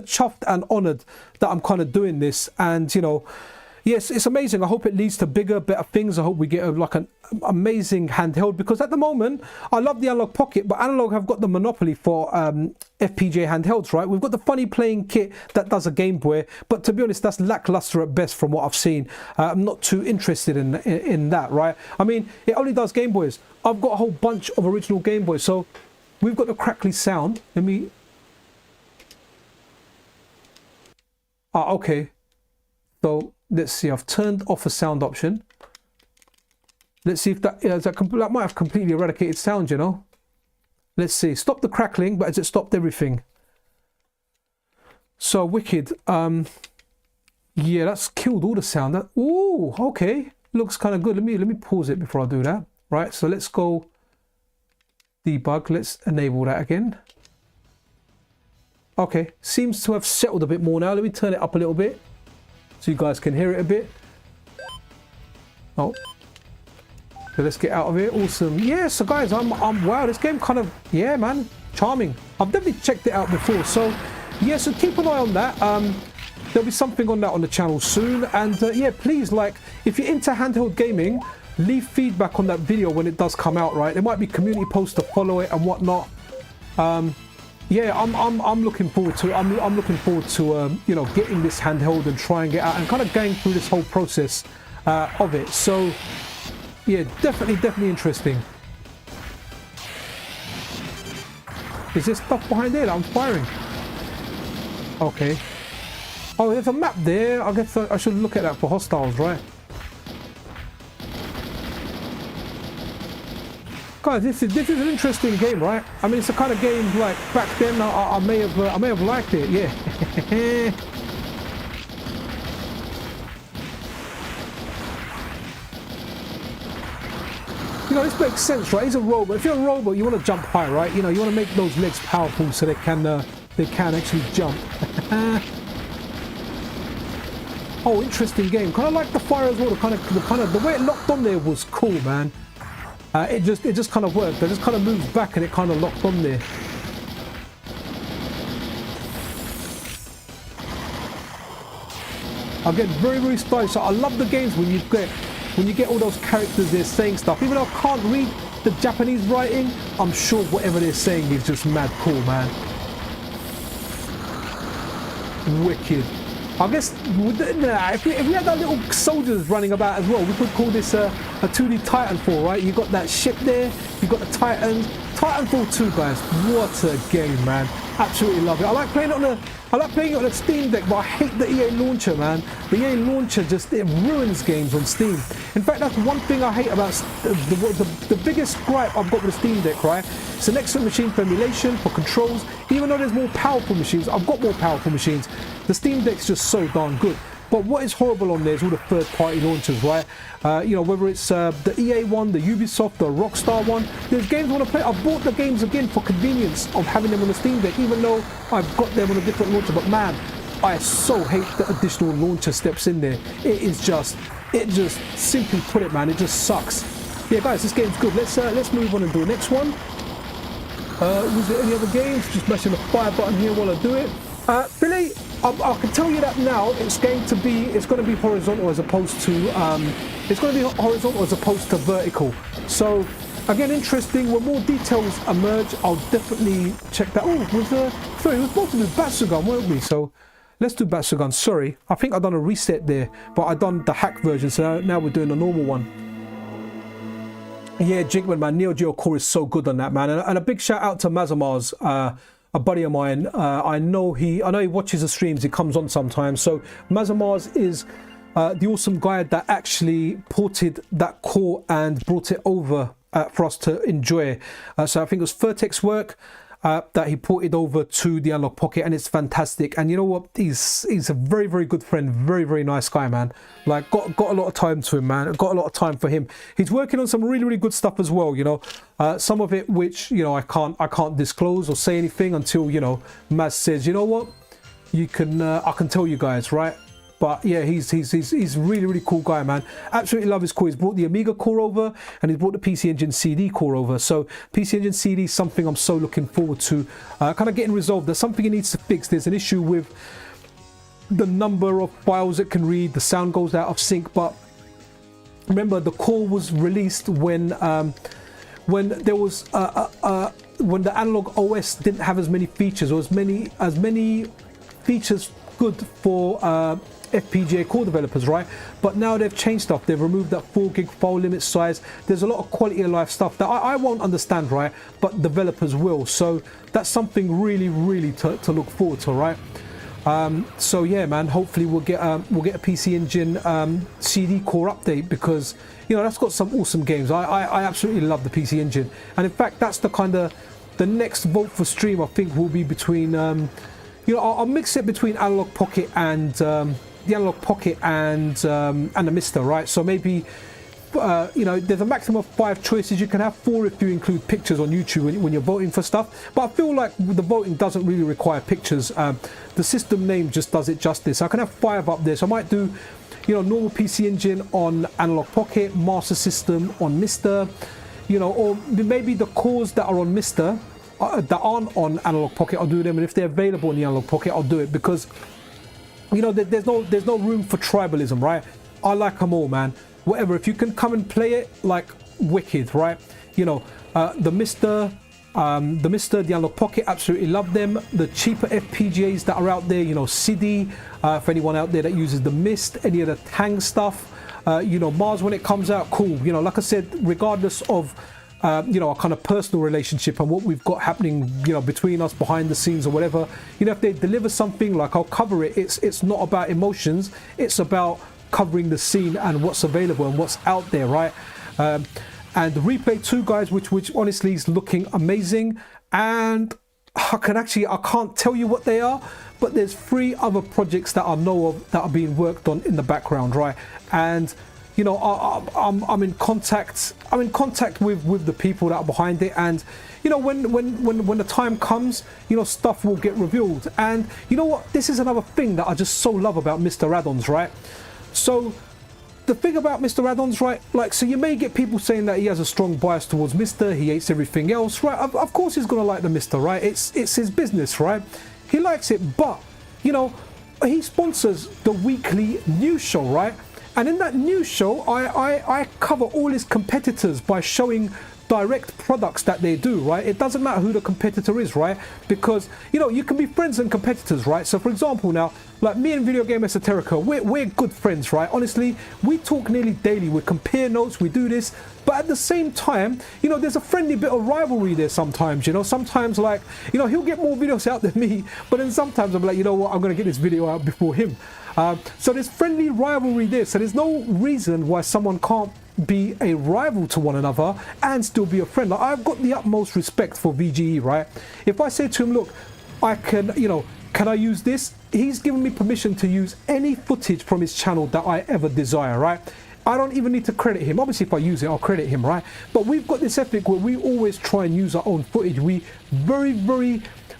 chuffed and honored that I'm kind of doing this, and you know, yes, it's amazing. I hope it leads to bigger, better things. I hope we get like an amazing handheld, because at the moment, I love the Analog Pocket, but Analog have got the monopoly for FPGA handhelds, right? We've got the Funny Playing kit that does a Game Boy, but to be honest, that's lackluster at best from what I've seen. I'm not too interested in that, right? I mean, it only does Game Boys. I've got a whole bunch of original Game Boys, so we've got the crackly sound. Let me... okay. So let's see, I've turned off a sound option. Let's see if that might have completely eradicated sound, you know. Let's see, stop the crackling, but has it stopped everything? So wicked. Yeah, that's killed all the sound. Ooh, okay, looks kind of good. Let me pause it before I do that. Right, so let's go debug. Let's enable that again. Okay, seems to have settled a bit more now. Let me turn it up a little bit so you guys can hear it a bit. Oh, so let's get out of here. Awesome. Yeah, so guys, I'm wow, this game kind of, yeah, man, charming. I've definitely checked it out before, so yeah, so keep an eye on that. There'll be something on that on the channel soon, and yeah, please, like, if you're into handheld gaming, leave feedback on that video when it does come out, right? There might be community posts to follow it and whatnot. Yeah, I'm looking forward to it. I'm looking forward to you know, getting this handheld and trying it out and kind of going through this whole process of it. So yeah, definitely interesting. Is there stuff behind there that I'm firing? Okay. Oh, there's a map there. I guess I should look at that for hostiles, right? Guys, this is an interesting game, right? I mean, it's the kind of game like back then I may have liked it, yeah. You know, this makes sense, right? He's a robot. If you're a robot, you want to jump high, right? You know, you want to make those legs powerful so they can actually jump. Oh, interesting game. Kind of like the fire as well. The way it locked on there was cool, man. It just kind of worked. It just kind of moved back and it kind of locked on there. Again, very stylish. So I love the games when you get all those characters there saying stuff. Even though I can't read the Japanese writing, I'm sure whatever they're saying is just mad cool, man. Wicked. I guess if we had our little soldiers running about as well, we could call this a 2D Titanfall, right? You got that ship there, you got the Titans. Titanfall 2, guys, what a game, man. Absolutely love it. I like playing it on a Steam Deck, but I hate the EA launcher, man. The EA launcher it ruins games on Steam. In fact, that's one thing I hate about the biggest gripe I've got with the Steam Deck, right? It's an excellent machine for emulation, for controls. Even though there's more powerful machines, I've got more powerful machines. The Steam Deck's just so darn good. But what is horrible on there is all the third-party launchers, right? You know, whether it's the EA one, the Ubisoft, the Rockstar one. There's games I want to play. I've bought the games again for convenience of having them on the Steam Deck, even though I've got them on a different launcher. But man, I so hate the additional launcher steps in there. It just simply put it, man, it just sucks. Yeah, guys, this game's good. Let's move on and do the next one. Was there any other games? Just mashing the fire button here while I do it. Billy, I can tell you that now. It's going to be horizontal as opposed to vertical. So again, interesting. When more details emerge, I'll definitely check that. Oh, we were supposed to do Batsugan, weren't we? So let's do Batsugan. Sorry, I think I've done a reset there, but I've done the hack version. So now we're doing the normal one. Yeah, Jinkman, man, Neo Geo Core is so good on that, man. And a big shout out to Mazamars. A buddy of mine, I know he watches the streams, he comes on sometimes. So Mazamars is the awesome guy that actually ported that core and brought it over for us to enjoy. So I think it was Vertex work that he ported over to the Analog Pocket, and it's fantastic. And you know what, he's a very good friend, very nice guy, man. Like got a lot of time to him, man. Got a lot of time for him. He's working on some really good stuff as well, you know. Some of it which, you know, I can't disclose or say anything until, you know, Maz says, you know what, you can I can tell you guys, right? But yeah, he's really cool guy, man. Absolutely love his core. He's brought the Amiga core over, and he's brought the PC Engine CD core over. So PC Engine CD is something I'm so looking forward to kind of getting resolved. There's something he needs to fix. There's an issue with the number of files it can read. The sound goes out of sync. But remember, the core was released when there was when the analog OS didn't have as many features, or as many features good for FPGA core developers, right? But now they've changed stuff. They've removed that 4 gig file limit size. There's a lot of quality of life stuff that I won't understand, right? But developers will. So that's something really to look forward to, right? So yeah, man, hopefully we'll get a PC Engine CD core update, because you know that's got some awesome games. I absolutely love the PC Engine, and in fact that's the next vote for stream I think will be between you know, I'll mix it between Analog Pocket and the Analog Pocket and the MiSTer, right? So maybe you know, there's a maximum of 5 choices. You can have 4 if you include pictures on YouTube when you're voting for stuff. But I feel like the voting doesn't really require pictures. The system name just does it justice. I can have 5 up there. So I might do, you know, normal PC Engine on Analog Pocket, Master System on MiSTer, you know, or maybe the cores that are on MiSTer that aren't on Analog Pocket, I'll do them, and if they're available in the Analog Pocket, I'll do it, because you know there's no room for tribalism, right? I like them all, man. Whatever, if you can come and play it, like wicked, right? You know, the MiSTer, the Analog Pocket, absolutely love them. The cheaper FPGAs that are out there, you know, CD, for anyone out there that uses the MIST, any of the Tang stuff, you know, Mars when it comes out, cool. You know, like I said, regardless of you know, our kind of personal relationship and what we've got happening, you know, between us behind the scenes or whatever, you know, if they deliver something, like I'll cover it. It's not about emotions, it's about covering the scene and what's available and what's out there, right? And the Replay 2, guys, which honestly is looking amazing, and I can't tell you what they are, but there's 3 other projects that I know of that are being worked on in the background, right? And you know, I'm in contact with the people that are behind it, and you know, when the time comes, you know, stuff will get revealed. And you know what, this is another thing that I just so love about MiSTer Addons, right? So the thing about MiSTer Addons, right, like, so you may get people saying that he has a strong bias towards MiSTer, he hates everything else, right? Of course he's gonna like the MiSTer, right? It's his business, right? He likes it, but you know, he sponsors the weekly news show, right? And in that news show, I cover all his competitors by showing direct products that they do, right? It doesn't matter who the competitor is, right? Because, you know, you can be friends and competitors, right? So for example now, like me and Video Game Esoterica, we're good friends, right? Honestly, we talk nearly daily, we compare notes, we do this, but at the same time, you know, there's a friendly bit of rivalry there sometimes, you know? Sometimes, like, you know, he'll get more videos out than me, but then sometimes I'm like, you know what, I'm gonna get this video out before him. So there's friendly rivalry there, so there's no reason why someone can't be a rival to one another and still be a friend. Like, I've got the utmost respect for VGE, right? If I say to him, look, I can, you know, can I use this? He's given me permission to use any footage from his channel that I ever desire, right? I don't even need to credit him. Obviously, if I use it, I'll credit him, right? But we've got this ethic where we always try and use our own footage. We very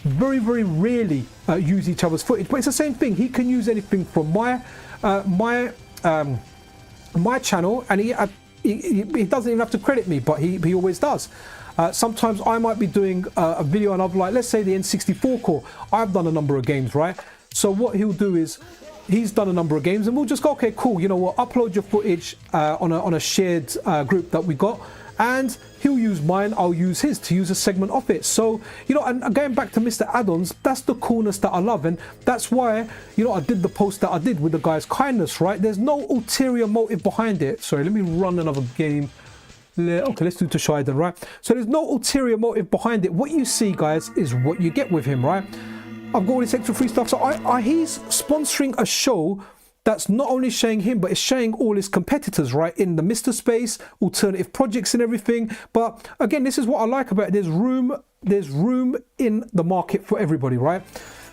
rarely use each other's footage. But it's the same thing. He can use anything from my channel, and he doesn't even have to credit me, but he always does. Sometimes I might be doing a video and I've, like, let's say the N64 core. I've done a number of games, right? So what he'll do is he's done a number of games and we'll just go, okay, cool, you know what, upload your footage on a shared group that we got, and he'll use mine, I'll use his to use a segment of it. So, you know, and going back to MiSTer Addons, that's the coolness that I love, and that's why, you know, I did the post that I did with the guy's kindness, right? There's no ulterior motive behind it. Sorry, let me run another game. Okay, let's do Toshinden, right? So there's no ulterior motive behind it. What you see, guys, is what you get with him, right? I've got all this extra free stuff. So he's sponsoring a show that's not only showing him, but it's showing all his competitors, right, in the MiSTer space, alternative projects and everything. But again, this is what I like about it. There's room in the market for everybody, right?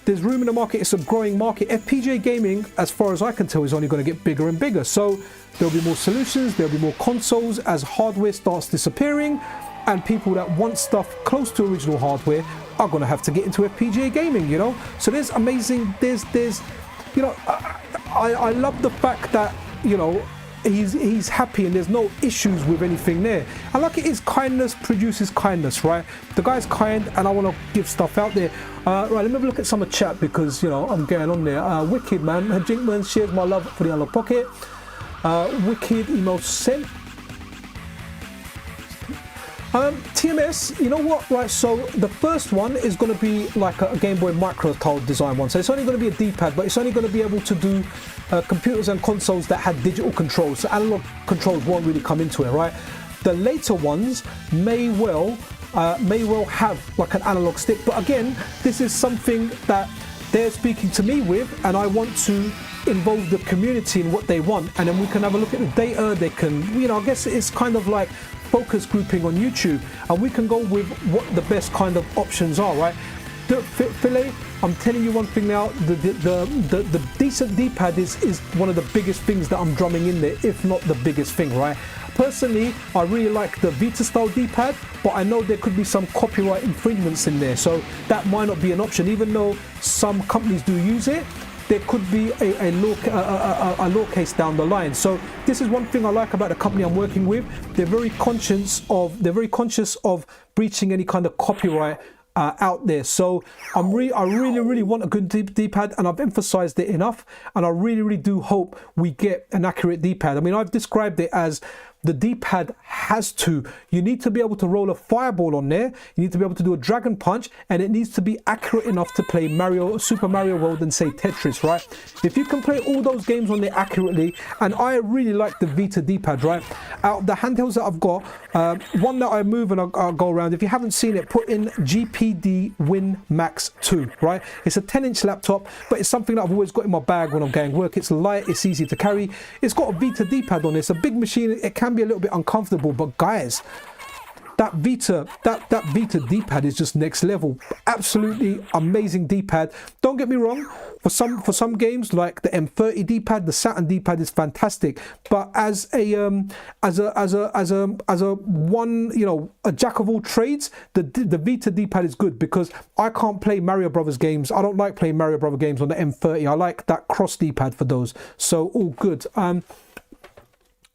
There's room in the market. It's a growing market. FPGA gaming, as far as I can tell, is only going to get bigger and bigger. So there'll be more solutions, there'll be more consoles as hardware starts disappearing, and people that want stuff close to original hardware are going to have to get into FPGA gaming, you know? So there's amazing, there's you know, I love the fact that, you know, he's happy and there's no issues with anything there. And like it is, kindness produces kindness, right? The guy's kind and I want to give stuff out there. Right, let me have a look at some of chat because, you know, I'm going on there. Wicked, man. Jinkman shares my love for the Unlock Pocket. Wicked email sent. TMS, you know what, right, so the first one is going to be like a Game Boy Micro style design one, so it's only going to be a D-pad, but it's only going to be able to do computers and consoles that had digital controls, so analog controls won't really come into it, right? The later ones may well have like an analog stick, but again, this is something that they're speaking to me with, and I want to involve the community in what they want, and then we can have a look at the data. They can, you know, I guess it's kind of like focus grouping on YouTube, and we can go with what the best kind of options are, right? Filet, I'm telling you one thing now, the decent D-pad is one of the biggest things that I'm drumming in there, if not the biggest thing, right? Personally, I really like the Vita style D-pad, but I know there could be some copyright infringements in there, so that might not be an option. Even though some companies do use it, there could be a law case down the line. So this is one thing I like about the company I'm working with. They're very conscious of breaching any kind of copyright out there. So I really want a good D-pad, and I've emphasized it enough, and I really do hope we get an accurate D-pad. I mean, I've described it as the D-pad you need to be able to roll a fireball on there, you need to be able to do a dragon punch, and it needs to be accurate enough to play Super Mario World and say Tetris, right? If you can play all those games on there accurately, and I really like the Vita D-pad, right? Out of the handhelds that I've got, one that I move and I'll go around, if you haven't seen it, put in GPD Win Max 2, right? It's a 10-inch laptop, but it's something that I've always got in my bag when I'm going work. It's light, it's easy to carry, it's got a Vita D-pad on it. It's a big machine, it can be a little bit uncomfortable, but guys, that Vita D-pad is just next level. Absolutely amazing D-pad. Don't get me wrong, for some games like the M30 D-pad, the Saturn D-pad is fantastic, but as a one, you know, a jack of all trades, the Vita D-pad is good, because I can't play Mario Brothers games. I don't like playing Mario Brothers games on the M30. I like that cross D-pad for those, so all good.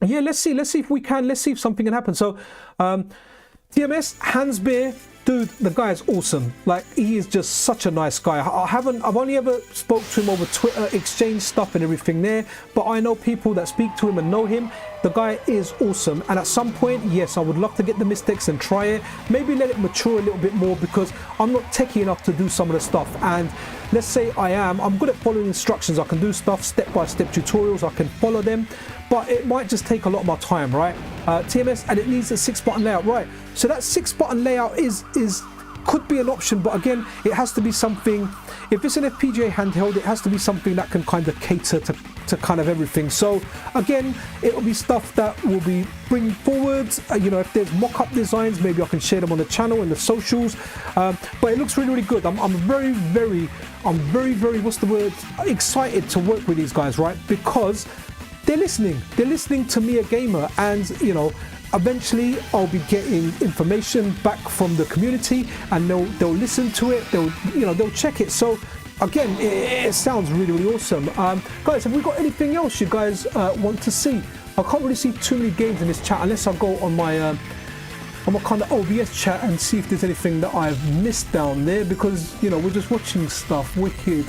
Yeah, let's see if we can. Let's see if something can happen. So, TMS, hands bare, Dude, the guy is awesome. Like, he is just such a nice guy. I've only ever spoke to him over Twitter, exchanged stuff and everything there, but I know people that speak to him and know him. The guy is awesome, and at some point, yes, I would love to get the MiSTer and try it. Maybe let it mature a little bit more, because I'm not techie enough to do some of the stuff. And let's say I'm good at following instructions. I can do stuff, step-by-step tutorials, I can follow them, but it might just take a lot of my time, right? TMS, and it needs a 6-button layout, right? So that 6-button layout could be an option, but again, it has to be something. If it's an FPGA handheld, it has to be something that can kind of cater to kind of everything. So again, it will be stuff that will be bringing forward. You know, if there's mock-up designs, maybe I can share them on the channel and the socials. But it looks really, really good. I'm very, very, what's the word? Excited to work with these guys, right? Because they're listening. They're listening to me, a gamer, and you know, eventually I'll be getting information back from the community, and they'll listen to it. They'll check it. So again, it sounds really, really awesome. Guys, have we got anything else you guys want to see? I can't really see too many games in this chat unless I go on my kind of OBS chat and see if there's anything that I've missed down there, because you know, we're just watching stuff. Wicked.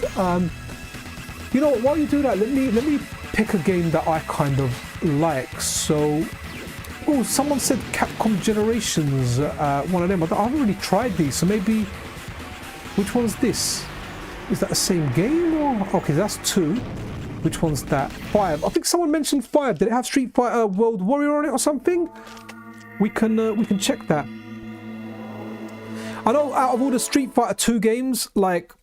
You know what, while you do that, let me pick a game that I kind of like. So, oh, someone said Capcom Generations, one of them. I haven't really tried these, so maybe, which one's this? Is that the same game, or? Okay, that's 2. Which one's that? 5. I think someone mentioned 5. Did it have Street Fighter World Warrior on it or something? We can check that. I know out of all the Street Fighter 2 games, like,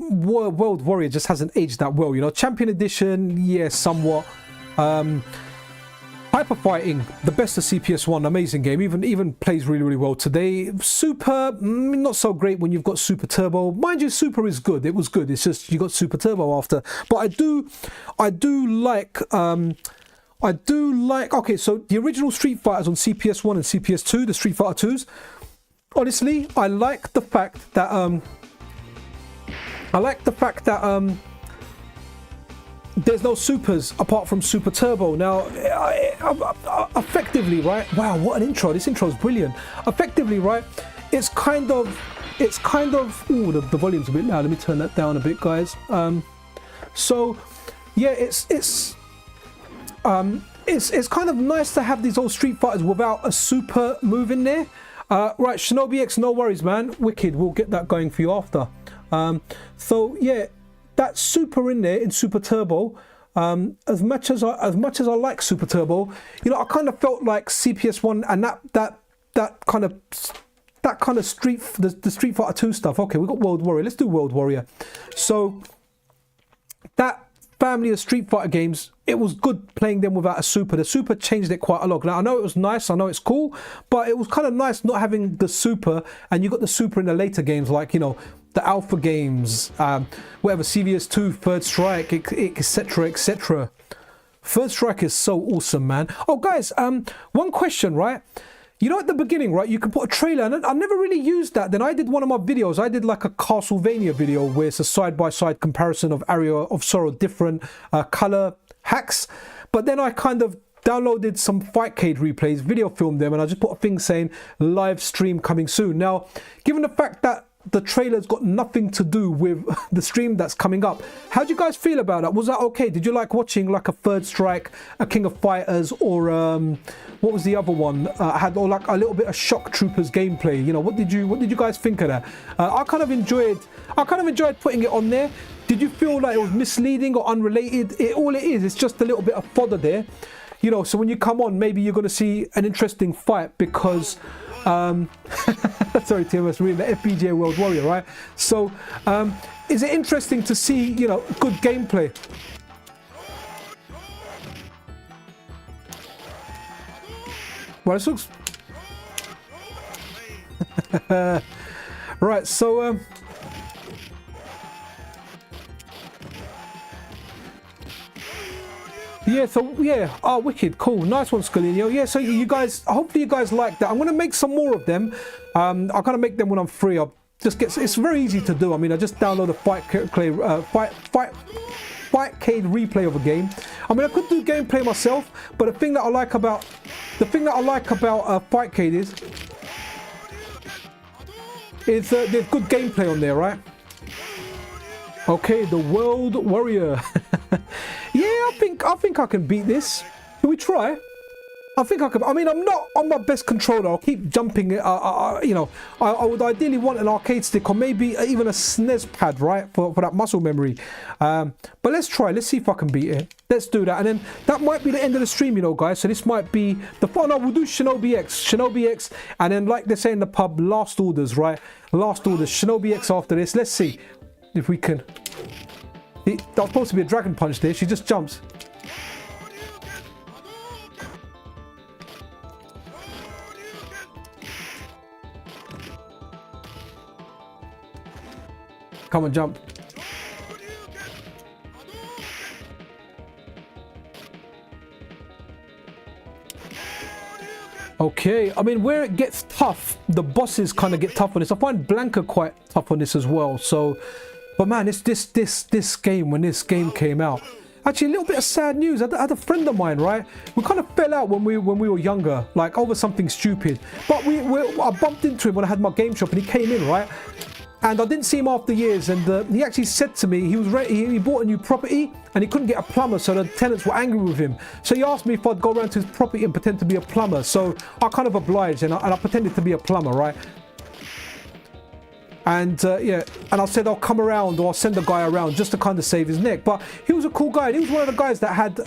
World Warrior just hasn't aged that well, you know. Champion Edition, yeah, somewhat. Hyper Fighting, the best of CPS1, amazing game, even plays really, really well today. Super, not so great when you've got Super Turbo. Mind you, Super is good. It was good. It's just you got Super Turbo after. But I do like. Okay, so the original Street Fighters on CPS1 and CPS2, the Street Fighter 2s. Honestly, I like the fact that there's no supers apart from Super Turbo. Now, effectively, right? Wow, what an intro! This intro is brilliant. Effectively, right? It's kind of. Ooh, the volume's a bit loud. Let me turn that down a bit, guys. So, yeah, it's kind of nice to have these old Street Fighters without a super move in there. Right, Shinobi X, no worries, man. Wicked, we'll get that going for you after. So yeah, that super in there in Super Turbo. As much as I like Super Turbo, you know, I kind of felt like CPS1 and that kind of the Street Fighter 2 stuff. Okay, we got World Warrior. Let's do World Warrior. So that family of Street Fighter games, it was good playing them without a super. The super changed it quite a lot. Now I know it was nice, I know it's cool, but it was kind of nice not having the super, and you got the super in the later games, like, you know, the Alpha games, whatever, CVS2, Third Strike, etc, etc. Third Strike is so awesome, man. Oh guys, one question, right? You know, at the beginning, right, you can put a trailer, and I never really used that. Then I did one of my videos. I did like a Castlevania video where it's a side-by-side comparison of Area of Sorrow, different color hacks. But then I kind of downloaded some FightCade replays, video filmed them, and I just put a thing saying live stream coming soon. Now, given the fact that the trailer's got nothing to do with the stream that's coming up, how do you guys feel about that? Was that okay? Did you like watching like a Third Strike, a King of Fighters, or what was the other one? I had like a little bit of Shock Troopers gameplay. You know, what did you guys think of that? I kind of enjoyed putting it on there. Did you feel like it was misleading or unrelated? All it is, it's just a little bit of fodder there. You know, so when you come on, maybe you're going to see an interesting fight because. Sorry, TMS, reading the FPGA World Warrior, right? So, is it interesting to see, you know, good gameplay? Well, this looks... Right, so... Yeah, so yeah, oh, wicked, cool, nice one, Scalinio. Yeah, so you guys, hopefully you guys like that. I'm gonna make some more of them. I'm gonna make them when I'm free. I'll just get. It's very easy to do. I mean, I just download a FightCade replay of a game. I mean, I could do gameplay myself, but the thing that I like about FightCade is It's there's good gameplay on there, right? Okay, the World Warrior. Yeah, I think I can beat this. Can we try? I think I could. I mean, I'm not on my best controller. I'll keep jumping. You know, I would ideally want an arcade stick or maybe even a SNES pad, right, for that muscle memory. But let's try. Let's see if I can beat it. Let's do that. And then that might be the end of the stream, you know, guys. So this might be the fun. We'll do Shinobi X, and then like they say in the pub, last orders, right? Last orders. Shinobi X after this. Let's see if we can. That was supposed to be a dragon punch there. She just jumps. Come on, jump. Okay, I mean, where it gets tough, the bosses kind of get tough on this. I find Blanca quite tough on this as well. So, but man, it's this game, when this game came out. Actually, a little bit of sad news. I had a friend of mine, right? We kind of fell out when we were younger, like over something stupid. But I bumped into him when I had my game shop, and he came in, right? And I didn't see him after years, and he actually said to me he bought a new property and he couldn't get a plumber, so the tenants were angry with him. So he asked me if I'd go around to his property and pretend to be a plumber. So I kind of obliged, and I pretended to be a plumber, right? And yeah, and I said I'll come around, or I'll send a guy around just to kind of save his neck. But he was a cool guy. He was one of the guys that had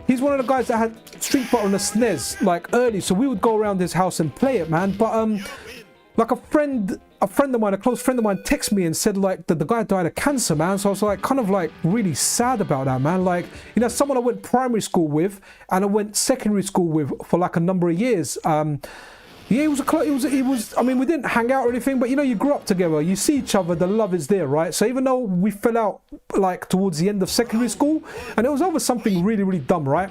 he's one of the guys that had Street Fighter on the SNES like early, so we would go around his house and play it, man. But like a friend of mine, a close friend of mine, texted me and said like that the guy died of cancer, man. So I was like kind of like really sad about that, man. Like, you know, someone I went primary school with and I went secondary school with for like a number of years. Yeah, he was. I mean, we didn't hang out or anything, but you know, you grew up together, you see each other, the love is there, right? So even though we fell out like towards the end of secondary school, and it was over something really, really dumb, right?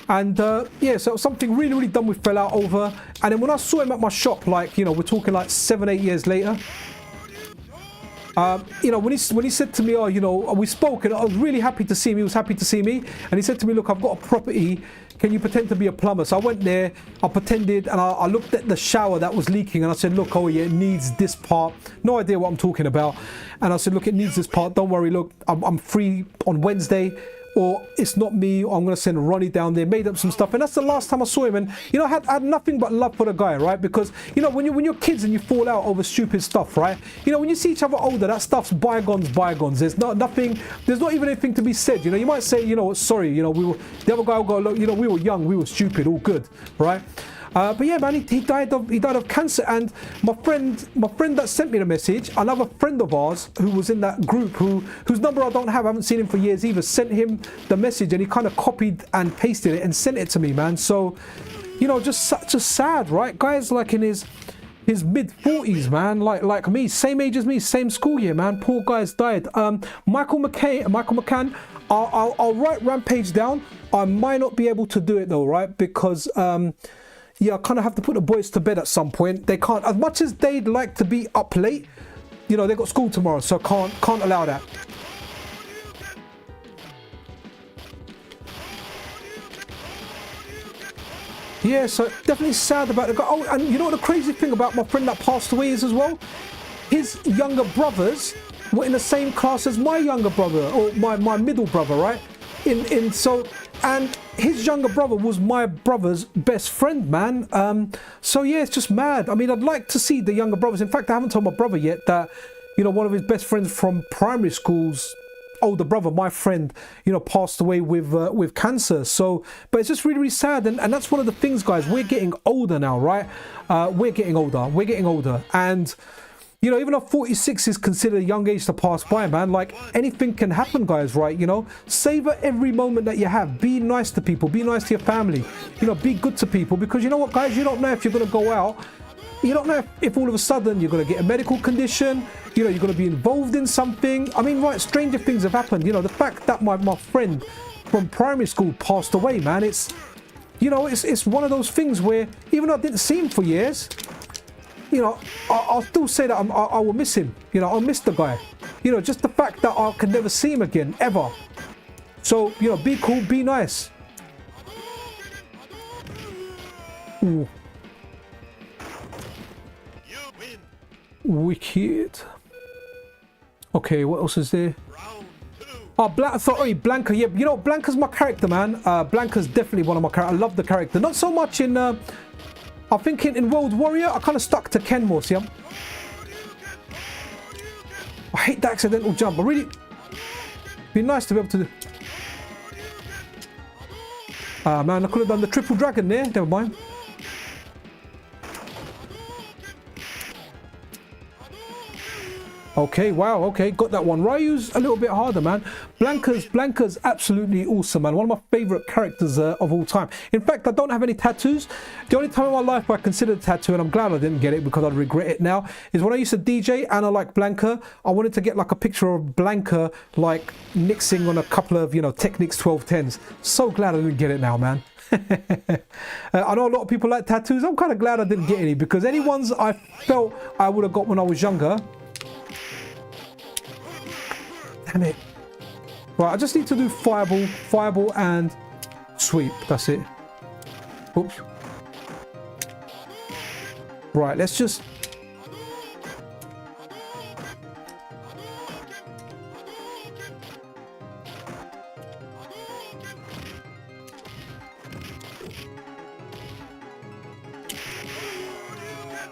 And yeah, so something really, really dumb we fell out over. And then when I saw him at my shop, like, you know, we're talking like 7-8 years later, you know, when he said to me, oh, you know, we spoke, and I was really happy to see him. He was happy to see me, and he said to me, look, I've got a property. Can you pretend to be a plumber? So I went there, I pretended, and I looked at the shower that was leaking, and I said, look, oh yeah, it needs this part. No idea what I'm talking about. And I said, look, it needs this part. Don't worry, look, I'm free on Wednesday. Or it's not me, or I'm going to send Ronnie down there. Made up some stuff, and that's the last time I saw him. And you know, I had nothing but love for the guy, right? Because you know, when you're kids and you fall out over stupid stuff, right? You know, when you see each other older, that stuff's bygones. There's not even anything to be said. You know, you might say, you know, sorry, you know, the other guy will go, look, you know, we were young, we were stupid, all good, right? But yeah, man, he died of cancer. And my friend that sent me the message, another friend of ours who was in that group, whose number I don't have, I haven't seen him for years either, sent him the message, and he kind of copied and pasted it and sent it to me, man. So, you know, just sad, right? Guys like in his mid-40s, man, like me, same age as me, same school year, man. Poor guy's died. Michael McCann, I'll write Rampage down. I might not be able to do it though, right? Because yeah, I kind of have to put the boys to bed at some point. They can't, as much as they'd like to be up late, you know, they got school tomorrow, so can't allow that. Yeah, so definitely sad about the guy. Oh, and you know what the crazy thing about my friend that passed away is as well? His younger brothers were in the same class as my younger brother, or my middle brother, right? And his younger brother was my brother's best friend, man. So yeah, it's just mad. I mean, I'd like to see the younger brothers. In fact, I haven't told my brother yet that, you know, one of his best friends from primary school's older brother, my friend, you know, passed away with cancer. So, but it's just really, really sad. And that's one of the things, guys. We're getting older now, right? We're getting older. And you know, even though 46 is considered a young age to pass by, man, like anything can happen, guys, right? You know, savor every moment that you have. Be nice to people. Be nice to your family. You know, be good to people, because you know what, guys, you don't know if you're going to go out. You don't know if all of a sudden you're going to get a medical condition. You know, you're going to be involved in something. I mean, right, stranger things have happened. You know, the fact that my friend from primary school passed away, man, it's, you know, it's one of those things where even though I didn't see him for years, you know, I'll still say that I will miss him. You know, I'll miss the guy. You know, just the fact that I can never see him again, ever. So, you know, be cool, be nice. Ooh. Wicked. Okay, what else is there? Oh, sorry, Blanca. Yeah, you know, Blanca's my character, man. Blanca's definitely one of my characters. I love the character. Not so much in, I think in World Warrior, I kind of stuck to Ken more, see? I hate the accidental jump. I really... Be nice to be able to... Man, I could have done the triple dragon there. Never mind. Okay, wow, okay, got that one. Ryu's a little bit harder, man. Blanca's absolutely awesome, man. One of my favorite characters of all time. In fact, I don't have any tattoos. The only time in my life where I considered a tattoo, and I'm glad I didn't get it because I'd regret it now, is when I used to DJ and I like Blanca. I wanted to get like a picture of Blanca like nixing on a couple of, you know, Technics 1210s. So glad I didn't get it now, man. I know a lot of people like tattoos. I'm kind of glad I didn't get any because any ones I felt I would have got when I was younger. Damn it. Right, I just need to do fireball and sweep. That's it. Oops. Right, let's just...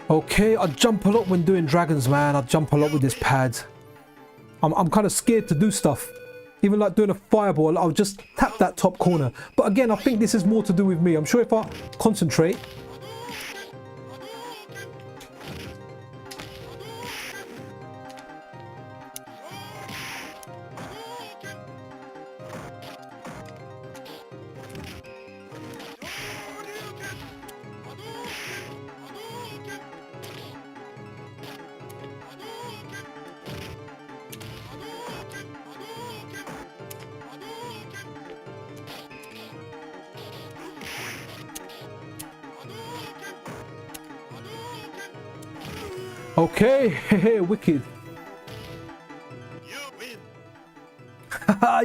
Okay, I jump a lot when doing dragons, man. I jump a lot with this pad. I'm kind of scared to do stuff. Even like doing a fireball, I'll just tap that top corner. But again, I think this is more to do with me. I'm sure if I concentrate... Okay, wicked.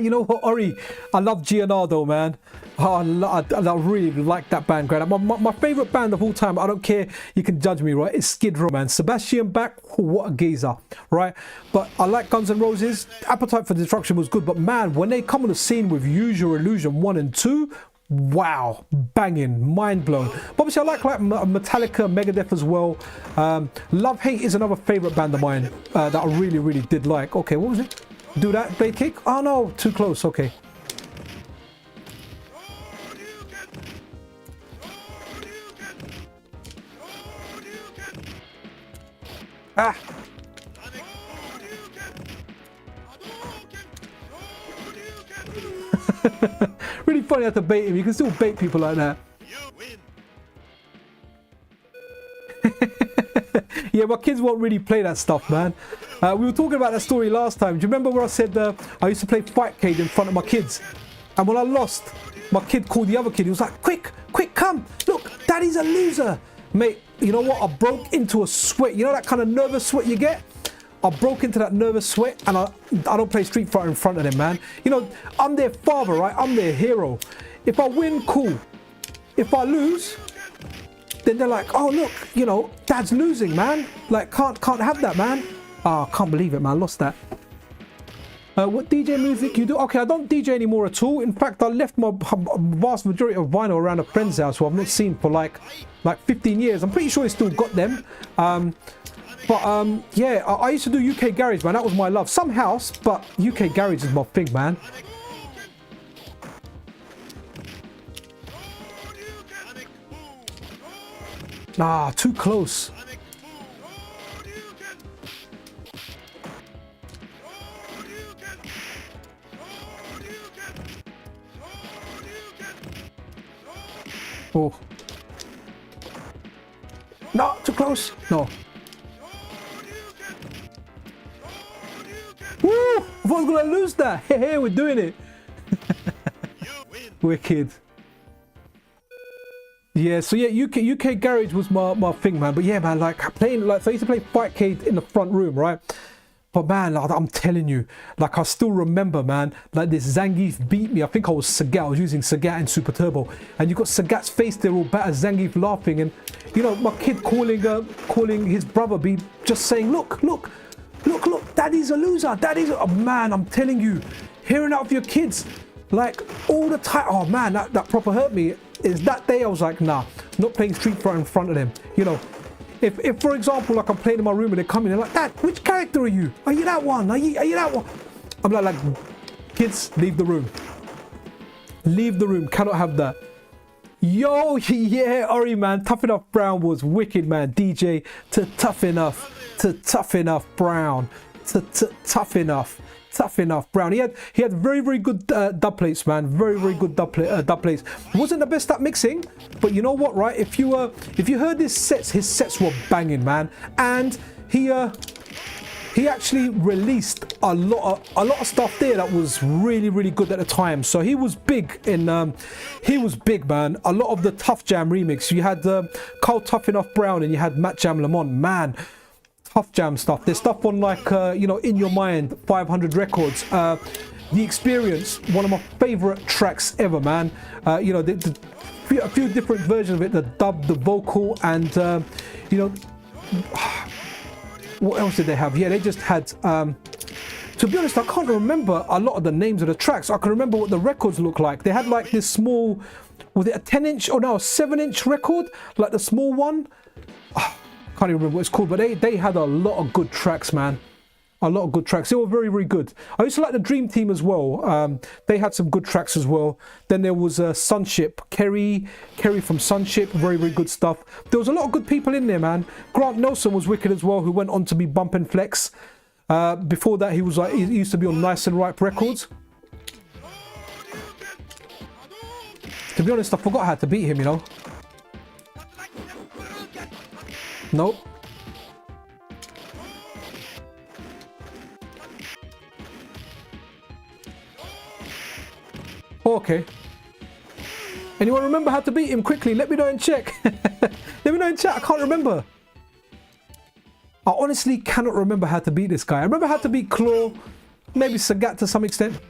You know what, Ori? I love Gianardo, man. Oh, I really like that band, Grant. My favorite band of all time, I don't care, you can judge me, right? It's Skid Row, man. Sebastian Bach, what a geezer, right? But I like Guns N' Roses. Appetite for Destruction was good, but man, when they come on the scene with Use Your Illusion 1 and 2, wow, banging, mind blown. But obviously I like Metallica, Megadeth as well. Love Hate is another favorite band of mine that I really did like. Okay, what was it? Do that, blade kick? Oh no, too close. Okay. Ah. Really funny how to bait him. You can still bait people like that. Yeah, my kids won't really play that stuff, man. We were talking about that story last time. Do you remember where I said I used to play FightCade in front of my kids? And when I lost, my kid called the other kid. He was like, quick, come. Look, daddy's a loser. Mate, you know what? I broke into a sweat. You know that kind of nervous sweat you get? I broke into that nervous sweat, and I don't play Street Fighter in front of them, man. You know, I'm their father, right? I'm their hero. If I win, cool. If I lose, then they're like, oh look, you know, dad's losing, man. Like, can't have that, man. Oh, I can't believe it, man. I lost that. What DJ music you do? Okay, I don't DJ anymore at all. In fact, I left my vast majority of vinyl around a friend's house who I've not seen for like 15 years. I'm pretty sure he still got them. Yeah, I used to do UK garage, man. That was my love. Some house, but UK garage is my thing, man. Ah, too close. Oh. No, too close. No. Woo! I thought I was gonna lose that. Hey, we're doing it. Wicked. Yeah, so yeah, UK garage was my thing, man. But yeah, man, like playing, like, so I used to play FightCade in the front room, right? But man, like, I'm telling you, like I still remember, man, like this Zangief beat me. I think I was Sagat. I was using Sagat in Super Turbo, and you got Sagat's face there all battered, Zangief laughing, and you know my kid calling his brother, be just saying, look, Daddy's a loser. Daddy's a... Oh, man, I'm telling you, hearing out of your kids, like all the time. Oh man, that proper hurt me. Is that day I was like, nah, not playing Street Fighter in front of them, you know. If for example, like I'm playing in my room and they come in, they're like, Dad, which character are you? Are you that one? Are you that one? I'm like, kids, leave the room. Leave the room. Cannot have that. Yo, yeah, Ori, man. Tough Enough Brown was wicked, man. DJ to Tough Enough Brown. Tough Enough Brown. He had very good dub plates, man. Very good dub plates. Wasn't the best at mixing, but you know what, right? If you heard his sets were banging, man. And he actually released a lot of stuff there that was really good at the time. So he was big man. A lot of the Tough Jam remix. You had Carl Tough Enough Brown and you had Matt Jam Lamont, man. Tough Jam stuff. There's stuff on like you know, In Your Mind, 500 Records, The Experience, one of my favorite tracks ever, man. You know, a few different versions of it, the dub, the vocal, and you know, what else did they have? Yeah, they just had to be honest, I can't remember a lot of the names of the tracks. I can remember what the records look like. They had like this small, was it a 10-inch or no, a 7-inch record, like the small one. Can't even remember what it's called, but they had a lot of good tracks, man. A lot of good tracks. They were very good. I used to like the Dream Team as well. They had some good tracks as well. Then there was Sunship, Kerry from Sunship, very good stuff. There was a lot of good people in there, man. Grant Nelson was wicked as well, who went on to be Bump and Flex. Before that, he used to be on Nice and Ripe Records. To be honest, I forgot how to beat him, you know. Nope. Okay. Anyone remember how to beat him quickly? Let me know in check. Let me know in chat. I can't remember. I honestly cannot remember how to beat this guy. I remember how to beat Claw, maybe Sagat to some extent.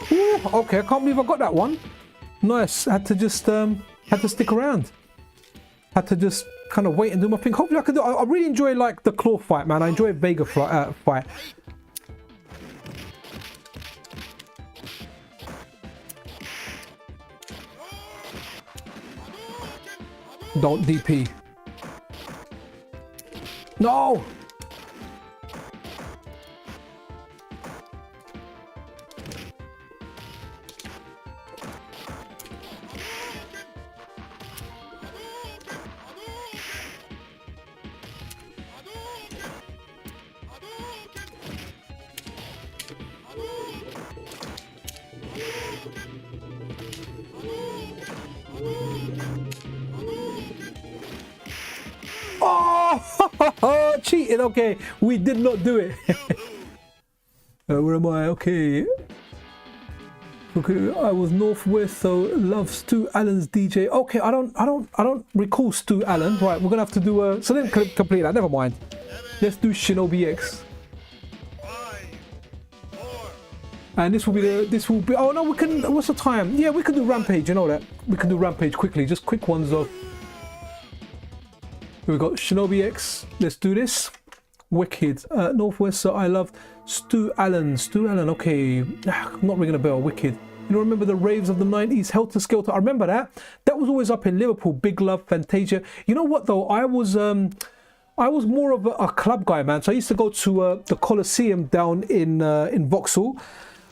Ooh, okay, I can't believe I got that one. Nice. Had to just had to stick around. Had to just kind of wait and do my thing. Hopefully I can do. I really enjoy like the Claw fight, man. I enjoy Vega fight. Don't DP. No. Oh, cheating. Okay, we did not do it. Where am I? Okay, I was Northwest, so love Stu Allen's DJ. Okay, I don't recall Stu Allen. Right, we're gonna have to do so then complete that. Never mind. Let's do Shinobi X. And this will be oh no, we can, what's the time? Yeah, we can do Rampage, you know that. We can do Rampage quickly, just quick ones of. Here we got Shinobi X. Let's do this. Wicked. Northwest, so I love Stu Allen. Stu Allen, okay. I'm not ringing a bell. Wicked. You know, remember the raves of the 90s? Helter Skelter. I remember that. That was always up in Liverpool. Big Love, Fantasia. You know what though? I was more of a club guy, man. So I used to go to the Coliseum down in Vauxhall.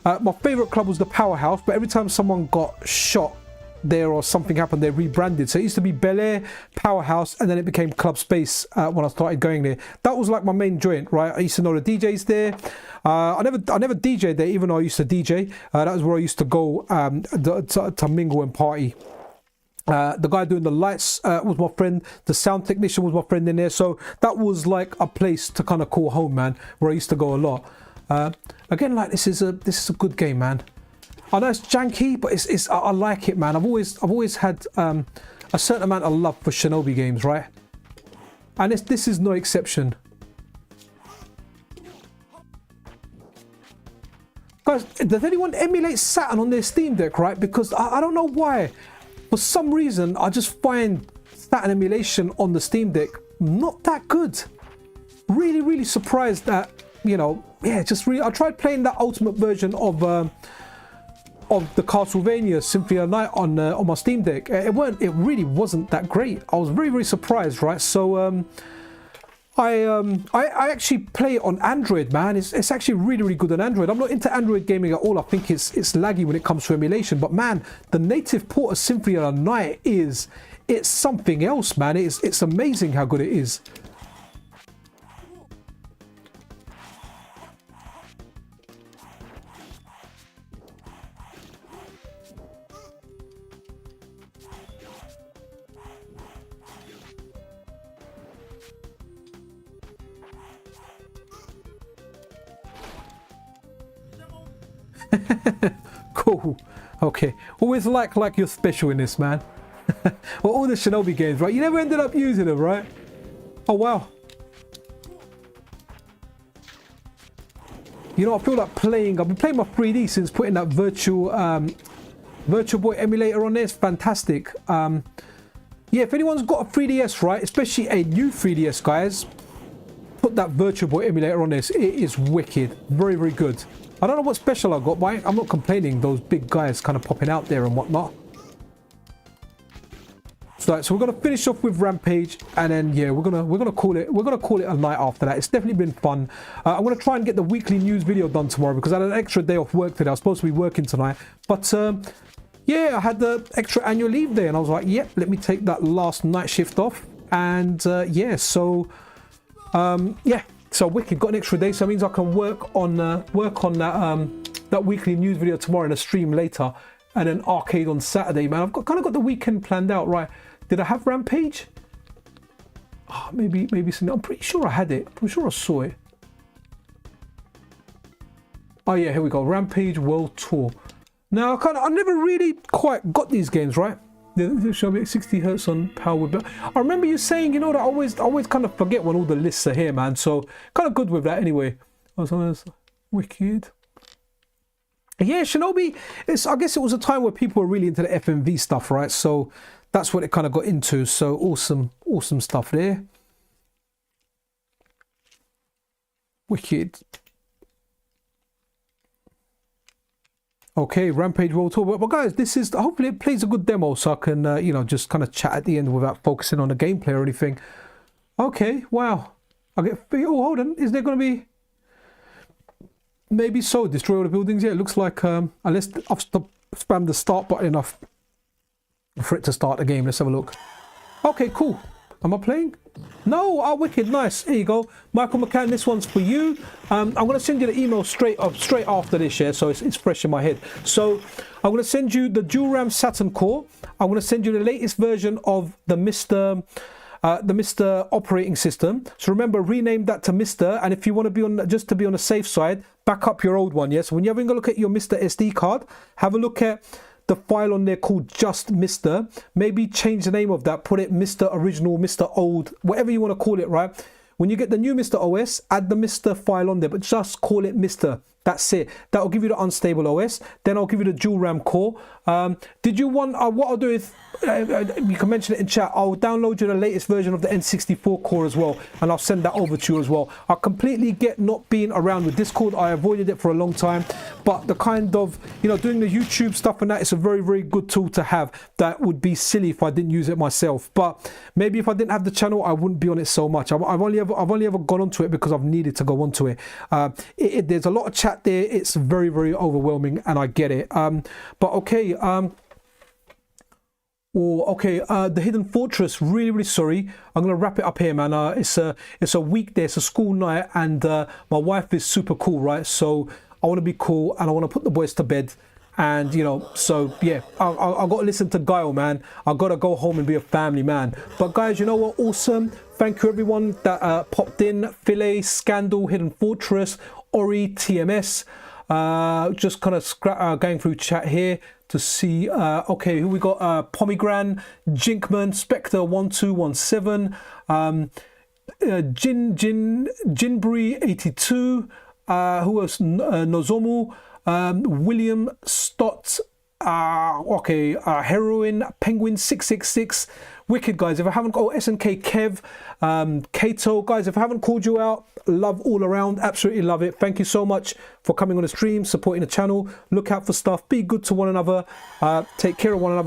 My favourite club was the Powerhouse, but every time someone got shot there or something happened, they rebranded. So it used to be Bel Air, Powerhouse, and then it became Club Space when I started going there. That was like my main joint, right? I used to know the DJs there. I never DJ'd there, even though I used to DJ. That was where I used to go to mingle and party. The guy doing the lights was my friend. The sound technician was my friend in there. So that was like a place to kind of call home, man, where I used to go a lot. Again, like this is a good game, man. I know it's janky, but I like it, man. I've always had a certain amount of love for Shinobi games, right? And this is no exception. Guys, does anyone emulate Saturn on their Steam Deck, right? Because I don't know why. For some reason, I just find Saturn emulation on the Steam Deck not that good. Really, really surprised that, you know, yeah, just really. I tried playing that ultimate version of the Castlevania Symphony of the Night on my Steam Deck. It really wasn't that great. I was very, very surprised, right? So I actually play it on Android, man. It's actually really, really good on Android. I'm not into Android gaming at all. I think it's laggy when it comes to emulation. But man, the native port of Symphony of the Night it's something else, man. It's amazing how good it is. Cool. Okay. Always like you're special in this, man. Well, all the Shinobi games, right? You never ended up using them, right? Oh wow. You know, I feel like playing. I've been playing my 3D since putting that Virtual Boy emulator on there. It's fantastic. Yeah, if anyone's got a 3DS, right, especially a new 3DS, guys, put that Virtual Boy emulator on this. It is wicked. Very, very good. I don't know what special I got, but I'm not complaining. Those big guys kind of popping out there and whatnot. So we're gonna finish off with Rampage, and then yeah, we're gonna call it a night after that. It's definitely been fun. I'm gonna try and get the weekly news video done tomorrow because I had an extra day off work today. I was supposed to be working tonight, but yeah, I had the extra annual leave day, and I was like, yep, let me take that last night shift off, and yeah, so yeah. So wicked, got an extra day, so that means I can work on that weekly news video tomorrow and a stream later, and then arcade on Saturday, man. I've kind of got the weekend planned out, right? Did I have Rampage? Oh, maybe I'm pretty sure I had it. I'm sure I saw it. Oh yeah, here we go. Rampage World Tour. Now I never really quite got these games, right? They show me 60 hertz on power. But I remember you saying, you know, that I always kind of forget when all the lists are here, man. So kind of good with that anyway. Wicked. Yeah, Shinobi. I guess it was a time where people were really into the FMV stuff, right? So that's what it kind of got into. So awesome stuff there. Wicked. Okay, Rampage World Tour. But guys, hopefully it plays a good demo so I can, you know, just kind of chat at the end without focusing on the gameplay or anything. Okay, wow. Oh, hold on. Is there going to be... Maybe so. Destroy all the buildings. Yeah, it looks like, unless I've spammed the start button enough for it to start the game. Let's have a look. Okay, cool. Am I playing? No. Oh, wicked. Nice. Here you go. Michael McCann, this one's for you. I'm going to send you the email straight after this, yeah, so it's fresh in my head. So I'm going to send you the dual RAM Saturn core. I'm going to send you the latest version of the MiSTer operating system. So remember, rename that to MiSTer, and if you want to be just to be on the safe side, back up your old one. Yes, when you're having a look at your MiSTer SD card, have a look at the file on there called just MiSTer. Maybe change the name of that, put it MiSTer original, MiSTer old, whatever you want to call it, right? When you get the new MiSTer OS, add the MiSTer file on there, but just call it MiSTer. That's it. That'll give you the unstable OS. Then I'll give you the dual RAM core. Did you want, what I'll do is, you can mention it in chat, I'll download you the latest version of the N64 core as well, and I'll send that over to you as well. I completely get not being around with Discord. I avoided it for a long time, but the kind of, you know, doing the YouTube stuff and that, it's a very, very good tool to have. That would be silly if I didn't use it myself, but maybe if I didn't have the channel, I wouldn't be on it so much. I've only ever gone onto it because I've needed to go onto it. There's a lot of chat there. It's very, very overwhelming, and I get it. But okay, Oh, okay. The Hidden Fortress. Really, really sorry. I'm gonna wrap it up here, man. It's a weekday. It's a school night, and my wife is super cool, right? So I want to be cool, and I want to put the boys to bed, and you know. So yeah, I got to listen to Guile, man. I gotta go home and be a family man. But guys, you know what? Awesome. Thank you everyone that popped in. Philae, Scandal, Hidden Fortress, Ori, TMS. Just kind of going through chat here to see. Okay, who we got? Pomegran, Jinkman, Spectre 1217, Jinbury 82. Who else? Nozomu, William Stott. Okay, Heroin, Penguin 666. Wicked, guys. If I haven't got SNK Kev, Kato, guys, if I haven't called you out, love all around, absolutely love it. Thank you so much for coming on the stream, supporting the channel. Look out for stuff, be good to one another, take care of one another.